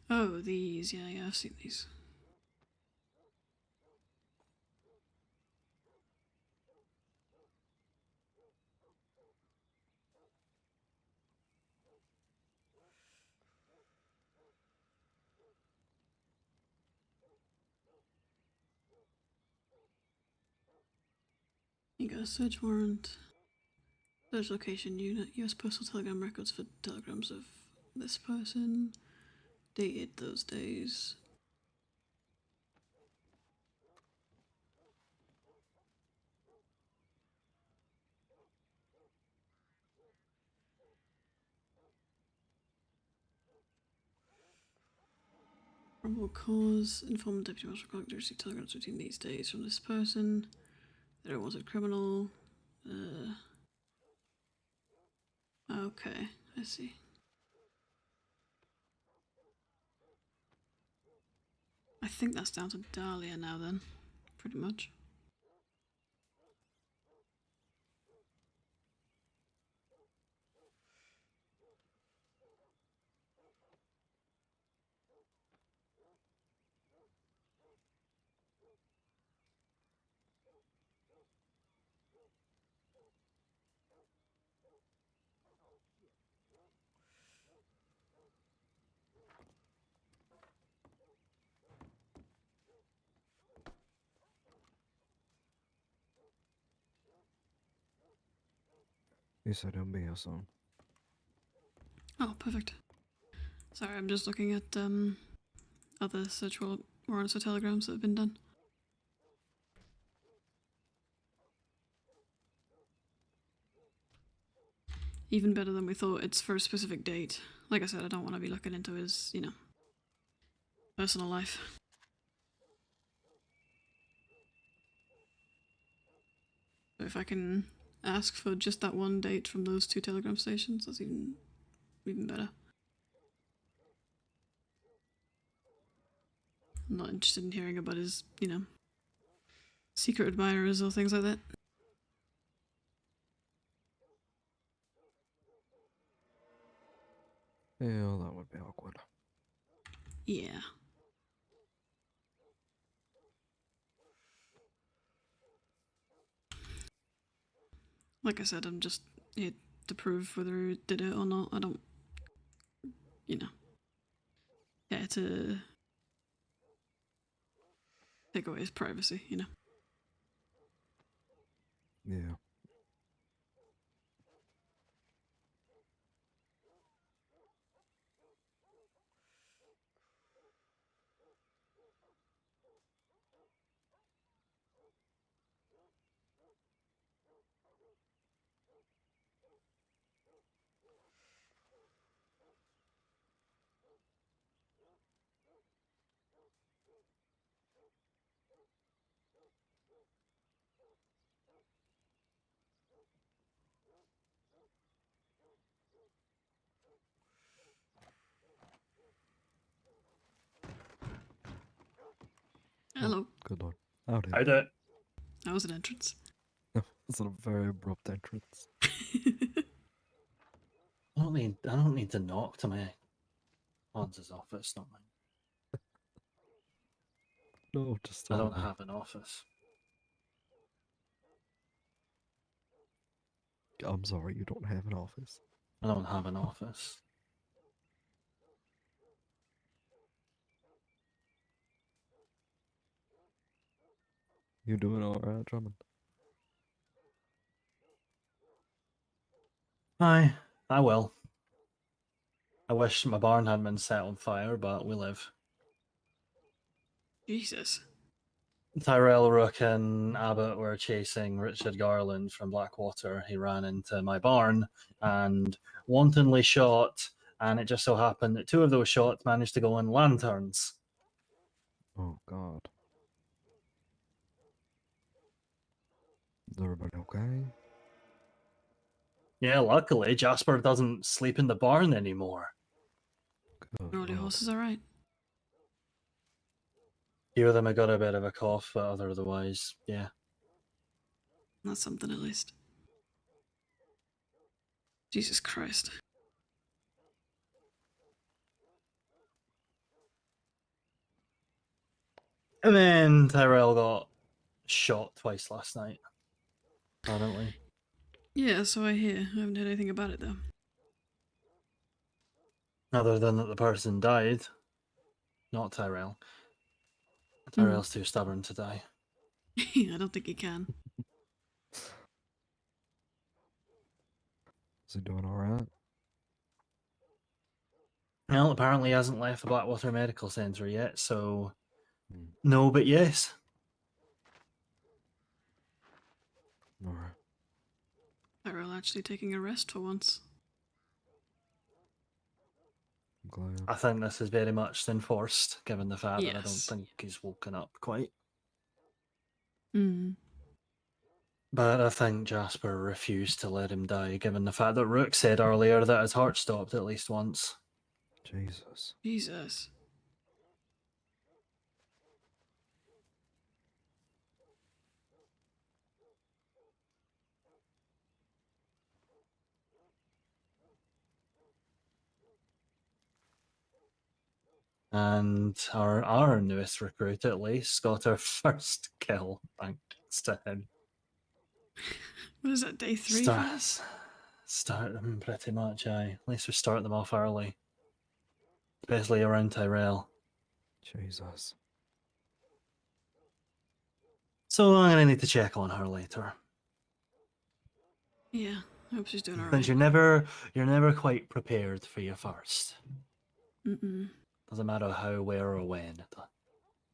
Oh, these, yeah, I've seen these. You got a search warrant. Search location unit, US Postal Telegram records for telegrams of this person. Dated those days. Probable cause, informed Deputy Marshal Collector received telegrams between these days from this person. They're a wanted criminal. Okay, I see. I think that's down to Dahlia now then, pretty much. You said it'll be us on. Oh, perfect. Sorry, I'm just looking at other search warrants for telegrams that have been done. Even better than we thought. It's for a specific date. Like I said, I don't want to be looking into his, you know, personal life. So if I can ask for just that one date from those 2 telegram stations, that's even better. I'm not interested in hearing about his, you know, secret admirers or things like that. Yeah, that would be awkward. Yeah. Like I said, I'm just here to prove whether he did it or not. I don't, you know, care to take away his privacy, you know. Yeah. Hello. Good lord. Howdy. Hi there. That was an entrance. It's a very abrupt entrance. I don't need to knock to my Hans's office, not mine. No, just I tell don't me. have an office. I'm sorry, you don't have an office. I don't have an office. You doing alright, Drummond? I will. I wish my barn hadn't been set on fire, but we live. Jesus. Tyrell Rook and Abbott were chasing Richard Garland from Blackwater. He ran into my barn and wantonly shot, and it just so happened that 2 of those shots managed to go in lanterns. Oh God. Is everybody okay? Yeah, luckily Jasper doesn't sleep in the barn anymore. All your horses are right. Few of them have got a bit of a cough, but otherwise, yeah. That's something at least. Jesus Christ. And then Tyrell got shot twice last night, apparently. Yeah, so I hear. I haven't heard anything about it though. Other than that the person died. Not Tyrell. Tyrell's too stubborn to die. I don't think he can. Is he doing alright? Well, apparently he hasn't left the Blackwater Medical Centre yet, so no, but yes. Alright. Tyrell actually taking a rest for once. I'm glad. I think this is very much enforced, given the fact that I don't Yes. think he's woken up quite. Mm. But I think Jasper refused to let him die, given the fact that Rook said earlier that his heart stopped at least once. Jesus. Jesus. And our newest recruit, at least, got her first kill, thanks to him. What is that, day 3? for us? Start them pretty much, aye. At least we start them off early. Especially around Tyrell. Jesus. So I'm gonna need to check on her later. Yeah, I hope she's doing alright. Since you're never quite prepared for your first. Mm-mm. Doesn't matter how, where, or when.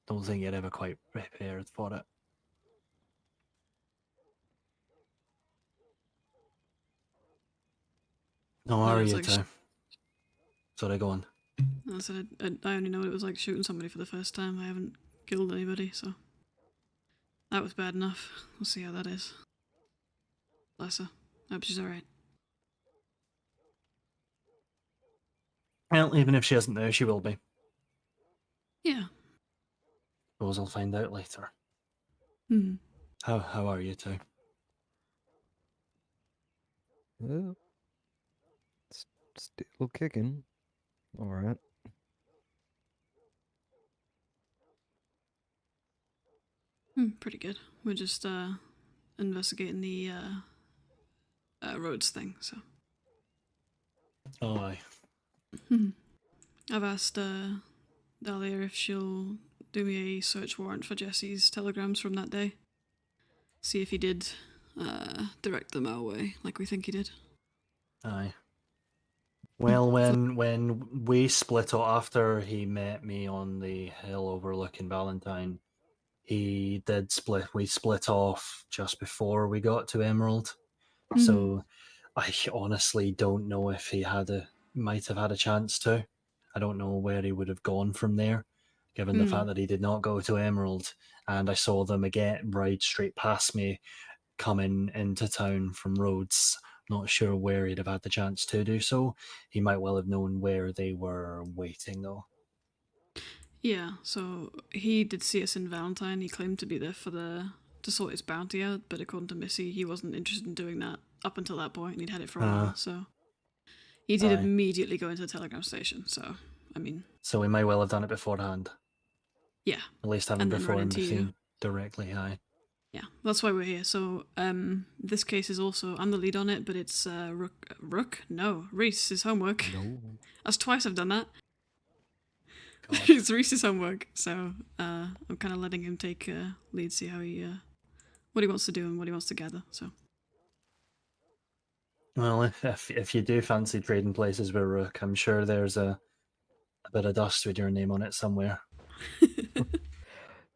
Don't think you're ever quite prepared for it. How No, are it's you like two? Sorry, go on. I said I only know what it was like shooting somebody for the first time. I haven't killed anybody, so that was bad enough. We'll see how that is. Bless her. Hope she's alright. Well, even if she isn't there, she will be. Yeah. Suppose I'll find out later. Hmm. How are you two? Well, still kicking. Alright. Pretty good. We're just investigating the roads thing, so. Oh, aye. I've asked Dahlia if she'll do me a search warrant for Jesse's telegrams from that day. See if he did direct them our way, like we think he did. Aye. Well, when we split up after he met me on the hill overlooking Valentine, he did split. We split off just before we got to Emerald. So I honestly don't know if he might have had a chance to. I don't know where he would have gone from there, given the fact that he did not go to Emerald, and I saw them again ride straight past me coming into town from Rhodes. Not sure where he'd have had the chance to do so. He might well have known where they were waiting, though. Yeah, so he did see us in Valentine. He claimed to be there to sort his bounty out, but according to Missy, he wasn't interested in doing that up until that point, and he'd had it for a while, so he did Aye. immediately go into the telegram station, so, I mean... So we may well have done it beforehand. Yeah. At least having And then before run and into you. seen directly high. Yeah, that's why we're here. So, this case is also, I'm the lead on it, but it's Rook? No, Reese's homework. No. That's twice I've done that. God. It's Reese's homework, so I'm kind of letting him take lead, see how he, what he wants to do and what he wants to gather. So Well, if you do fancy trading places with Rook, I'm sure there's a bit of dust with your name on it somewhere.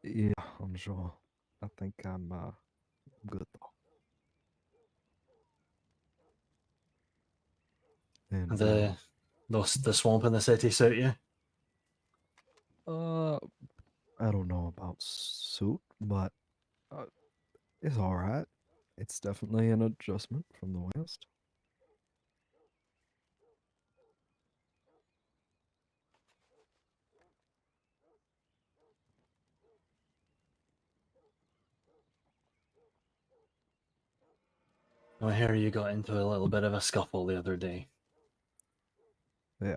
Yeah, I'm sure. I think I'm good though. And The swamp in the city suit you? I don't know about suit, but it's all right. It's definitely an adjustment from the west. I hear you got into a little bit of a scuffle the other day. Yeah.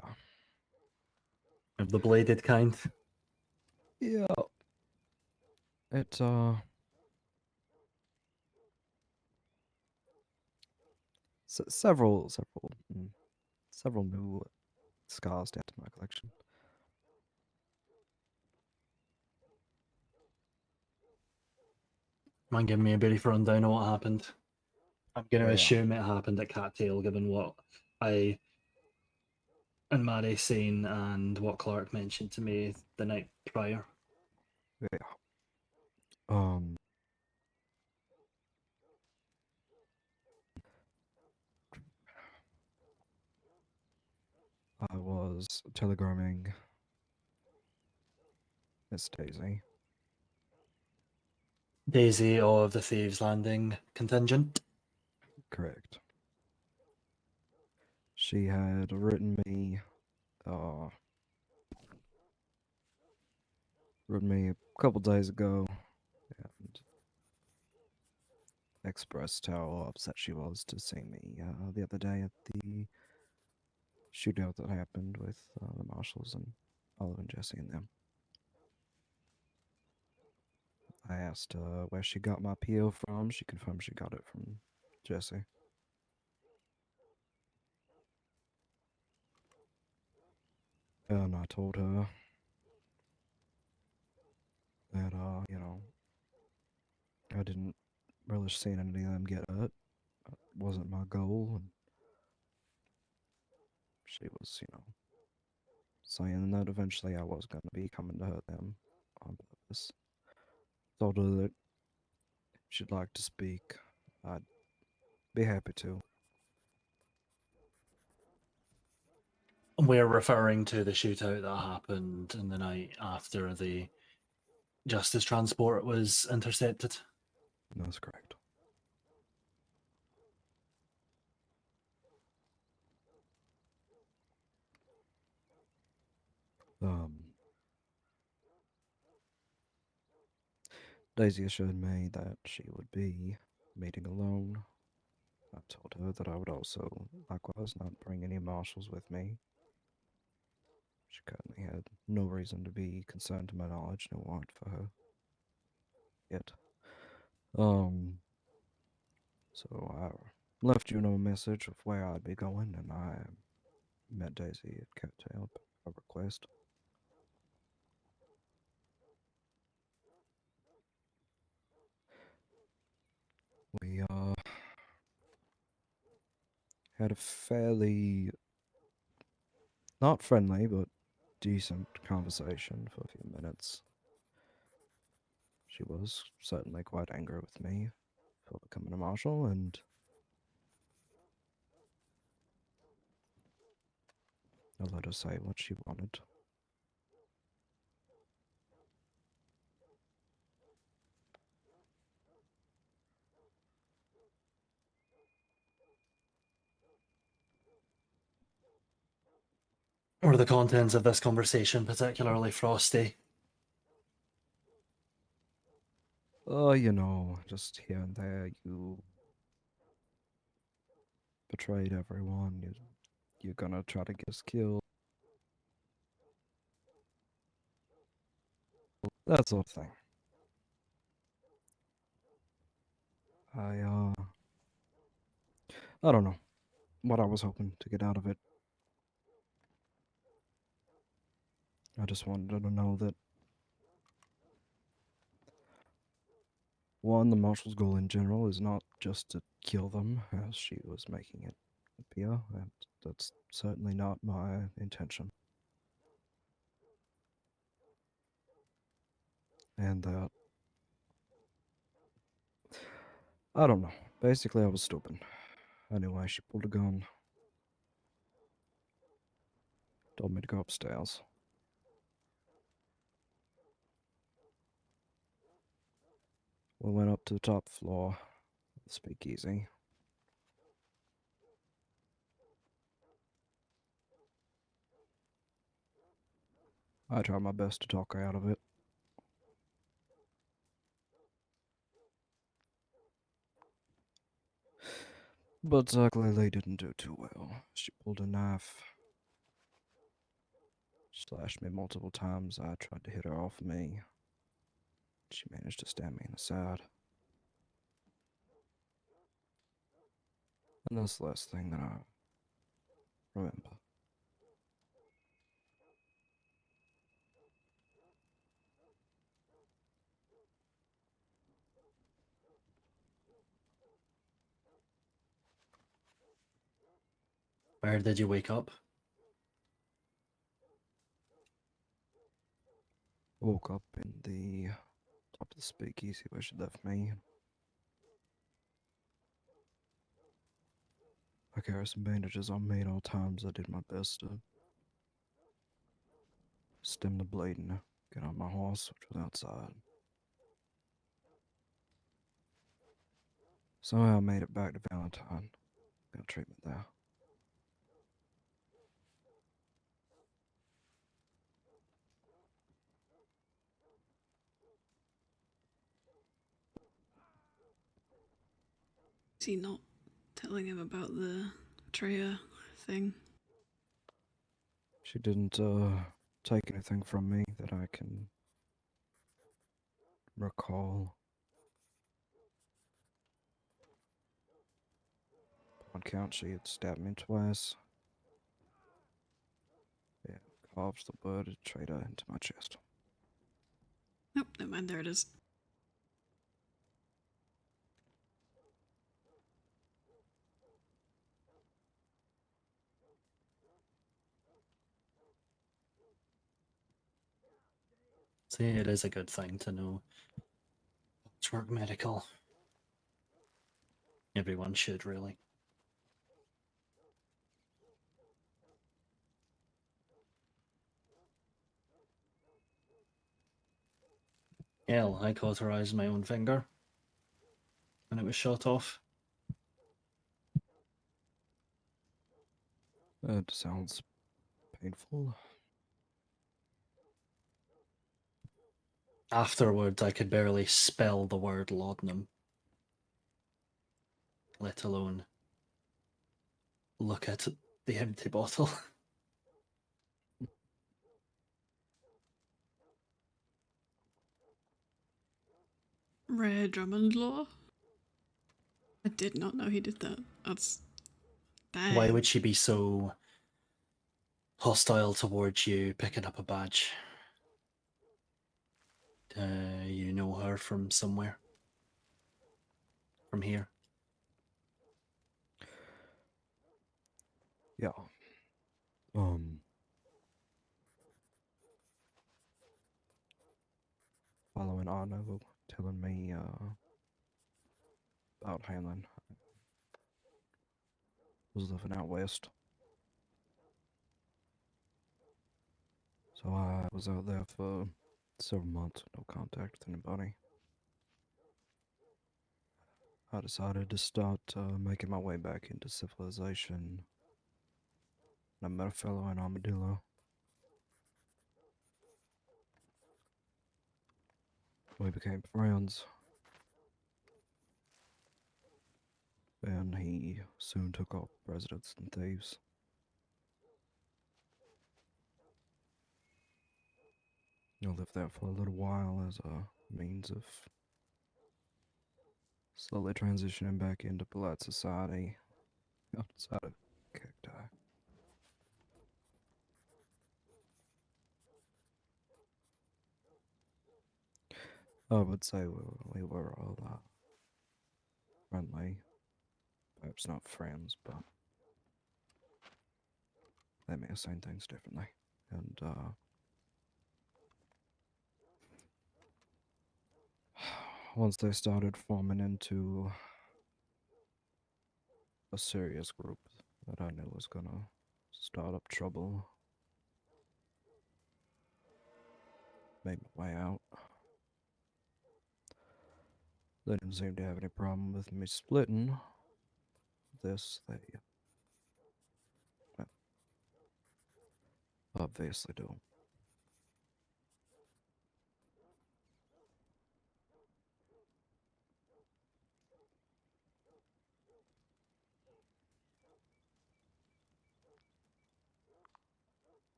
Of the bladed kind? Yeah. It's several new scars to add to my collection. Mind giving me a brief rundown of what happened? I'm going to Yeah. assume it happened at Cattail, given what I and Mary seen and what Clark mentioned to me the night prior. Yeah. I was telegramming Miss Daisy. Daisy of the Thieves Landing contingent? Correct. She had written me a couple days ago and expressed how upset she was to see me the other day at the shootout that happened with the marshals and Olive and Jesse and them. I asked where she got my PO from. She confirmed she got it from Jesse. And I told her that, I didn't relish seeing any of them get hurt. It wasn't my goal. And she was, saying that eventually I was going to be coming to hurt them on purpose. Told her that if she'd like to speak, I'd be happy to. We're referring to the shootout that happened in the night after the Justice transport was intercepted. That's correct. Daisy assured me that she would be meeting alone. I told her that I would also likewise not bring any marshals with me. She currently had no reason to be concerned to my knowledge, no warrant for her. Yet. So I left Juno a message of where I'd be going, and I met Daisy at Cattail by request. We had a fairly not friendly but decent conversation for a few minutes. She was certainly quite angry with me for becoming a marshal, and I let her say what she wanted. Were the contents of this conversation particularly frosty? Just here and there, you betrayed everyone. You're gonna try to get us killed. that sort of thing. I don't know what I was hoping to get out of it. I just wanted her to know that, one, the Marshal's goal in general is not just to kill them, as she was making it appear, and that's certainly not my intention. And that, I don't know. Basically, I was stupid. Anyway, she pulled a gun, told me to go upstairs. We went up to the top floor of the speakeasy. I tried my best to talk her out of it. But clearly didn't do too well. She pulled a knife, slashed me multiple times. I tried to hit her off me. She managed to stab me in the side. And that's the last thing that I remember. Where did you wake up? Woke up in the top of the speakeasy where she left me. I carry some bandages on me at all times. I did my best to stem the bleed and get on my horse, which was outside. Somehow I made it back to Valentine. Got treatment there. Is he not telling him about the Treya thing? She didn't take anything from me that I can recall. On count, she had stabbed me twice. Yeah, carved the word traitor into my chest. Nope, never mind, there it is. See, it is a good thing to know. It's work medical. Everyone should, really. Hell, I cauterized my own finger when it was shot off. That sounds painful. Afterwards, I could barely spell the word laudanum, let alone look at the empty bottle. Rare Drummond law? I did not know he did that. That's... dang. Why would she be so hostile towards you picking up a badge? You know her from somewhere? From here? Yeah. Following Arno telling me about Hanlon. Was living out west. So I was out there for several months, no contact with anybody. I decided to start making my way back into civilization. I met a fellow in Armadillo. We became friends. And he soon took up residence in Thieves. I'll live there for a little while as a means of slowly transitioning back into polite society outside of cacti. I would say we were all friendly. Perhaps not friends, but they may have seen things differently. And, once they started forming into a serious group that I knew was gonna start up trouble, made my way out. They didn't seem to have any problem with me splitting. This, they well, obviously do.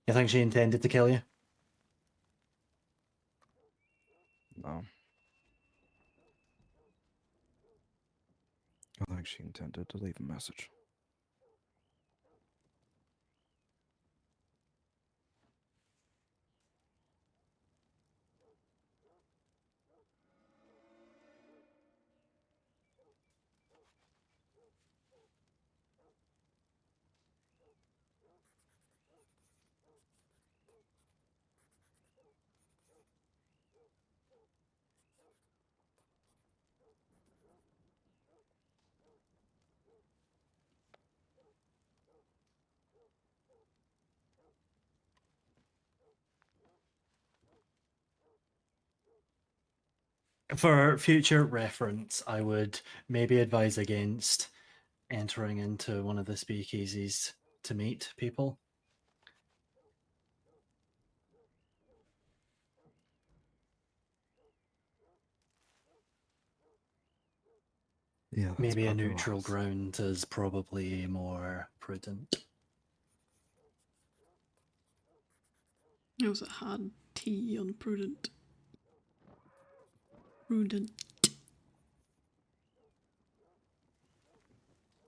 You think she intended to kill you? No. I think she intended to leave a message. For future reference, I would maybe advise against entering into one of the speakeasies to meet people. Yeah, that's Maybe a probably neutral wise. ground is probably more prudent. It was a hard T on prudent. Prudent.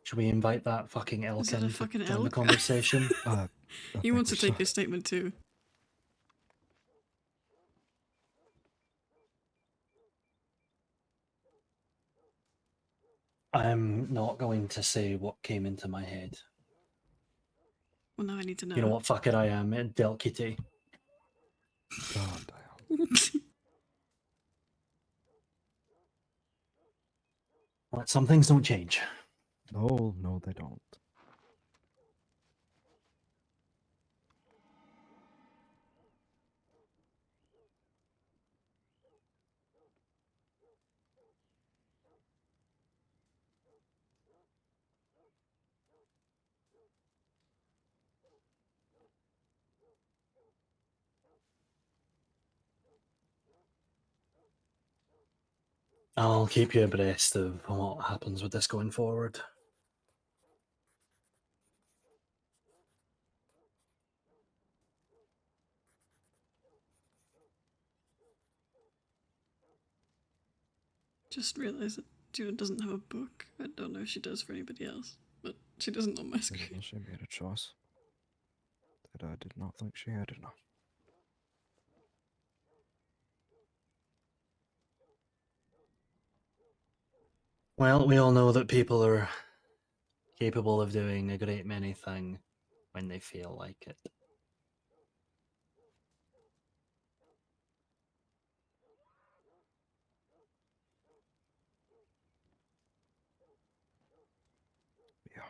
Should we invite that fucking elk Is that a in to fucking join the elk? conversation? He wants to take this statement too. I'm not going to say what came into my head. Well, now I need to know. You know what fucker I am, Del Kitty. Oh, damn. Well, some things don't change. No, they don't. I'll keep you abreast of what happens with this going forward. Just realised that Juno doesn't have a book. I don't know if she does for anybody else, but she doesn't on my screen. Well, she made a choice that I did not think she had enough. Well, we all know that people are capable of doing a great many things when they feel like it. Yeah.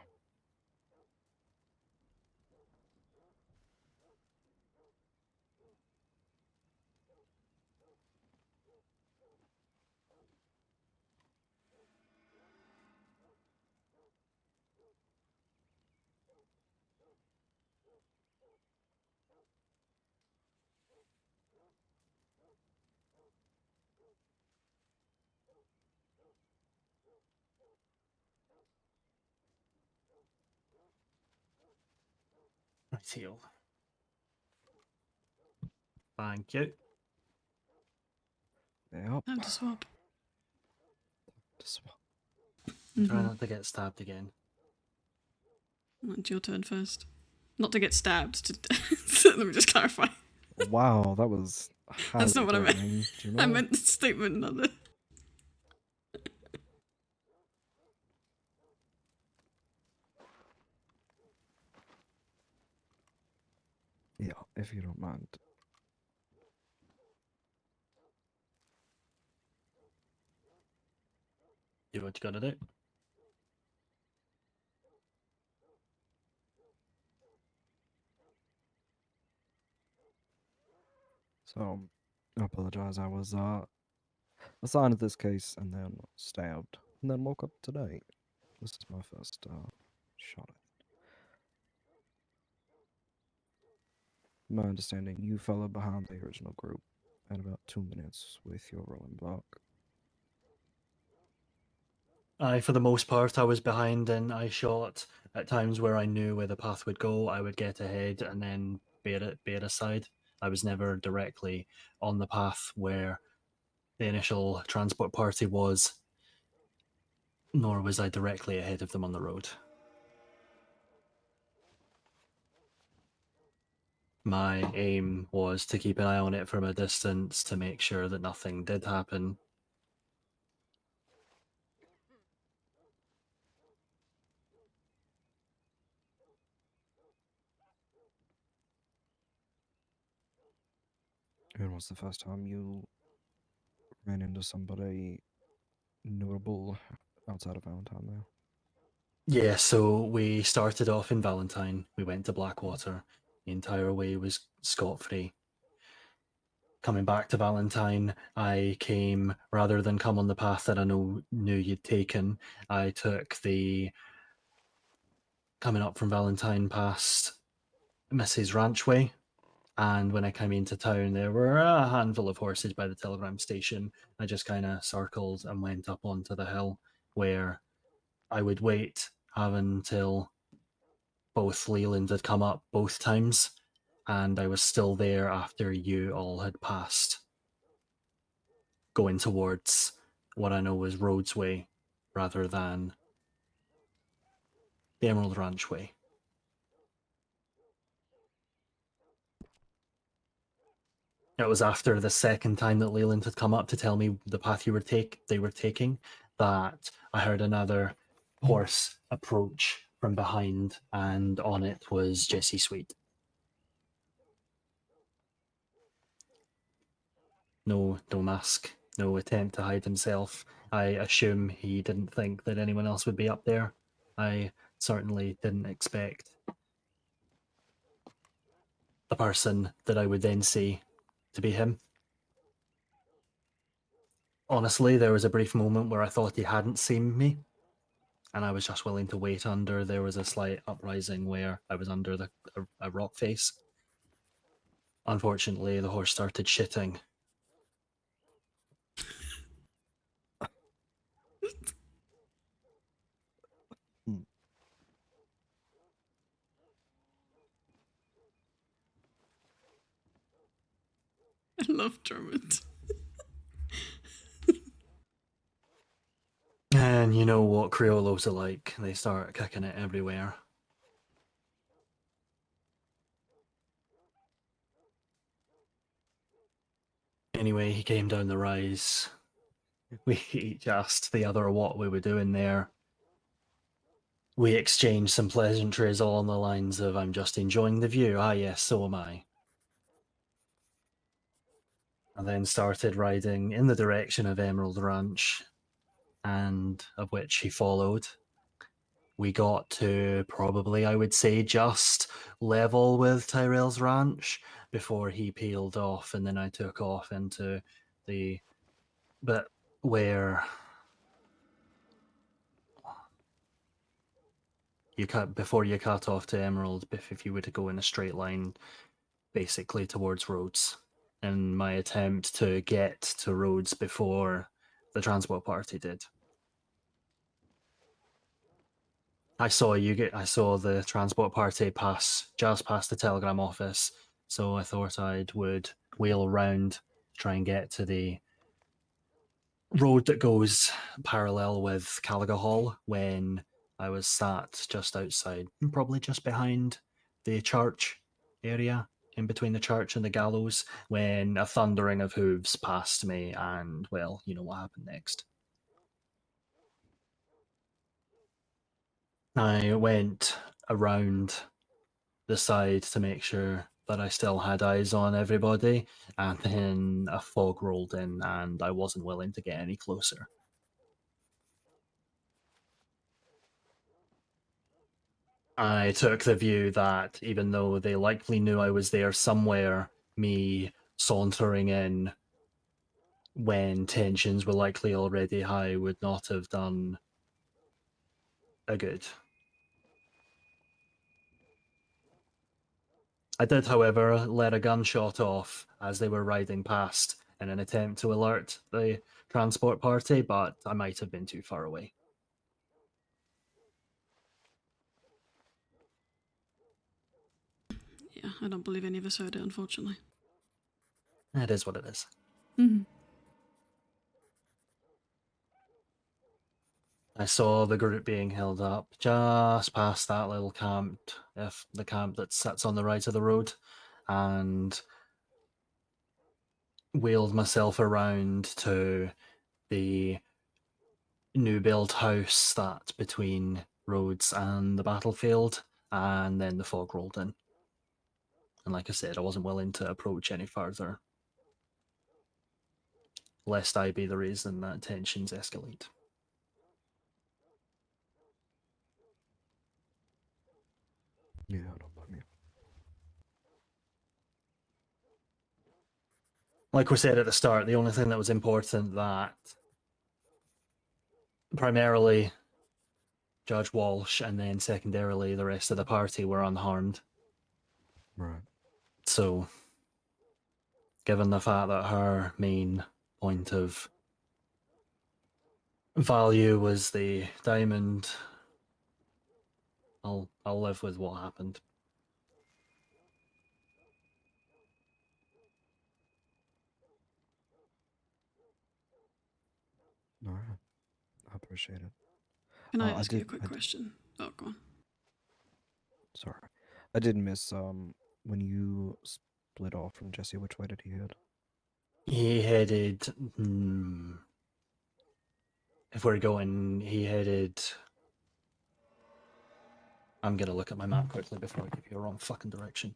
Rightio. Thank you. Yep. Time to swap. Try not to get stabbed again. It's your turn first. Not to get stabbed. Let me just clarify. Wow, that was That's not what I meant. threatening, do you I know? meant the statement, not the. Yeah, if you don't mind. Do what you gotta do. So, I apologize. I was assigned to this case and then stabbed, and then woke up today. This is my first shot at it. My understanding, you fell behind the original group at about 2 minutes with your rolling block. For the most part, I was behind and I shot at times where I knew where the path would go. I would get ahead and then bear aside. I was never directly on the path where the initial transport party was, nor was I directly ahead of them on the road. My aim was to keep an eye on it from a distance to make sure that nothing did happen. When was the first time you ran into somebody notable outside of Valentine there? Yeah, so we started off in Valentine. We went to Blackwater. The entire way was scot-free. Coming back to Valentine, I came, rather than come on the path that I knew you'd taken, I took the coming up from Valentine past Mrs. Ranchway. And when I came into town, there were a handful of horses by the telegram station. I just kind of circled and went up onto the hill where I would wait, having until both Leland had come up both times, and I was still there after you all had passed, going towards what I know was Rhodes Way rather than the Emerald Ranch Way. It was after the second time that Leland had come up to tell me the path they were taking that I heard another horse approach from behind, and on it was Jesse Sweet. No mask, no attempt to hide himself. I assume he didn't think that anyone else would be up there. I certainly didn't expect the person that I would then see to be him. Honestly, there was a brief moment where I thought he hadn't seen me, and I was just willing to wait under. There was a slight uprising where I was under a rock face. Unfortunately, the horse started shitting. I love Drummond. And you know what Criollos are like. They start kicking it everywhere. Anyway, he came down the rise. We each asked the other what we were doing there. We exchanged some pleasantries along the lines of, I'm just enjoying the view. Ah, yes, so am I. And then started riding in the direction of Emerald Ranch, and of which he followed. We got to probably, I would say, just level with Tyrell's Ranch before he peeled off, and then I took off into the bit where before you cut off to Emerald, if you were to go in a straight line, basically towards Rhodes. In my attempt to get to Rhodes before the transport party did. I saw I saw the transport party pass just past the telegram office, so I thought would wheel around, try and get to the road that goes parallel with Caliga Hall when I was sat just outside, probably just behind the church area, in between the church and the gallows, when a thundering of hooves passed me, and, well, you know what happened next. I went around the side to make sure that I still had eyes on everybody, and then a fog rolled in, and I wasn't willing to get any closer. I took the view that even though they likely knew I was there somewhere, me sauntering in when tensions were likely already high would not have done a good. I did, however, let a gunshot off as they were riding past in an attempt to alert the transport party, but I might have been too far away. Yeah, I don't believe any of us heard it, unfortunately. It is what it is. Mm-hmm. I saw the group being held up just past that little camp, if the camp that sits on the right of the road, and wheeled myself around to the new build house that's between Rhodes and the battlefield, and then the fog rolled in. And like I said, I wasn't willing to approach any further, lest I be the reason that tensions escalate. Yeah, I don't blame you. Like we said at the start, the only thing that was important that primarily Judge Walsh and then secondarily the rest of the party were unharmed. Right. So, given the fact that her main point of value was the diamond, I'll live with what happened. All right. I appreciate it. Can I ask you a quick question? Oh, go on. Sorry. I did miss, when you split off from Jesse, which way did he head? He headed, if we're going, he headed, I'm gonna look at my map quickly before I give you a wrong fucking direction.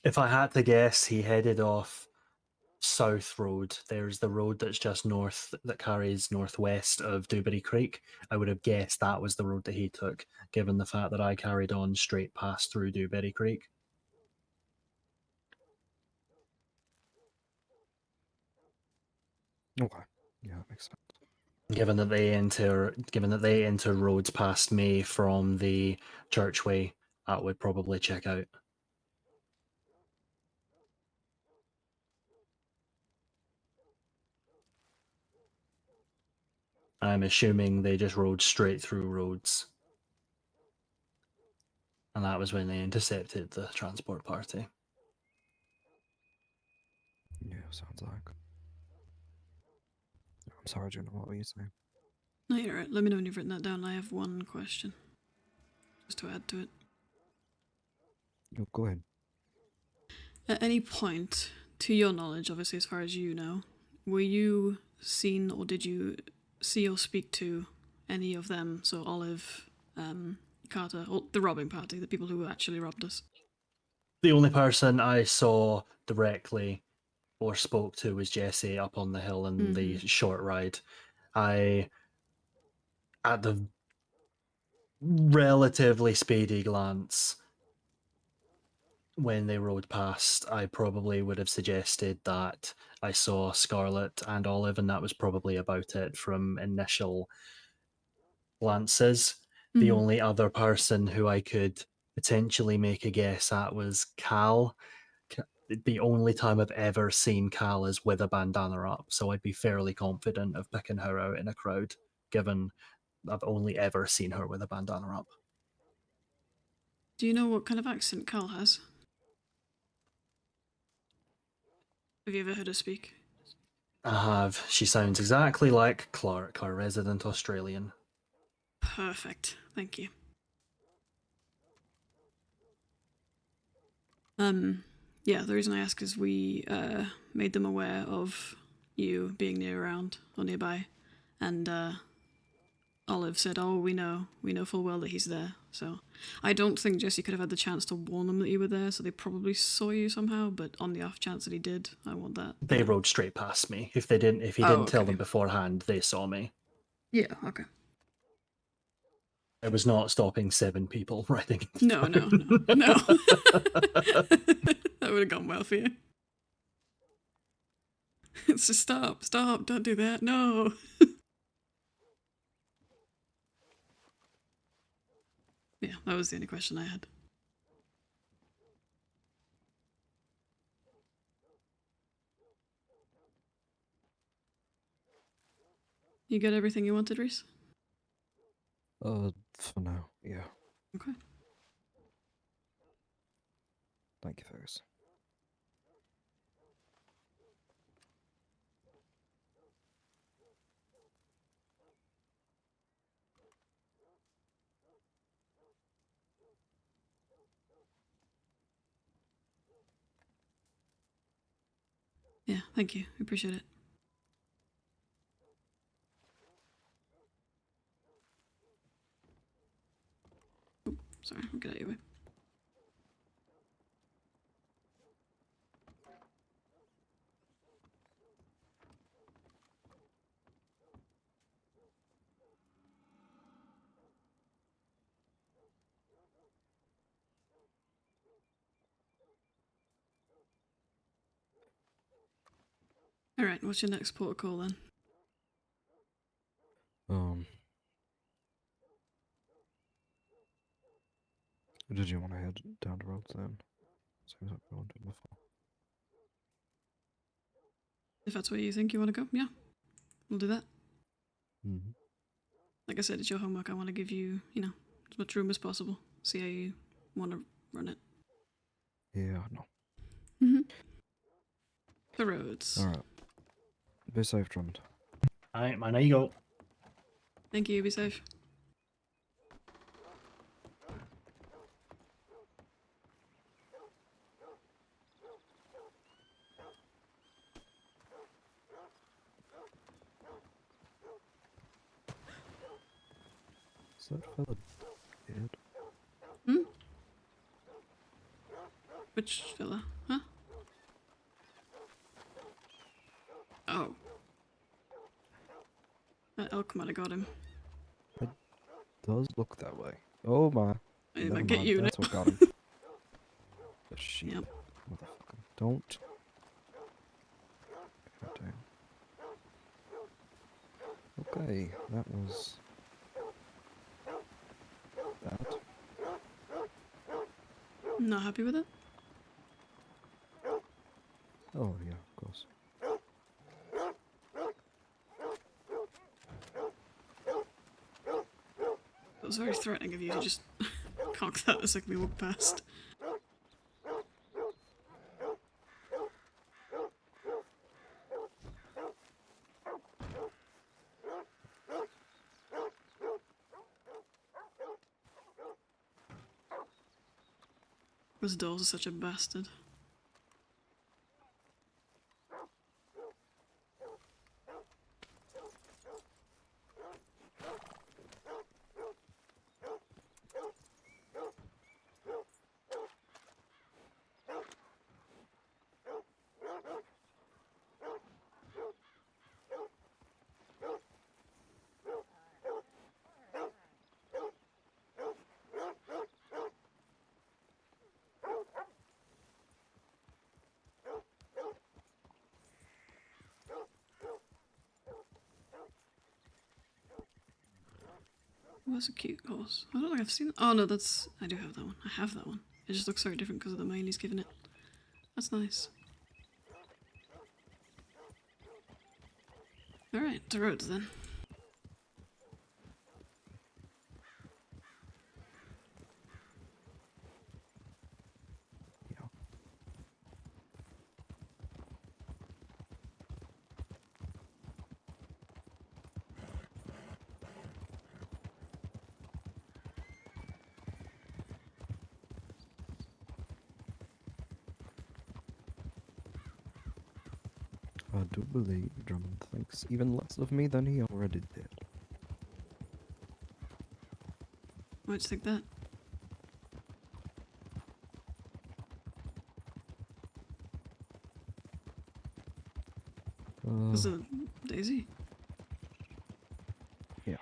If I had to guess, he headed off South Road. There's the road that's just north, that carries northwest of Dewberry Creek. I would have guessed that was the road that he took, given the fact that I carried on straight past through Dewberry Creek. Okay. Yeah, that makes sense. Given that they enter roads past me from the Churchway, that would probably check out. I'm assuming they just rode straight through roads. And that was when they intercepted the transport party. Yeah, sounds like. I'm sorry, Juno, what were you saying? No, you're right. Let me know when you've written that down. I have one question. Just to add to it. No, go ahead. At any point, to your knowledge, obviously as far as you know, were you seen or did you see or speak to any of them? So Olive, Carter, or the robbing party, the people who actually robbed us? The only person I saw directly or spoke to was Jesse up on the hill in the short ride. I, at the relatively speedy glance, when they rode past, I probably would have suggested that I saw Scarlet and Olive, and that was probably about it from initial glances. The Mhm. only other person who I could potentially make a guess at was Cal. The only time I've ever seen Cal is with a bandana up, so I'd be fairly confident of picking her out in a crowd, given I've only ever seen her with a bandana up. Do you know what kind of accent Carl has? Have you ever heard her speak? I have. She sounds exactly like Clark, our resident Australian. Perfect. Thank you. Yeah, the reason I ask is we made them aware of you being near around or nearby, and Olive said, "Oh, we know full well that he's there." So I don't think Jesse could have had the chance to warn them that you were there, so they probably saw you somehow. But on the off chance that he did, I want that. They rode straight past me. If he didn't tell them beforehand, they saw me. Yeah. Okay. I was not stopping 7 people riding. No. That would have gone well for you. It's just stop, don't do that, no. Yeah, that was the only question I had. You got everything you wanted, Reese? For now, yeah. Okay. Thank you, Fergus. Yeah, thank you. I appreciate it. Oh, sorry, I'll get out of your way. Alright, what's your next protocol then? Did you want to head down the road then? Seems like we wanted before. If that's where you think you want to go, yeah. We'll do that. Mm-hmm. Like I said, it's your homework. I want to give you, as much room as possible. See how you want to run it. Yeah, I know. Mm-hmm. The roads. Alright. Be safe, Drummond. Alright, man, there you go. Thank you, be safe. Is that fella dead? Hmm? Which fella? Huh? Oh. That elk might have got him. It does look that way. Oh my. If Never I get mind, you that's now. what got him. The sheep. Yep. Motherfucker. Don't. God damn. Okay, that was that. Not happy with it? Oh yeah, of course. It was very threatening of you to just cock that as we walked past. This doll's such a bastard. What's a cute horse? I don't think I've seen. Oh no, that's. I do have that one. I have that one. It just looks very different because of the mail he's given it. That's nice. Alright, to roads then. I do believe Drummond thinks even less of me than he already did. Why'd you think that? Because of Daisy? Yeah.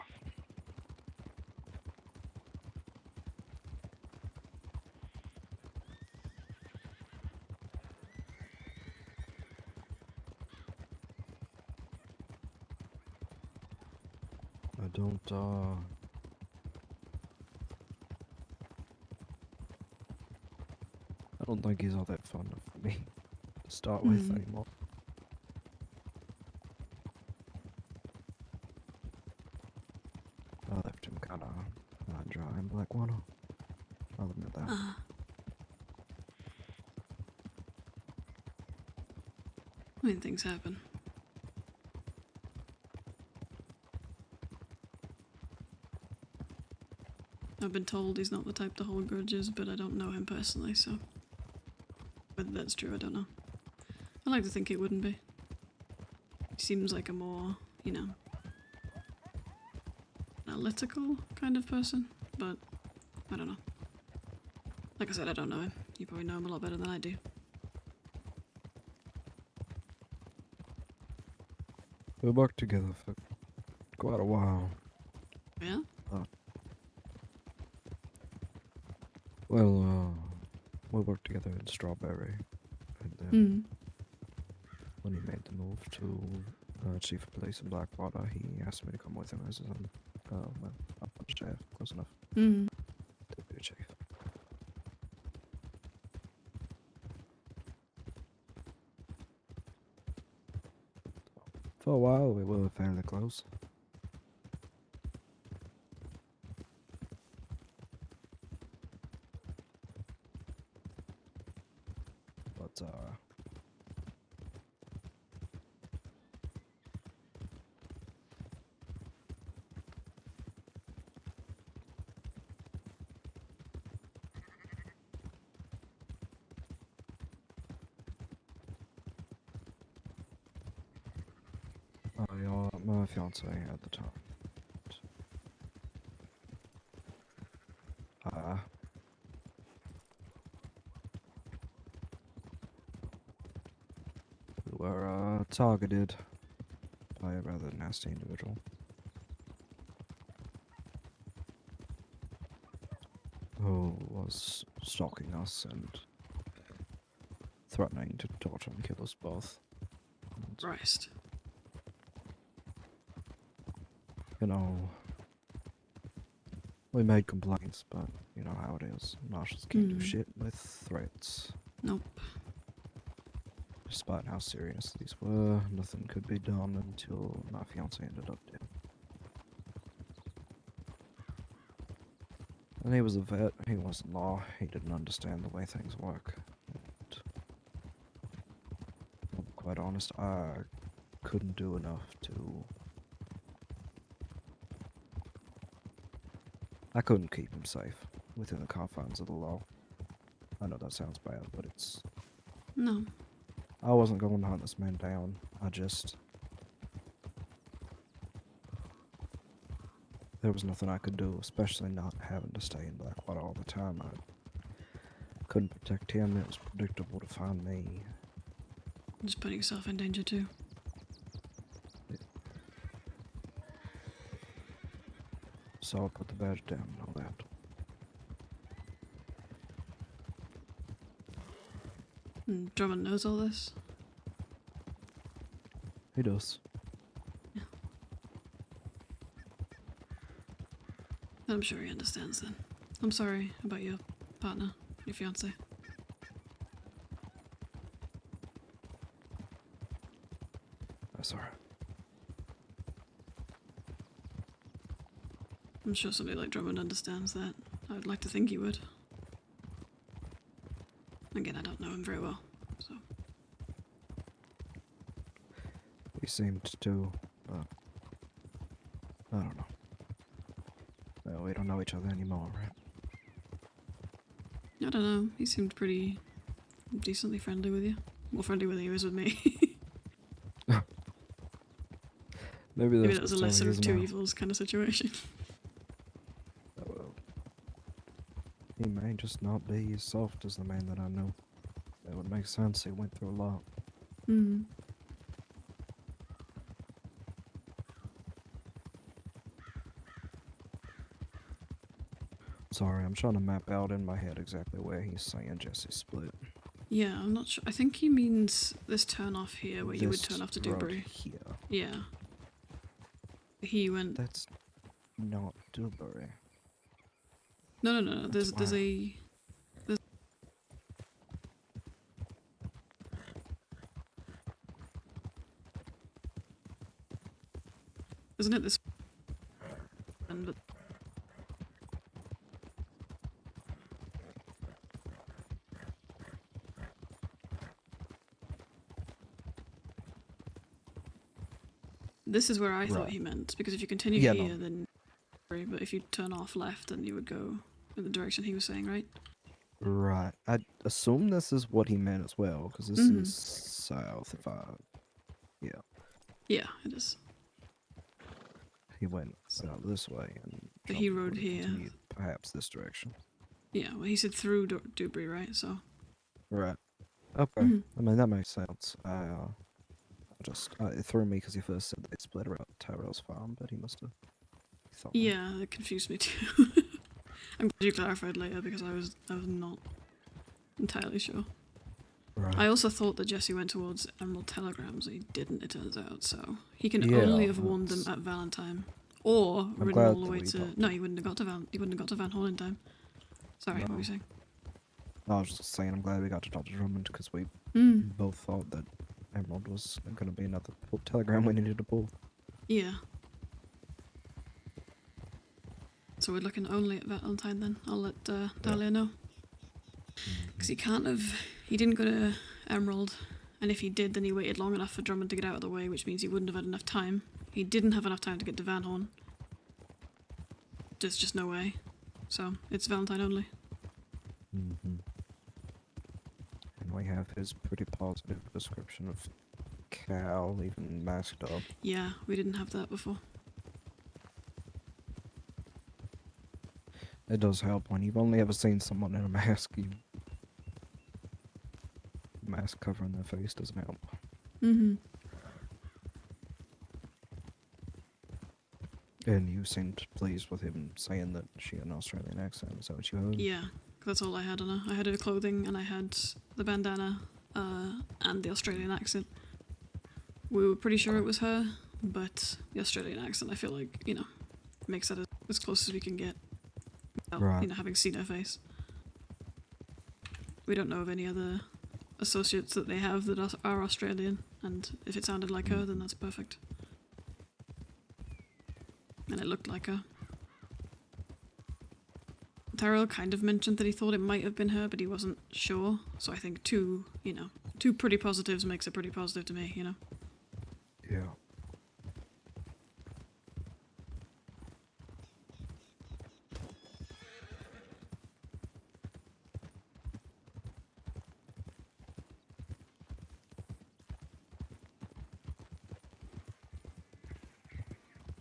I don't think he's all that fond of me to start with anymore. I left him kind of dry in Blackwater. I'll admit that. I mean, things happen. I've been told he's not the type to hold grudges, but I don't know him personally, so whether that's true, I don't know. I like to think it wouldn't be. He seems like a more, you know, analytical kind of person, but I don't know. Like I said, I don't know him. You probably know him a lot better than I do. We worked together for quite a while. Yeah? We worked together in Strawberry, and then when he made the move to Chief of Police in Blackwater, he asked me to come with him as his staff, close enough. Deputy Chief. For a while, we were fairly close. But, my fiance at the time. We were targeted by a rather nasty individual who was stalking us and threatening to torture and kill us both. And, Christ. you know, we made complaints, but you know how it is. Marshals can't do shit with threats. Nope. Despite how serious these were, nothing could be done until my fiance ended up dead. And he was a vet, he wasn't law, he didn't understand the way things work. And, to be quite honest, I couldn't do enough to... I couldn't keep him safe within the confines of the law. I know that sounds bad, but it's... No. I wasn't going to hunt this man down. There was nothing I could do, especially not having to stay in Blackwater all the time. I couldn't protect him. It was predictable to find me. Just putting yourself in danger too. So I put the badge down and all that. And Drummond knows all this? He does. Yeah. I'm sure he understands then. I'm sorry about your partner, your fiance. That's alright. I'm sure somebody like Drummond understands that. I would like to think he would. Again, I don't know him very well, so. He seemed to, but I don't know. Well, we don't know each other anymore, right? I don't know. He seemed pretty decently friendly with you. More friendly with you as with me. Maybe Maybe that's that was a just how lesser he of is two now. evils kind of situation. Oh, well. He may just not be as soft as the man that I know. That would make sense. He went through a lot. Hmm. Sorry, I'm trying to map out in my head exactly where he's saying Jesse split. Yeah, I'm not sure. I think he means this turn off here where you would This turn off to road Dewberry. here. Yeah. He went. That's not Dewberry. No. There's That's why. a. There's... Isn't it this? But this is where I thought Right. he meant, because if you continue Yeah, here, no. then. But if you turn off left, then you would go in the direction he was saying, right? Right. I assume this is what he meant as well, because this Mhm. is south if I... Yeah. Yeah, it is. He went out this way and But he Trump rode would have here. continued perhaps this direction. Yeah, well, he said through Dewberry, right? So. Right. Okay. Mhm. I mean, that makes sense. It threw me because he first said they split around Tyrell's farm, but he must have thought that. Yeah, that confused me too. I'm glad you clarified later because I was not entirely sure. Right. I also thought that Jesse went towards Emerald Telegrams, and he didn't, it turns out, so he can Yeah, only have warned them that's- at Valentine. Or I'm ridden glad all the that way we to talked. no, he wouldn't have got to Van Horn in time. Sorry, what were No. you saying? I was just saying I'm glad we got to talk to Drummond because we Mm. both thought that Emerald was going to be another telegram we needed to pull. Yeah. So we're looking only at Valentine then. I'll let Dahlia know. Because he didn't go to Emerald, and if he did, then he waited long enough for Drummond to get out of the way, which means he wouldn't have had enough time. He didn't have enough time to get to Van Horn. There's just no way. So, it's Valentine only. Mm-hmm. And we have his pretty positive description of Cal, even masked up. Yeah, we didn't have that before. It does help when you've only ever seen someone in a mask. Mask covering their face doesn't help. Mm-hmm. And you seemed pleased with him saying that she had an Australian accent. Is that what you heard? Yeah, that's all I had on her. I had her clothing, and I had the bandana, and the Australian accent. We were pretty sure it was her, but the Australian accent, I feel like, makes that as close as we can get. Without, Right. Having seen her face. We don't know of any other associates that they have that are Australian, and if it sounded like her, then that's perfect. And it looked like her. Tyrell kind of mentioned that he thought it might have been her, but he wasn't sure. So I think two pretty positives makes it pretty positive to me, Yeah.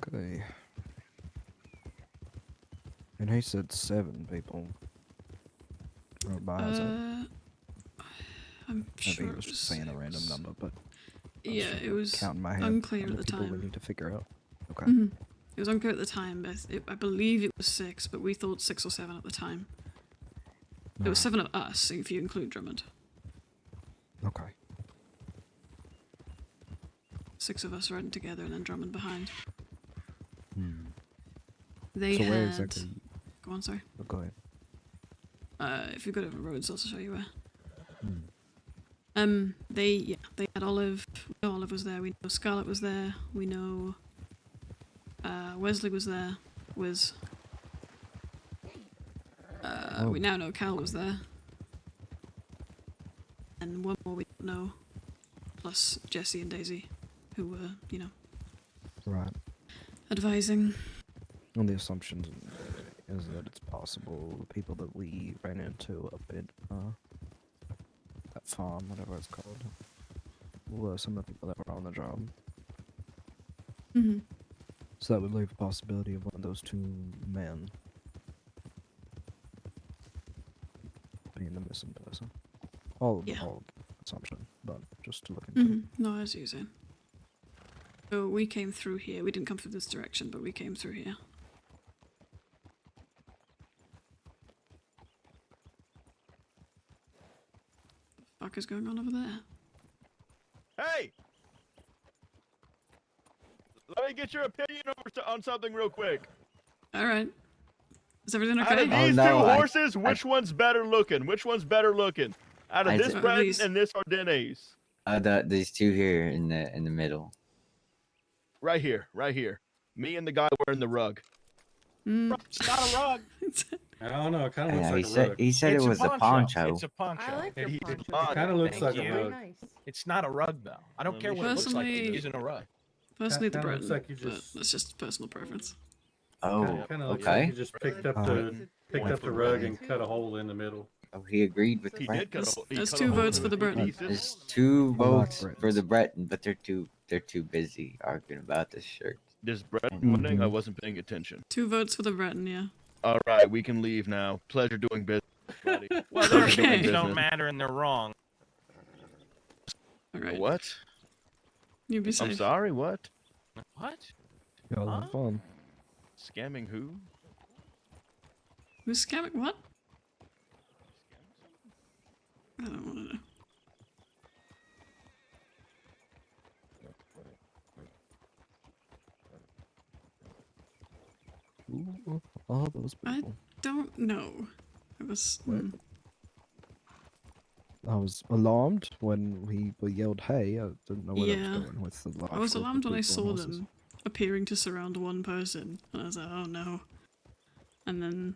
Okay. And he said 7 people rode by, is it? I'm Maybe sure he it was just saying a random number, but Yeah, it was counting my head. unclear how at many the people time. we need to figure out. Okay. Mhm. It was unclear at the time, but I believe it was 6, but we thought 6 or 7 at the time. There was 7 of us, if you include Drummond. Okay. 6 of us riding together and then Drummond behind. Hmm. They So had. where exactly? Go on, sorry. Oh, go ahead. If you go to the roads, I'll show you where. Hmm. They had Olive. We know Olive was there. We know Scarlet was there. We know Wesley was there. We now know Cal was there. And one more we don't know. Plus Jesse and Daisy, who were, Right. advising. And the assumption is that it's possible the people that we ran into up at that farm, whatever it's called, were some of the people that were on the job. Mm-hmm. So that would leave the possibility of one of those two men being the missing person. All assumption, but just to look into. Mm-hmm. No, as you say. So we came through here. We didn't come through this direction, but we came through here. What the fuck is going on over there? Hey! Let me get your opinion on something real quick. Alright. Is everything Out okay? of these two horses, which one's better looking? Which one's better looking? Out of this Breton and this Ardennes. These two here in the middle. Right here, right here. Me and the guy wearing the rug. It's not a rug. I don't know. It kind of looks Yeah, like he a rug. he said it was a poncho. It's a poncho. I like your poncho. It kind of looks like Thank a you. rug. It's not a rug though. I don't care what it looks like. Personally- It isn't a rug. Personally, the Kinda Breton, looks like you but just- that's just personal preference. Oh, Kind of looks okay. like you just picked up the rug and cut a hole in the middle. Oh, he agreed with the He Breton. did cut a hole. That's 2 votes for the Breton. There's 2 I like votes for Bretons. the Breton, but they're too busy arguing about this shirt. This Breton winning? I wasn't paying attention. 2 votes for the Breton, yeah. All right, we can leave now. Pleasure doing business, buddy. Well, their opinions don't matter and they're wrong. Alright. What? You be safe. I'm sorry, what? What? Y'all have fun. Scamming who? Who's scamming? What? I don't want to know. Ooh, all those I people. don't know. It was. I was alarmed when we yelled, "Hey!" I didn't know where I Yeah. was going with the large I was group of alarmed when I people saw and horses. them appearing to surround one person, and I was like, oh no. And then,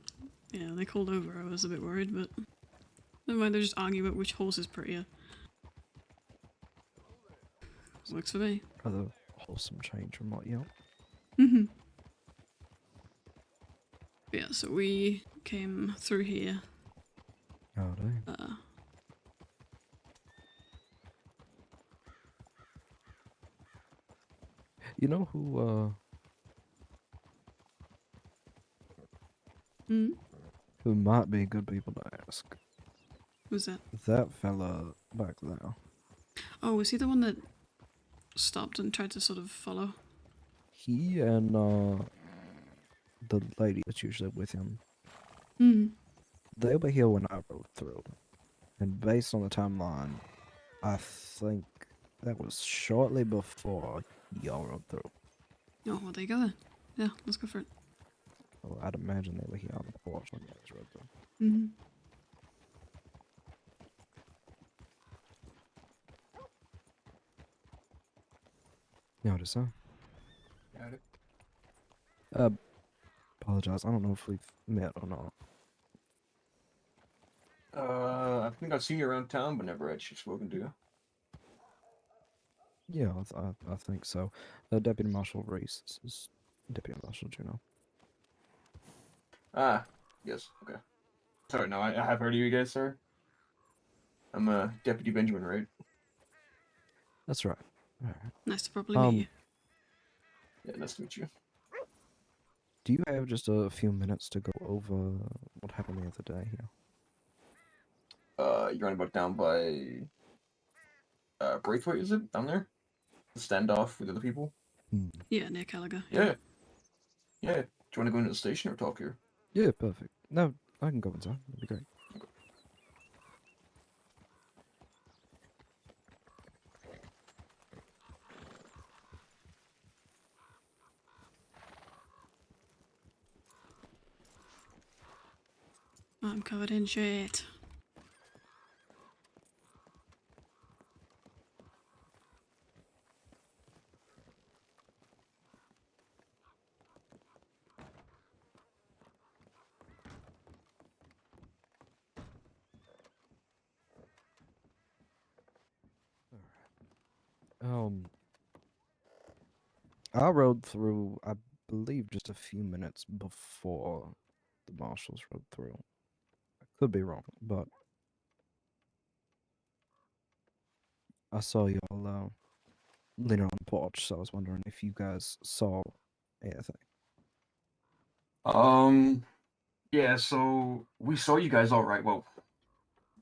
they called over. I was a bit worried, but never mind. They're just arguing about which horse is prettier. Works for me. Rather wholesome change from what yelled. Mm-hmm. Yeah, so we came through here. Howdy. You know who who might be good people to ask? Who's that? That fella back there. Oh, was he the one that stopped and tried to sort of follow? He and the lady that's usually with him. They were here when I rode through. And based on the timeline, I think that was shortly before y'all rode through. Oh, well, there you go then. Yeah, let's go for it. Oh, I'd imagine they were here on the porch when you guys rode through. Mm-hmm. Notice, huh? Got it. Apologize. I don't know if we've met or not. I think I've seen you around town, but never actually spoken to you. Yeah, I think so. Deputy Marshal Reese is Deputy Marshal Juno. Ah, yes, okay. Sorry, no, I have heard of you guys, sir. I'm Deputy Benjamin, right? That's right. Alright. Nice to properly meet you. Yeah, nice to meet you. Do you have just a few minutes to go over what happened the other day here? You're on about down by Braithwaite, is it? Down there? The standoff with other people? Yeah, near Caliga. Yeah. Yeah. Do you want to go into the station or talk here? Yeah, perfect. No, I can go inside. That'd be great. I'm covered in shit. I rode through, I believe, just a few minutes before the marshals rode through. I could be wrong, but I saw y'all leaning on the porch, so I was wondering if you guys saw anything. Yeah, so we saw you guys all right. Well,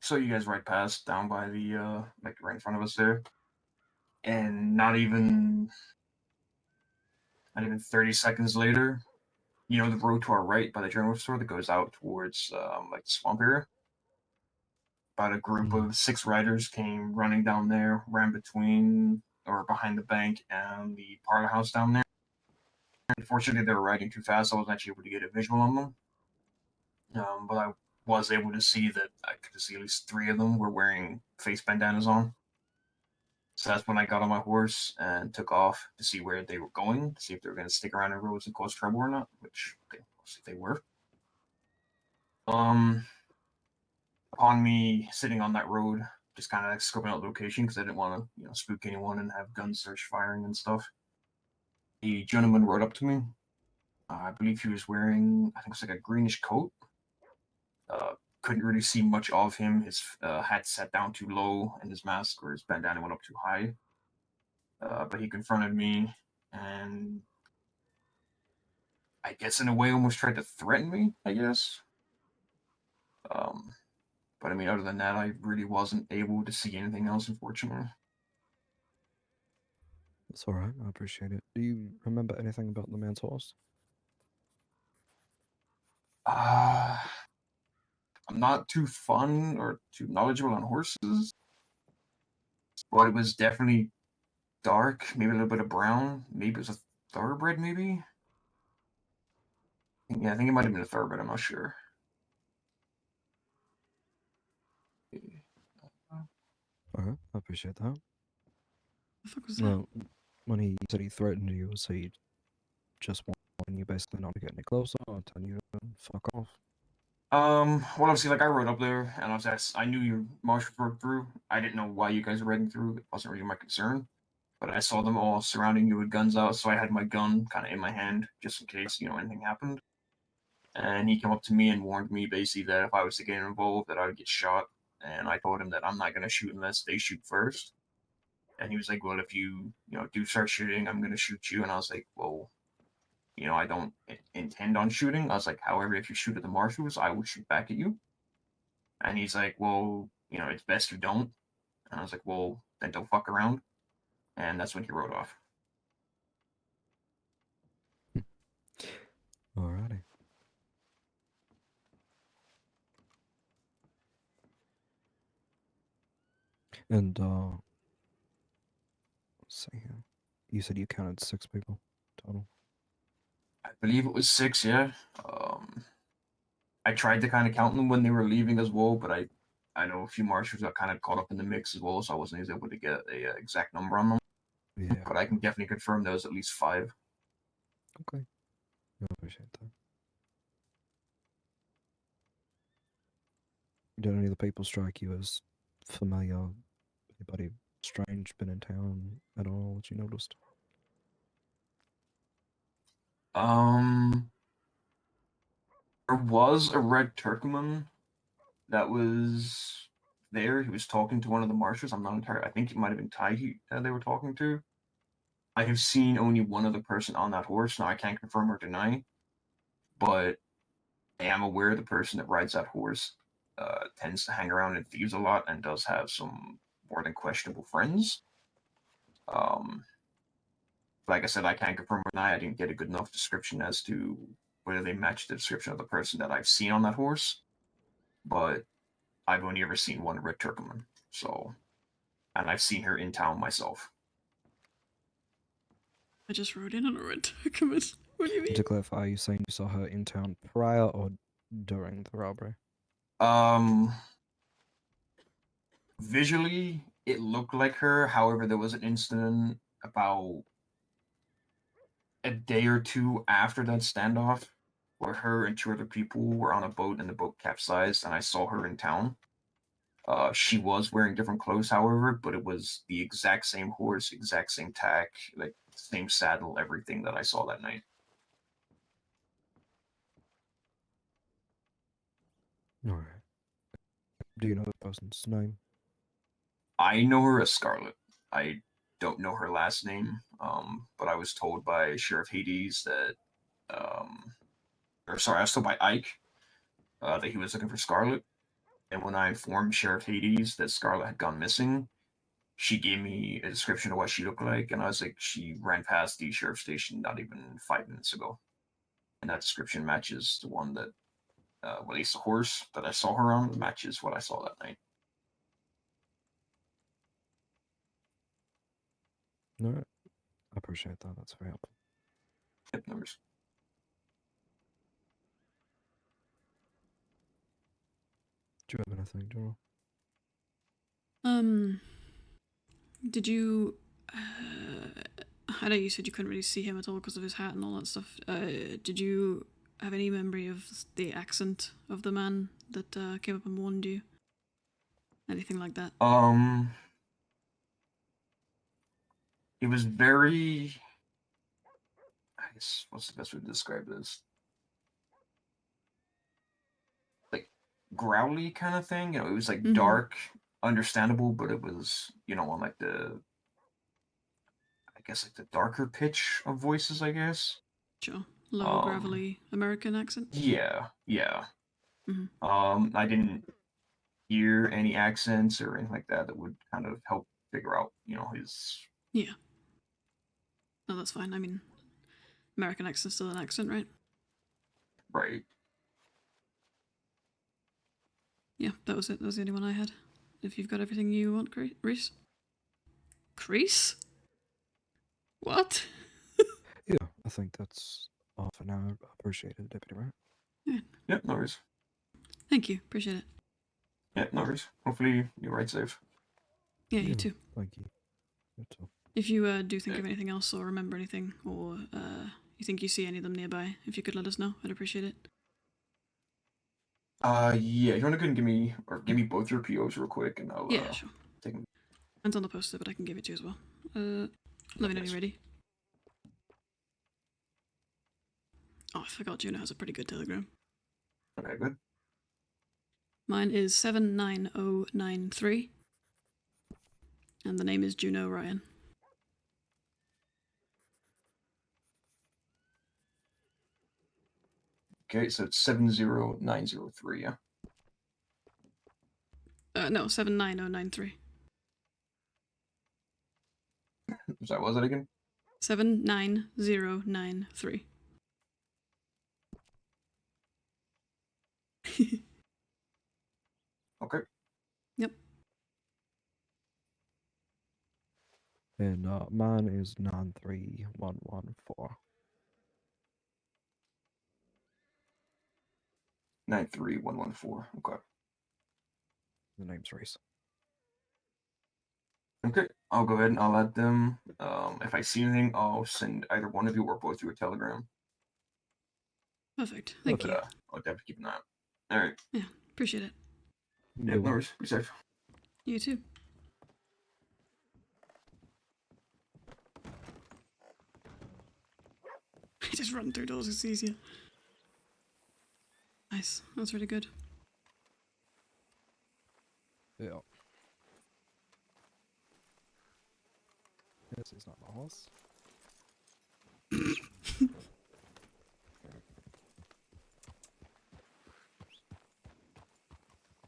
saw you guys right past down by the like right in front of us there. And not even 30 seconds later, you know the road to our right by the general store that goes out towards like the swamp area. About a group of 6 riders came running down there, ran between or behind the bank and the parlor house down there. Unfortunately, they were riding too fast, so I wasn't actually able to get a visual on them. But I was able to see that I could see at least 3 of them were wearing face bandanas on. So that's when I got on my horse and took off to see where they were going, to see if they were going to stick around in roads and cause trouble or not, which they were. Upon me sitting on that road, just kind of like scoping out the location because I didn't want to, spook anyone and have guns search firing and stuff. The gentleman rode up to me. I believe he was wearing, I think it's like a greenish coat. Couldn't really see much of him. His hat sat down too low, and his mask or his bandana went up too high. But he confronted me, and I guess in a way almost tried to threaten me, I guess. But I mean, other than that, I really wasn't able to see anything else, unfortunately. That's alright, I appreciate it. Do you remember anything about the man's horse? I'm not too fun or too knowledgeable on horses, but it was definitely dark, maybe a little bit of brown. Maybe it was a thoroughbred, maybe? Yeah, I think it might have been a thoroughbred, I'm not sure. Alright, I appreciate that. The fuck was Now, when he said he threatened you, so he just wanted you basically not to get any closer or telling you to fuck off? Well, obviously, like, I rode up there, and I knew your marshals rode through. I didn't know why you guys were riding through. It wasn't really my concern. But I saw them all surrounding you with guns out, so I had my gun kind of in my hand, just in case, anything happened. And he came up to me and warned me, basically, that if I was to get involved, that I would get shot. And I told him that I'm not going to shoot unless they shoot first. And he was like, well, if you, do start shooting, I'm going to shoot you. And I was like, well, I don't intend on shooting. I was like, however, if you shoot at the marshals, I will shoot back at you. And he's like, well, it's best you don't. And I was like, well, then don't fuck around. And that's when he rode off. Alrighty. And, let's see here. You said you counted 6 people total? I believe it was 6, yeah. I tried to kind of count them when they were leaving as well, but I know a few marshals got kind of caught up in the mix as well, so I wasn't able to get a exact number on them. Yeah. But I can definitely confirm there was at least 5. Okay. I appreciate that. Did any of the people strike you as familiar? Anybody strange been in town at all that you noticed? There was a red Turkman that was there. He was talking to one of the marshals. I'm not entirely. I think it might have been Ty they were talking to. I have seen only one other person on that horse. Now I can't confirm or deny, but I am aware the person that rides that horse tends to hang around in thieves a lot and does have some more than questionable friends. Like I said, I can't confirm or deny. I didn't get a good enough description as to whether they match the description of the person that I've seen on that horse. But I've only ever seen one red Turkman, so, and I've seen her in town myself. I just rode in on a red Turkman. What do you mean? To clarify, are you saying you saw her in town prior or during the robbery? Visually, it looked like her. However, there was an incident about a day or two after that standoff where her and two other people were on a boat and the boat capsized, and I saw her in town. She was wearing different clothes, however, but it was the exact same horse, exact same tack, like same saddle, everything that I saw that night. Alright. Do you know the person's name? I know her as Scarlet. I don't know her last name, but I was told by Sheriff Hades that, or sorry, I was told by Ike that he was looking for Scarlet. And when I informed Sheriff Hades that Scarlet had gone missing, she gave me a description of what she looked like, and I was like, she ran past the sheriff station not even 5 minutes ago. And that description matches the one that, well, at least the horse that I saw her on matches what I saw that night. Alright. I appreciate that. That's very helpful. Yep, numbers. Do you have anything, Juno? Did you? I know you said you couldn't really see him at all because of his hat and all that stuff. Did you have any memory of the accent of the man that came up and warned you? Anything like that? It was very, I guess, what's the best way to describe this? Like, growly kind of thing. You know, it was like dark, understandable, but it was, you know, on like the, I guess, like the darker pitch of voices, I guess. Sure. Low, gravelly American accent? Yeah, yeah. Mhm. I didn't hear any accents or anything like that that would kind of help figure out, you know, his. Yeah. No, that's fine. I mean, American accent's still an accent, right? Right. Yeah, that was it. That was the only one I had. If you've got everything you want, Reese? Crease? What? Yeah, I think that's all for now. I appreciate it, Deputy Rat. Yeah. Yep, no worries. Thank you. Appreciate it. Yep, no worries. Hopefully you ride safe. Yeah, you too. Thank you. You too. If you do think of anything else or remember anything, or you think you see any of them nearby, if you could let us know, I'd appreciate it. Yeah, you wanna go and give me both your POs real quick, and I'll Yeah, sure. take them. Mine's on the poster, but I can give it to you as well. Let me know when you're ready. Oh, I forgot Juno has a pretty good telegram. Okay, good. Mine is 79093, and the name is Juno Ryan. Okay, so it's 70903, yeah? No, 79093. Sorry, what was that again? 79093. Okay. Yep. And mine is 93114. 93114. Okay. The name's Reese. Okay, I'll go ahead and I'll add them. If I see anything, I'll send either one of you or both of you a telegram. Perfect. Thank you. I'll definitely keep an eye out. All right. Yeah, appreciate it. Yep, no worries. Be safe. You too. Just run through doors, it's easier. Nice. That's really good. Yeah. This is not my horse.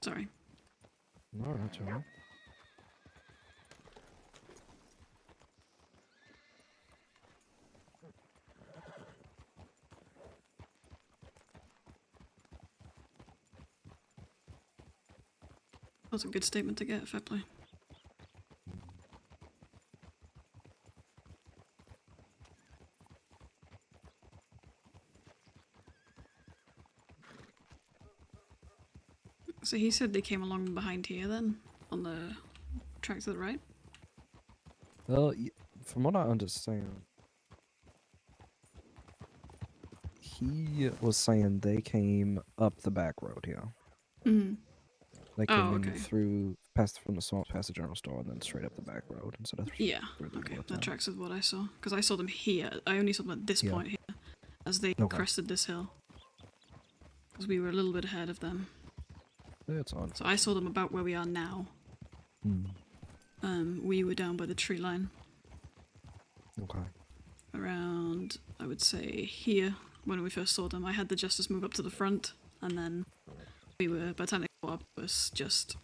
Sorry. No, that's alright. That's a good statement to get, fair play. So he said they came along behind here then, on the track to the right? Well, from what I understand, he was saying they came up the back road here. Mm. They Oh, came in okay. through, past from the swamp, past the general store, and then straight up the back road instead of Yeah, through the okay, woods that out. tracks with what I saw. Because I saw them here. I only saw them at this Yeah. point here, as they Okay. crested this hill. Because we were a little bit ahead of them. It's on. So I saw them about where we are now. We were down by the tree line. Okay. Around, I would say, here, when we first saw them. I had the Justice move up to the front, and then we were, by the time they caught up, it was just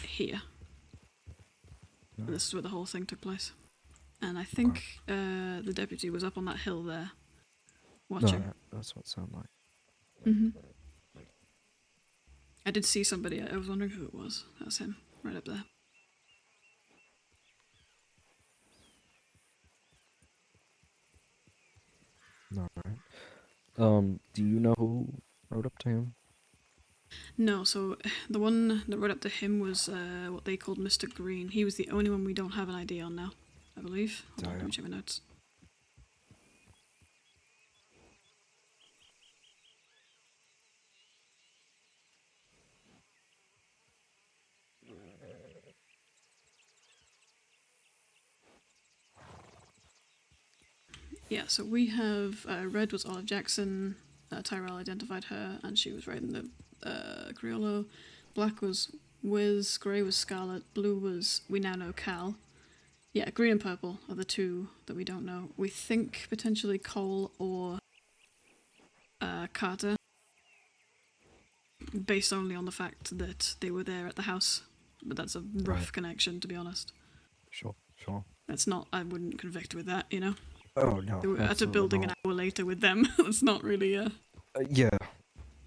here. And this is where the whole thing took place. And I think the deputy was up on that hill there, watching. No, that's what it sounded like. I did see somebody, I was wondering who it was. That was him, right up there. Alright. Do you know who rode up to him? No, so the one that rode up to him was what they called Mr. Green. He was the only one we don't have an ID on now, I believe. Hold on, let me check my notes. Yeah, so we have red was Olive Jackson, Tyrell identified her, and she was riding the Criollo. Black was Wiz, grey was Scarlet, blue was, we now know, Cal. Yeah, green and purple are the two that we don't know. We think potentially Cole or Carter, based only on the fact that they were there at the house. But that's a rough connection, to be honest. Sure. That's not, I wouldn't convict with that, you know? Oh, no. They were at a absolutely building not. an hour later with them. That's not really Yeah.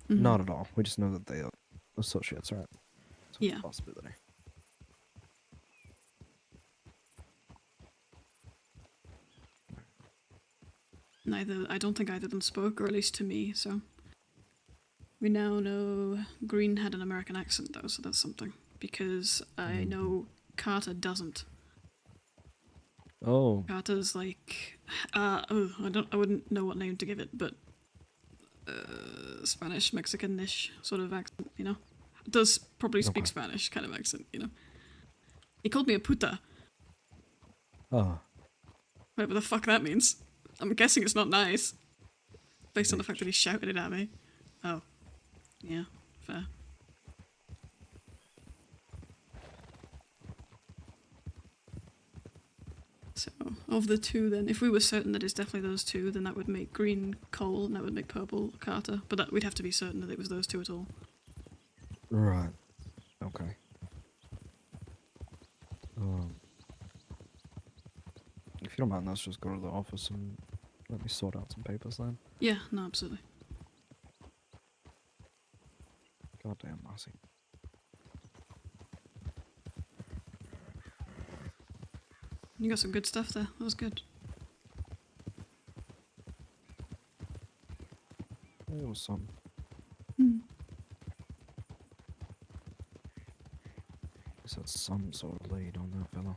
Mhm. Not at all. We just know that they are associates, right? So Yeah. It's a possibility. I don't think either of them spoke, or at least to me, so. We now know Green had an American accent though, so that's something. Because I know Carter doesn't. Oh. Carter's like, I wouldn't know what name to give it, but Spanish, Mexican-ish sort of accent, you know? Does probably speak Spanish kind of accent, you know? He called me a puta. Oh. Whatever the fuck that means. I'm guessing it's not nice. Based on the fact that he shouted it at me. Oh. Yeah, fair. So, of the two then, if we were certain that it's definitely those two, then that would make green Cole, and that would make purple Carter. But that we'd have to be certain that it was those two at all. Right. Okay. If you don't mind, let's just go to the office and let me sort out some papers then. Yeah, no, absolutely. Goddamn, Marcy. You got some good stuff there. That was good. There was some. Just had some sort of lead on that fellow.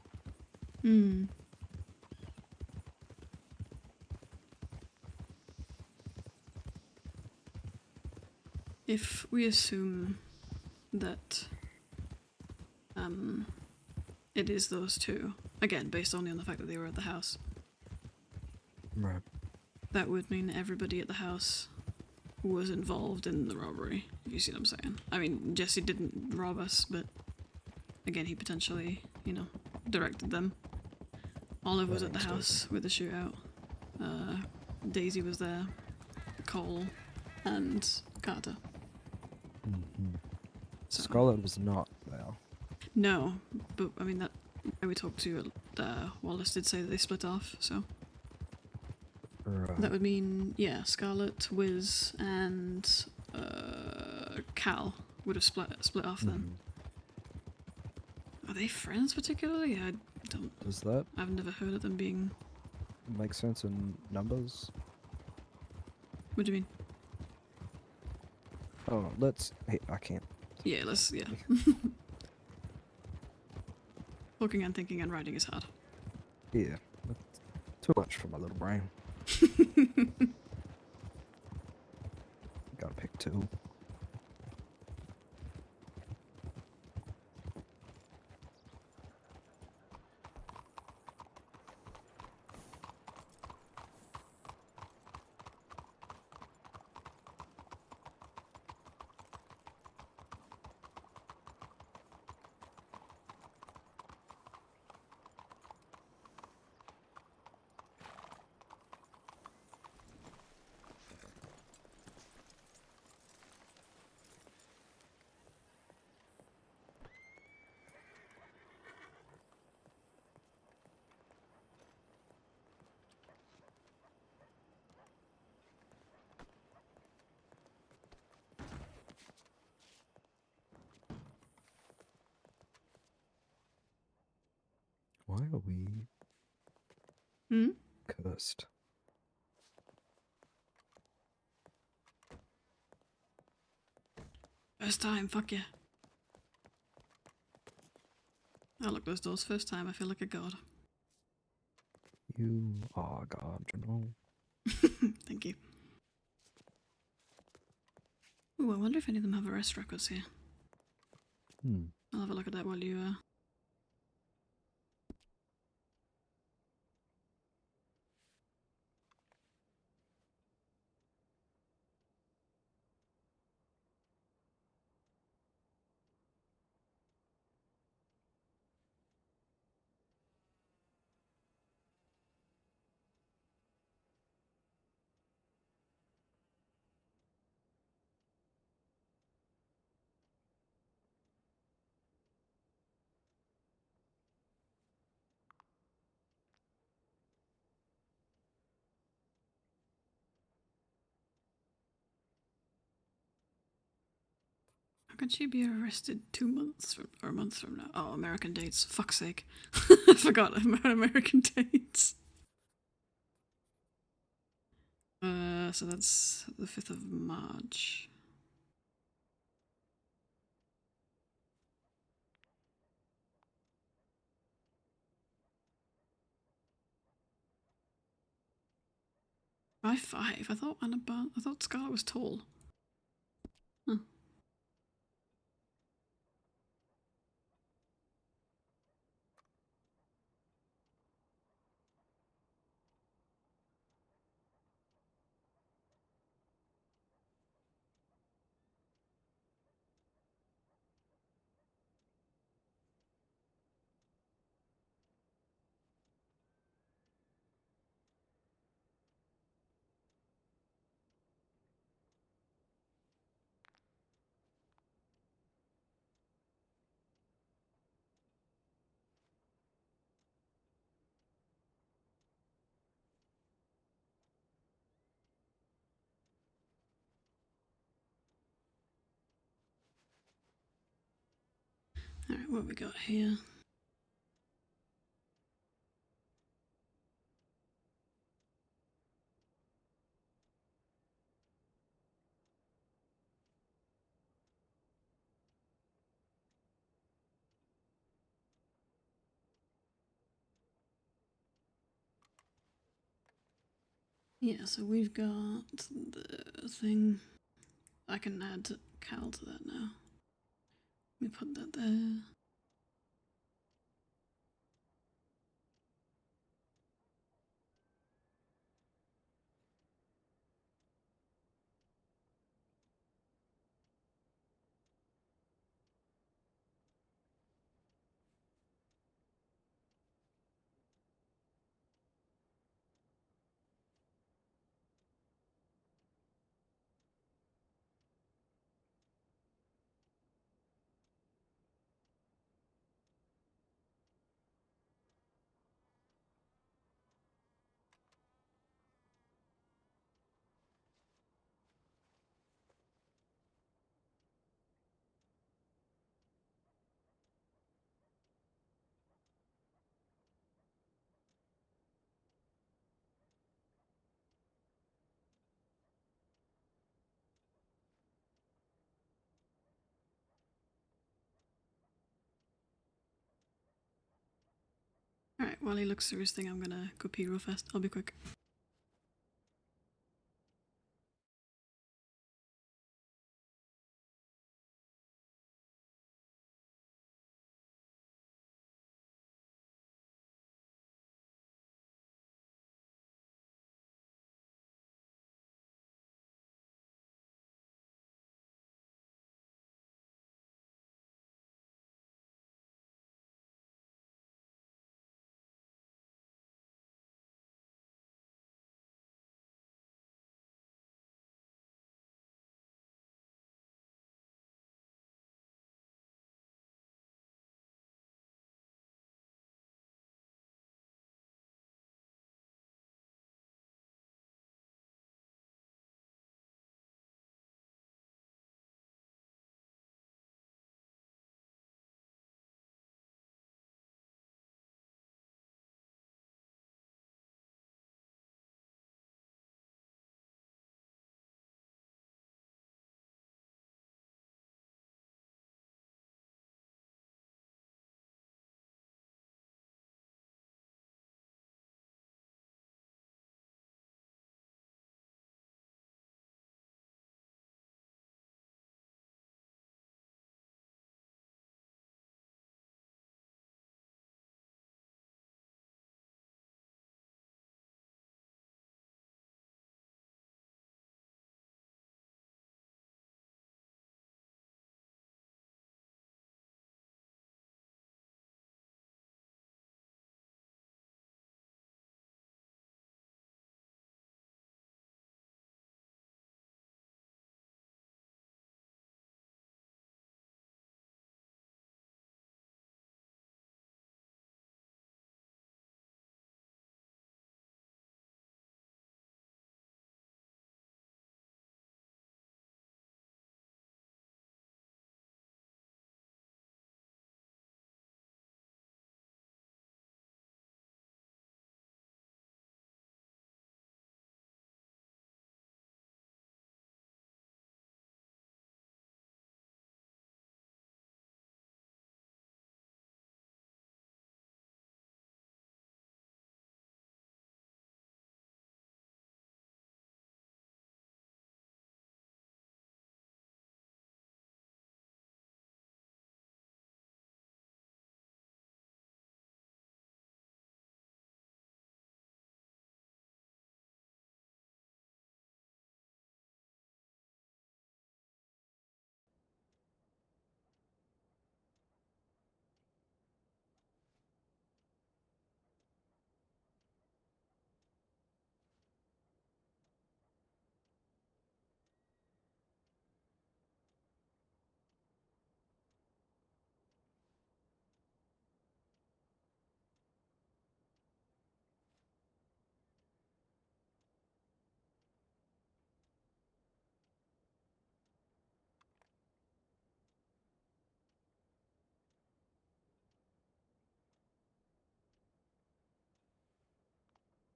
If we assume that it is those two, again, based only on the fact that they were at the house, Right. that would mean everybody at the house was involved in the robbery, if you see what I'm saying. I mean, Jesse didn't rob us, but again, he potentially, you know, directed them. Olive was at the house with the shootout. Daisy was there. Cole and Carter. So. Scarlet was not there. No, but I mean that we talked to Wallace did say that they split off, so Right. that would mean Scarlet, Wiz, and Cal would have split off then. Are they friends particularly? I don't. Does that I've never heard of them being. make sense in numbers? What do you mean? Oh, let's. Hey, I can't. Yeah, let's. Yeah. Talking and thinking and writing is hard. Yeah, that's too much for my little brain. Gotta pick two. Why are we cursed? First time, fuck yeah. I look those doors first time, I feel like a god. You are God, Juno. Thank you. Ooh, I wonder if any of them have arrest records here. I'll have a look at that while you How can she be arrested 2 months from, or a month from now? Oh, American dates. Fuck's sake. I forgot about American dates. So that's the 5th of March. By 5. I thought I thought Scarlet was tall. Huh. Alright, what have we got here? Yeah, so we've got the thing. I can add Cal to that now. Let me put that there. Alright, while he looks through his thing, I'm gonna go pee real fast. I'll be quick.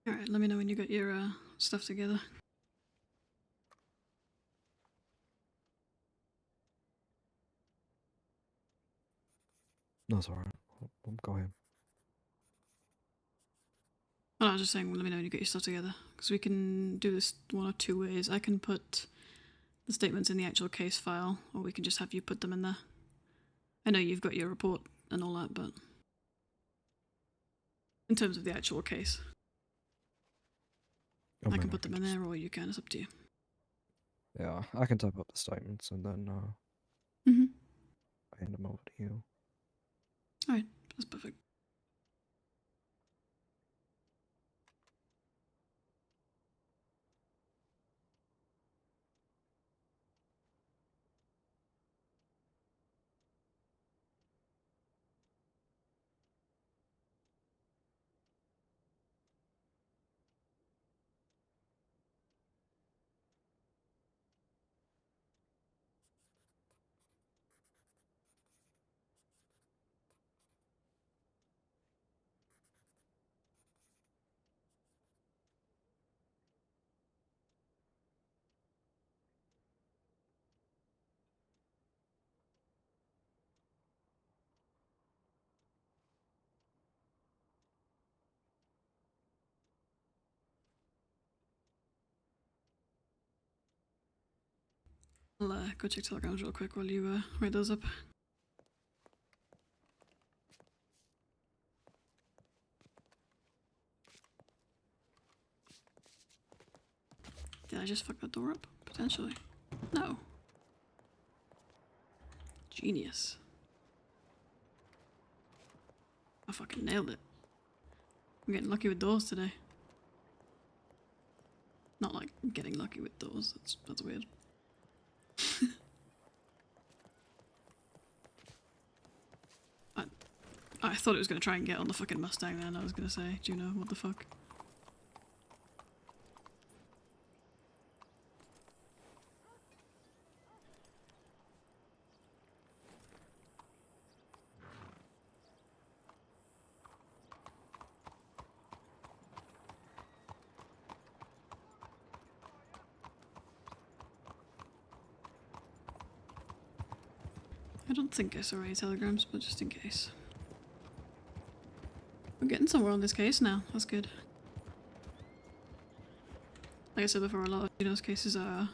Alright, let me know when you got your stuff together. No, it's alright. Go ahead. Well, I was just saying, let me know when you get your stuff together. Because we can do this one of two ways. I can put the statements in the actual case file, or we can just have you put them in there. I know you've got your report and all that, but in terms of the actual case, I can put them in there, or you can. It's up to you. Yeah, I can type up the statements and then Mm-hmm. hand them over to you. Alright, that's perfect. I'll go check telegrams real quick while you write those up. Did I just fuck that door up? Potentially. No. Genius. I fucking nailed it. I'm getting lucky with doors today. Not like getting lucky with doors, that's weird. I thought it was gonna try and get on the fucking Mustang then, I was gonna say, Juno, what the fuck? I don't think I saw any telegrams, but just in case. We're getting somewhere on this case now, that's good. Like I said before, a lot of Juno's cases are,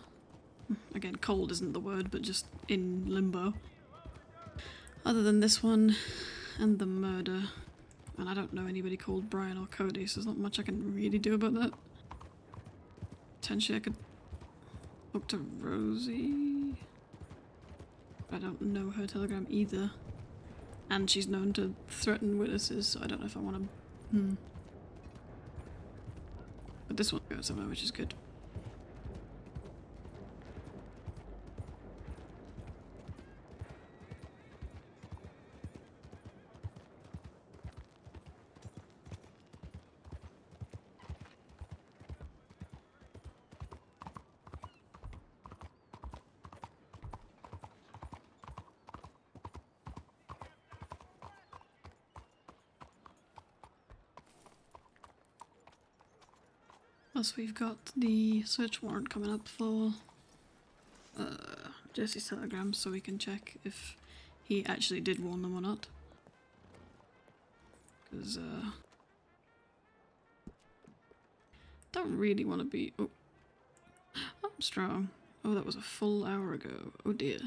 again, cold isn't the word, but just in limbo. Other than this one, and the murder. And I don't know anybody called Brian or Cody, so there's not much I can really do about that. Potentially I could talk to Rosie. I don't know her telegram either. And she's known to threaten witnesses, so I don't know if I want to... But this one goes somewhere, which is good. Plus we've got the search warrant coming up for Jesse's telegram, so we can check if he actually did warn them or not. Because don't really want to be... Oh, I'm strong. Oh, that was a full hour ago. Oh dear.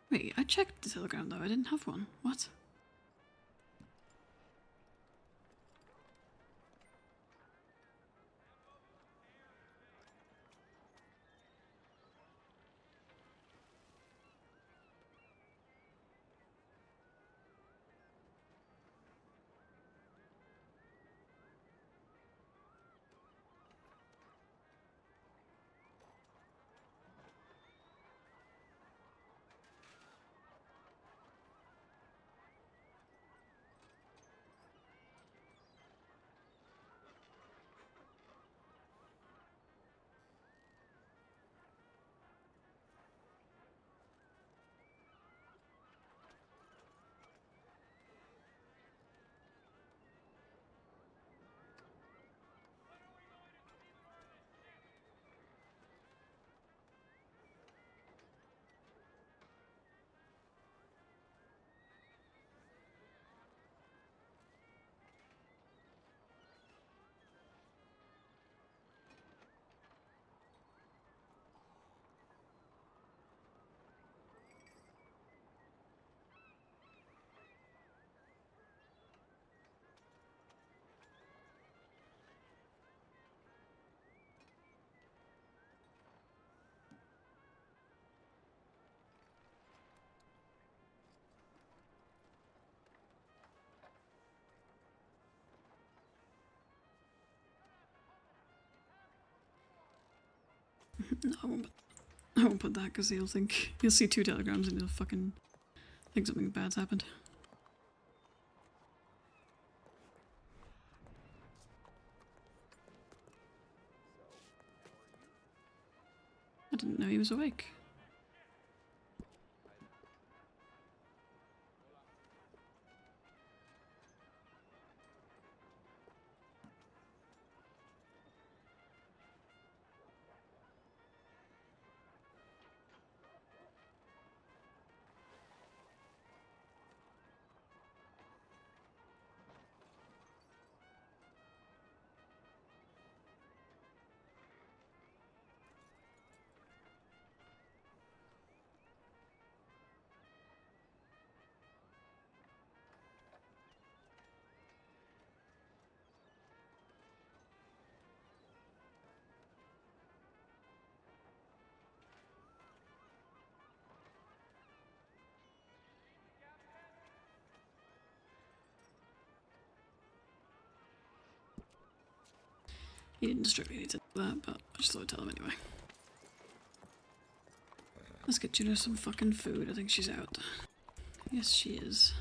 Wait, I checked the telegram though, I didn't have one. What? No, I won't put that because he'll think he'll see 2 telegrams and he'll fucking think something bad's happened. I didn't know he was awake. He didn't strictly need to do that, but I just thought I'd tell him anyway. Let's get Juno some fucking food. I think she's out. Yes, she is.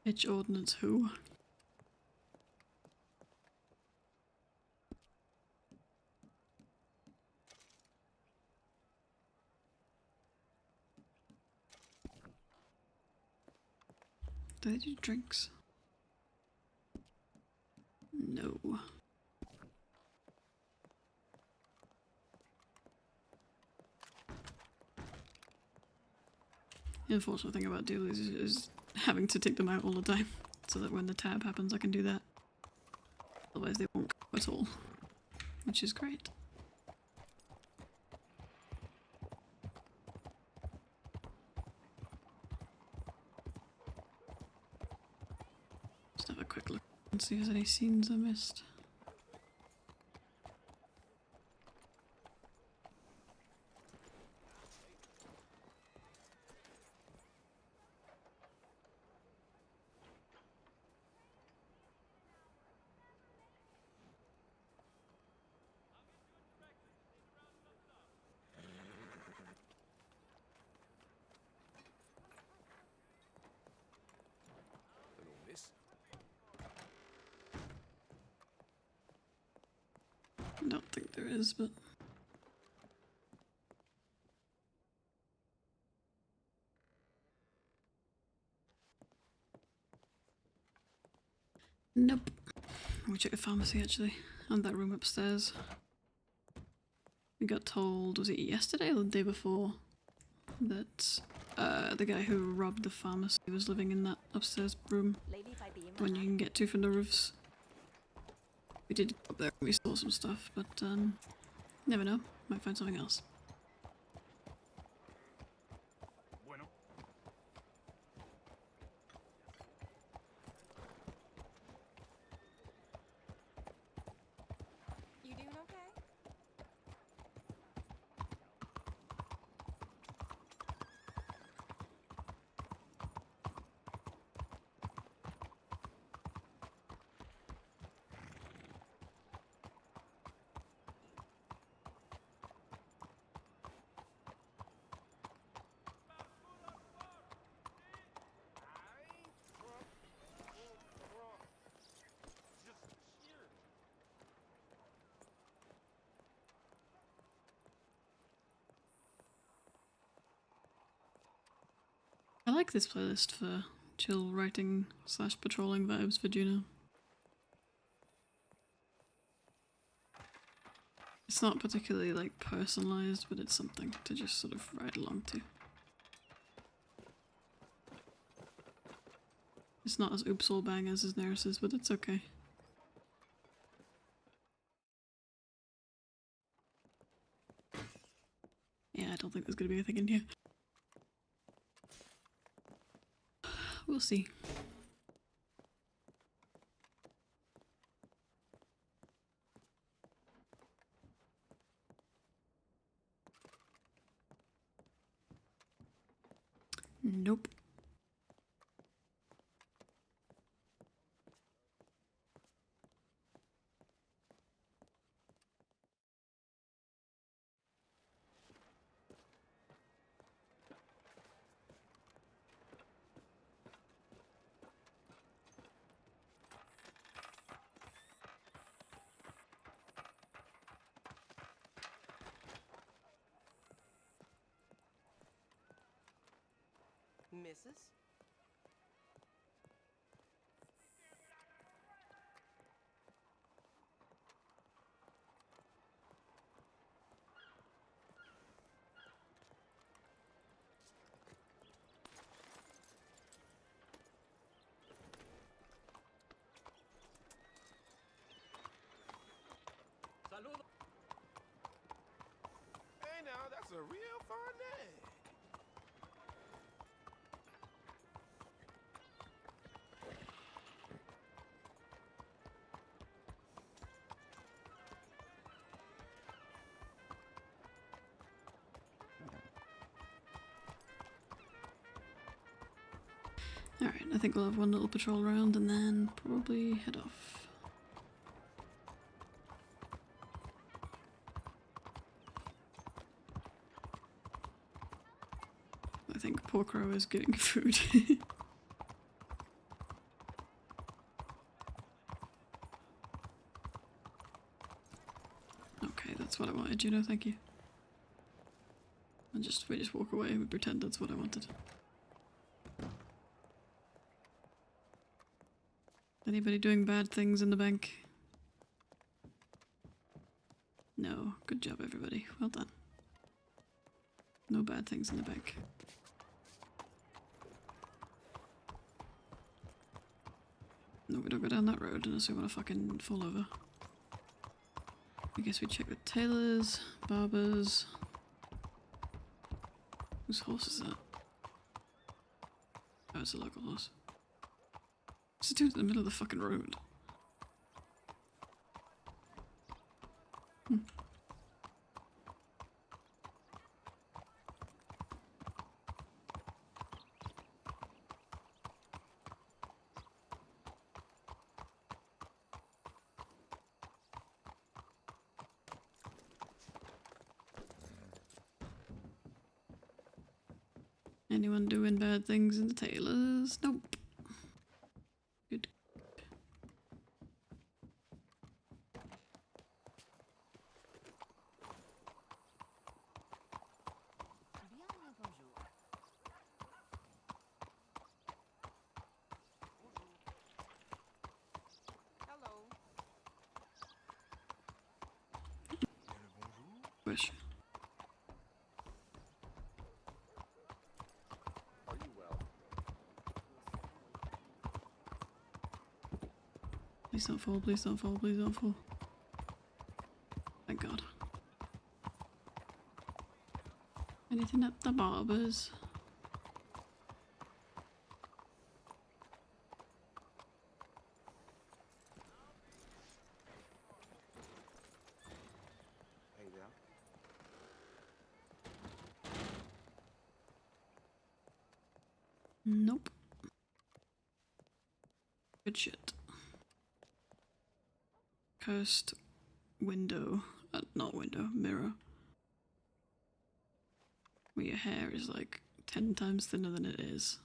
Bitch ordnance who? Do they do drinks? No. The unfortunate thing about dealers is having to take them out all the time, so that when the tab happens I can do that. Otherwise they won't go at all, which is great. Just have a quick look and see if there's any scenes I missed. I don't think there is, but... Nope. We check the pharmacy actually, and that room upstairs. We got told, was it yesterday or the day before, that the guy who robbed the pharmacy was living in that upstairs room, the one you can get to from the roofs. We did go up there and we saw some stuff, but never know, might find something else. You doing okay? I like this playlist for chill writing / patrolling vibes for Juno. It's not particularly like personalized, but it's something to just sort of ride along to. It's not as oops all bangers as Neris's, but it's okay. Yeah, I don't think there's gonna be anything in here. We'll see. Nope. Mrs.? Hey now, that's a real fine day. Alright, I think we'll have one little patrol round and then probably head off. I think poor Crow is getting food. Okay, that's what I wanted, Juno, thank you. And we just walk away, we pretend that's what I wanted. Anybody doing bad things in the bank? No. Good job, everybody. Well done. No bad things in the bank. No, we don't go down that road unless we want to fucking fall over. I guess we check with tailors, barbers. Whose horse is that? Oh, it's a local horse. What's it doing in the middle of the fucking road? Hmm. Anyone doing bad things in the tailors? Nope. Good. Wish. Please don't fall, please don't fall, please don't fall. Thank God. Anything at the barbers? Hey there. Nope. Good shit. Cursed window. Not window, mirror. Where your hair is like 10 times thinner than it is.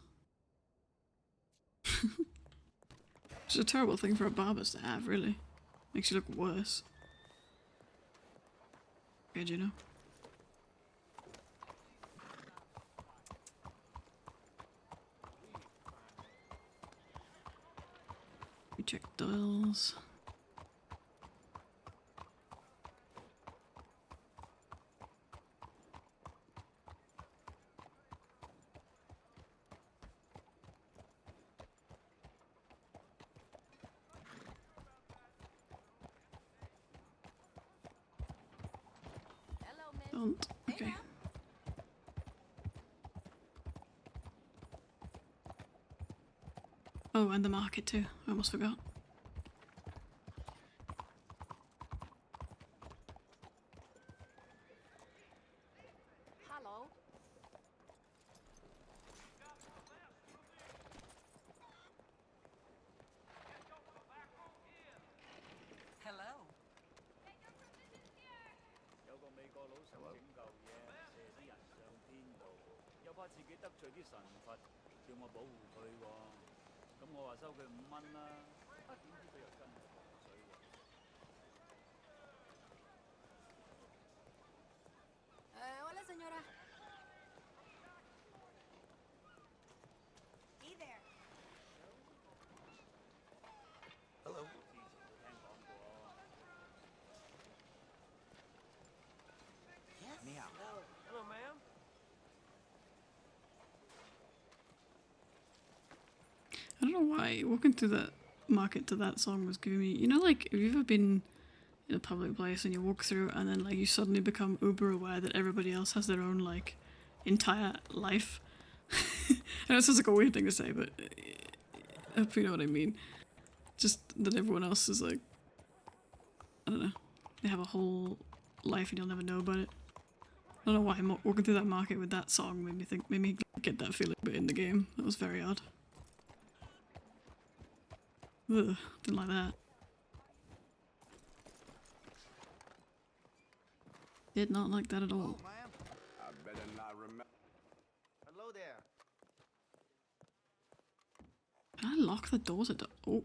It's a terrible thing for a barber to have, really. Makes you look worse. Okay, Juno. We check dials. Don't. Okay. Oh, and the market too. I almost forgot. Hello. Hello. 有個美國佬想整嚿嘢射啲人上天度，又怕自己得罪啲神佛，叫我保護佢喎。咁我話收佢5蚊啦，點知佢又跟我放水喎。Hola, señora. Hey there. Hello. 之前都聽講過。Yes. 你好。Hello, ma'am. I don't know why walking through that market to that song was giving me, you know, like, have you ever been in a public place and you walk through and then like you suddenly become uber aware that everybody else has their own like entire life? I know it sounds like a weird thing to say, but I hope you know what I mean. Just that everyone else is like, I don't know, they have a whole life and you'll never know about it. I don't know why walking through that market with that song made me get that feeling, but in the game, that was very odd. Ugh, didn't like that. Did not like that at all. I better not remember. Hello there. Can I lock the doors at oh.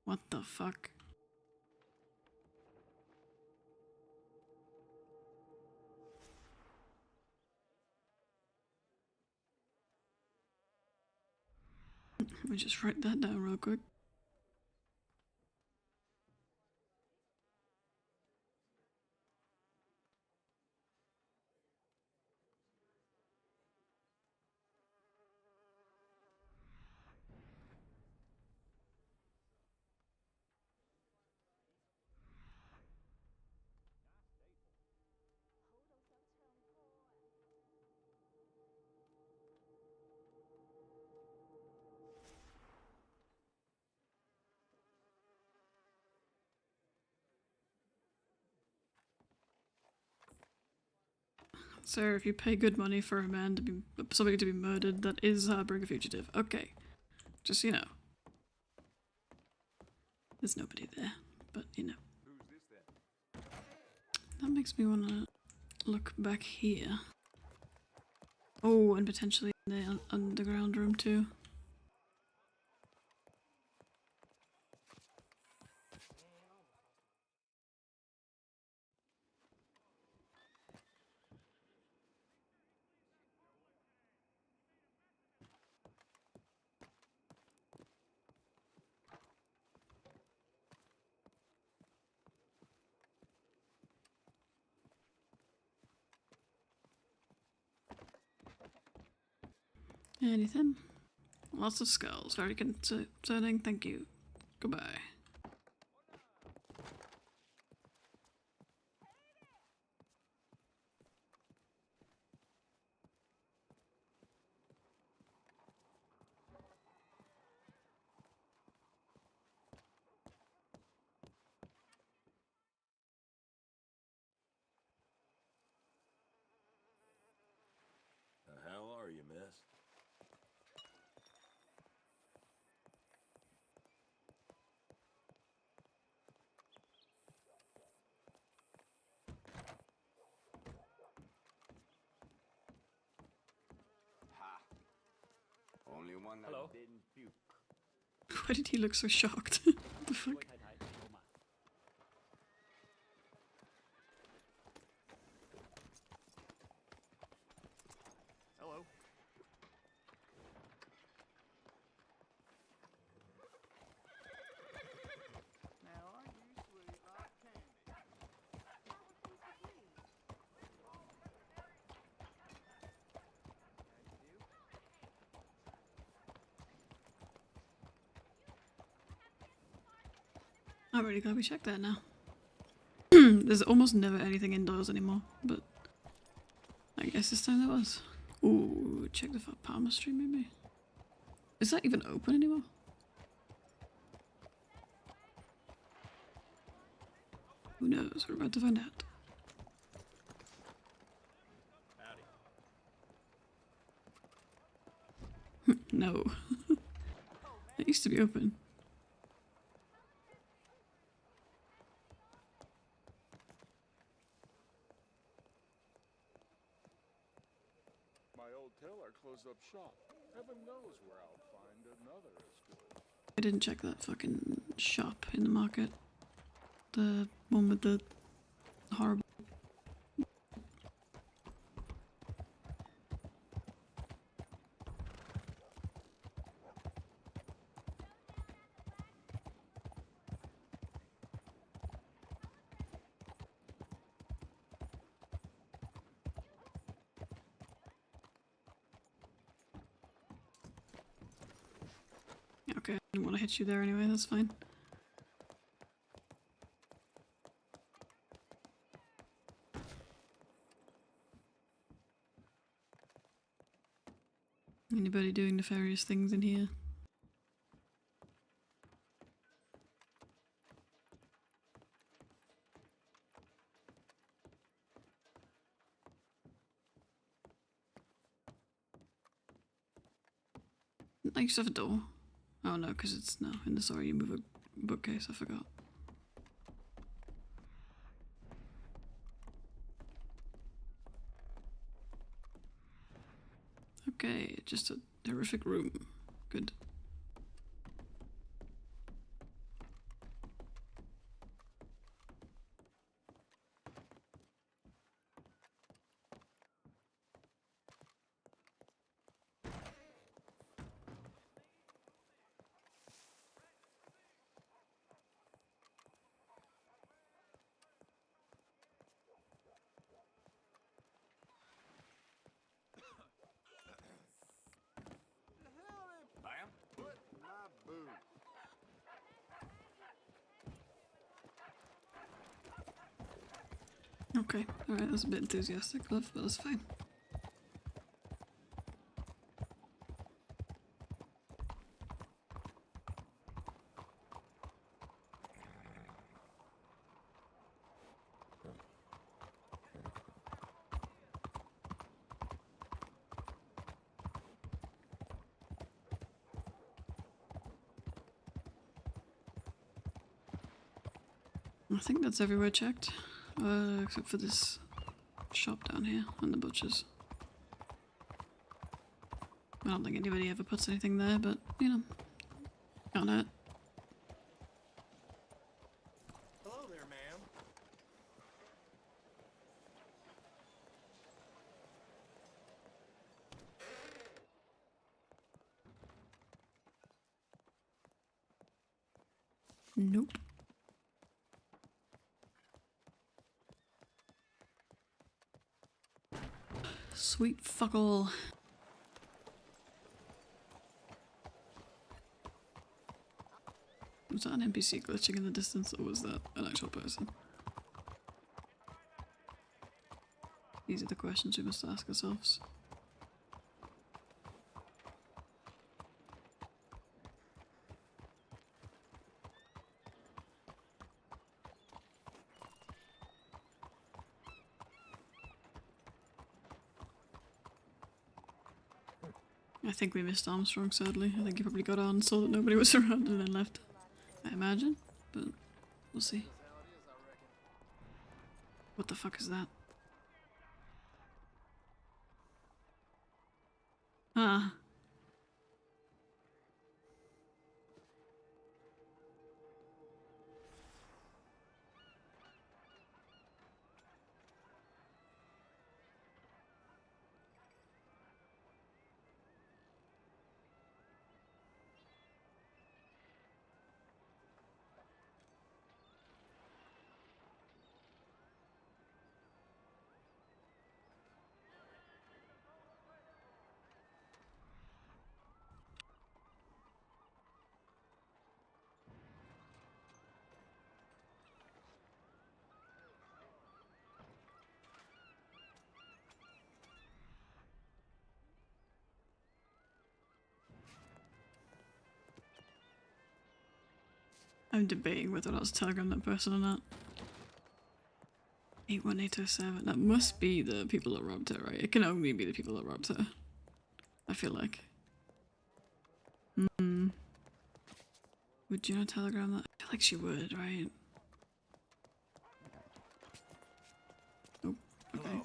What the fuck? Let me just write that down real quick. Sir, if you pay good money for a man to be somebody to be murdered, that is harboring a fugitive. Okay. Just so you know. There's nobody there, but you know. That makes me wanna look back here. Oh, and potentially in the underground room too. Anything? Lots of skulls. Very concerning. Thank you. Goodbye. The hell are you, miss? Ha. Only one that didn't puke. Why did he look so shocked? What the fuck? Hello. Now aren't you sweet like candy? I'm really glad we checked that now. There's almost never anything indoors anymore, but I guess this time there was. Ooh, check the palmistry maybe. Is that even open anymore? Who knows? We're about to find out. No. It used to be open. My old tailor closed up shop. Heaven knows where I'll find another as good. I didn't check that fucking shop in the market. The one with the horrible. Okay, I didn't want to hit you there anyway, that's fine. Anybody doing nefarious things in here? I used to have a door. Oh no, because it's no in the story you move a bookcase. I forgot. Okay, just a horrific room. Good. Bam. Put my boot. Okay, alright, that's a bit enthusiastic, love, but that's fine. I think that's everywhere checked, except for this shop down here and the butcher's. I don't think anybody ever puts anything there, but you know, can't hurt. Hello there, ma'am. Nope. Sweet fuck all. Was that an NPC glitching in the distance, or was that an actual person? These are the questions we must ask ourselves. I think we missed Armstrong, sadly. I think he probably got on, saw that nobody was around, and then left. I imagine, but we'll see. What the fuck is that? Ah. I'm debating whether or not to telegram that person or not. 81807. That must be the people that robbed her, right? It can only be the people that robbed her. I feel like. Would Juno telegram that? I feel like she would, right? Oh, okay.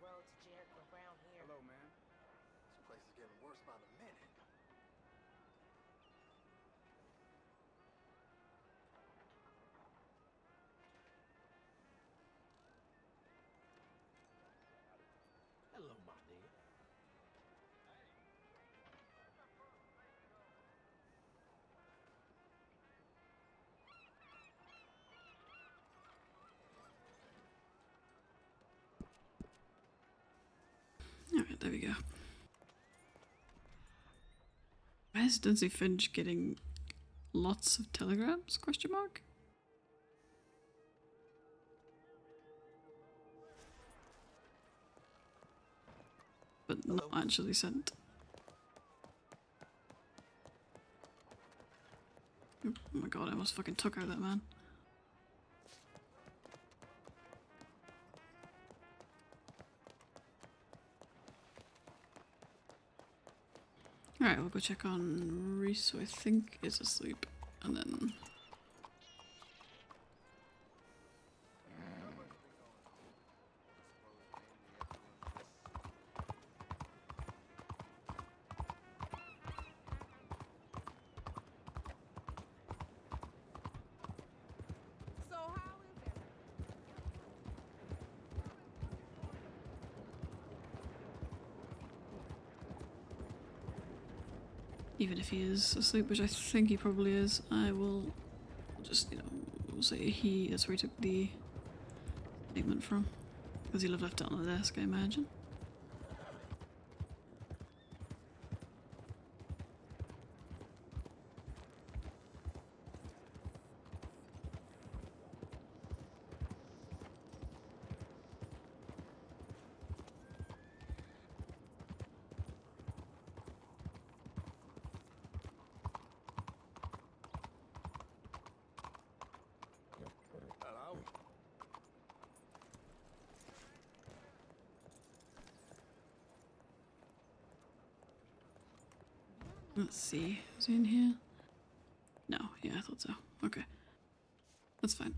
road to Jericho Brown here. Hello, man. This place is getting worse by the minute. Hello, my dear. Alright, there we go. Why is Dunsey Finch getting lots of telegrams? Question mark? But not actually sent. Oh my god, I almost fucking took out that man. Alright, we'll go check on Reese, who I think is asleep, and then... So how is it? Even if he is asleep, which I think he probably is, I will just, you know, we'll say he is where he took the statement from. Because he'll have left it on the desk, I imagine. Hello? Let's see, is he in here? No, yeah, I thought so. Okay. That's fine.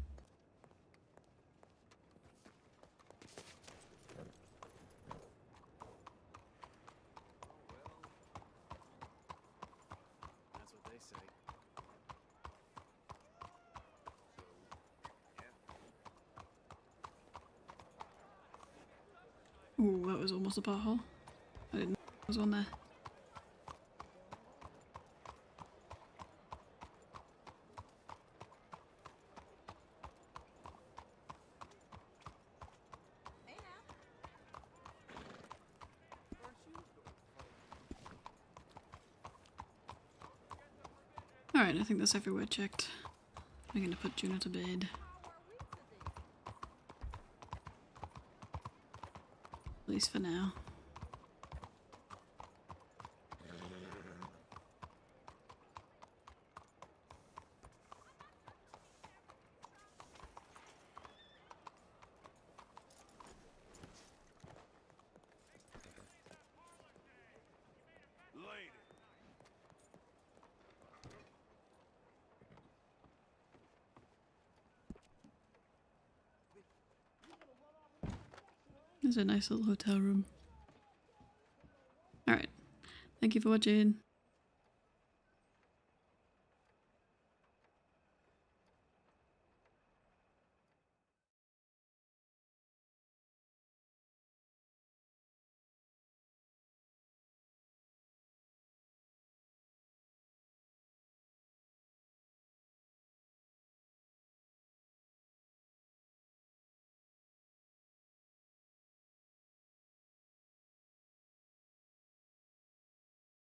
That's what they say. Ooh, that was almost a pothole. I didn't know there was one there. Alright, I think that's everywhere checked. I'm gonna put Juno to bed. At least for now. Lady. It's a nice little hotel room. Alright. Thank you for watching.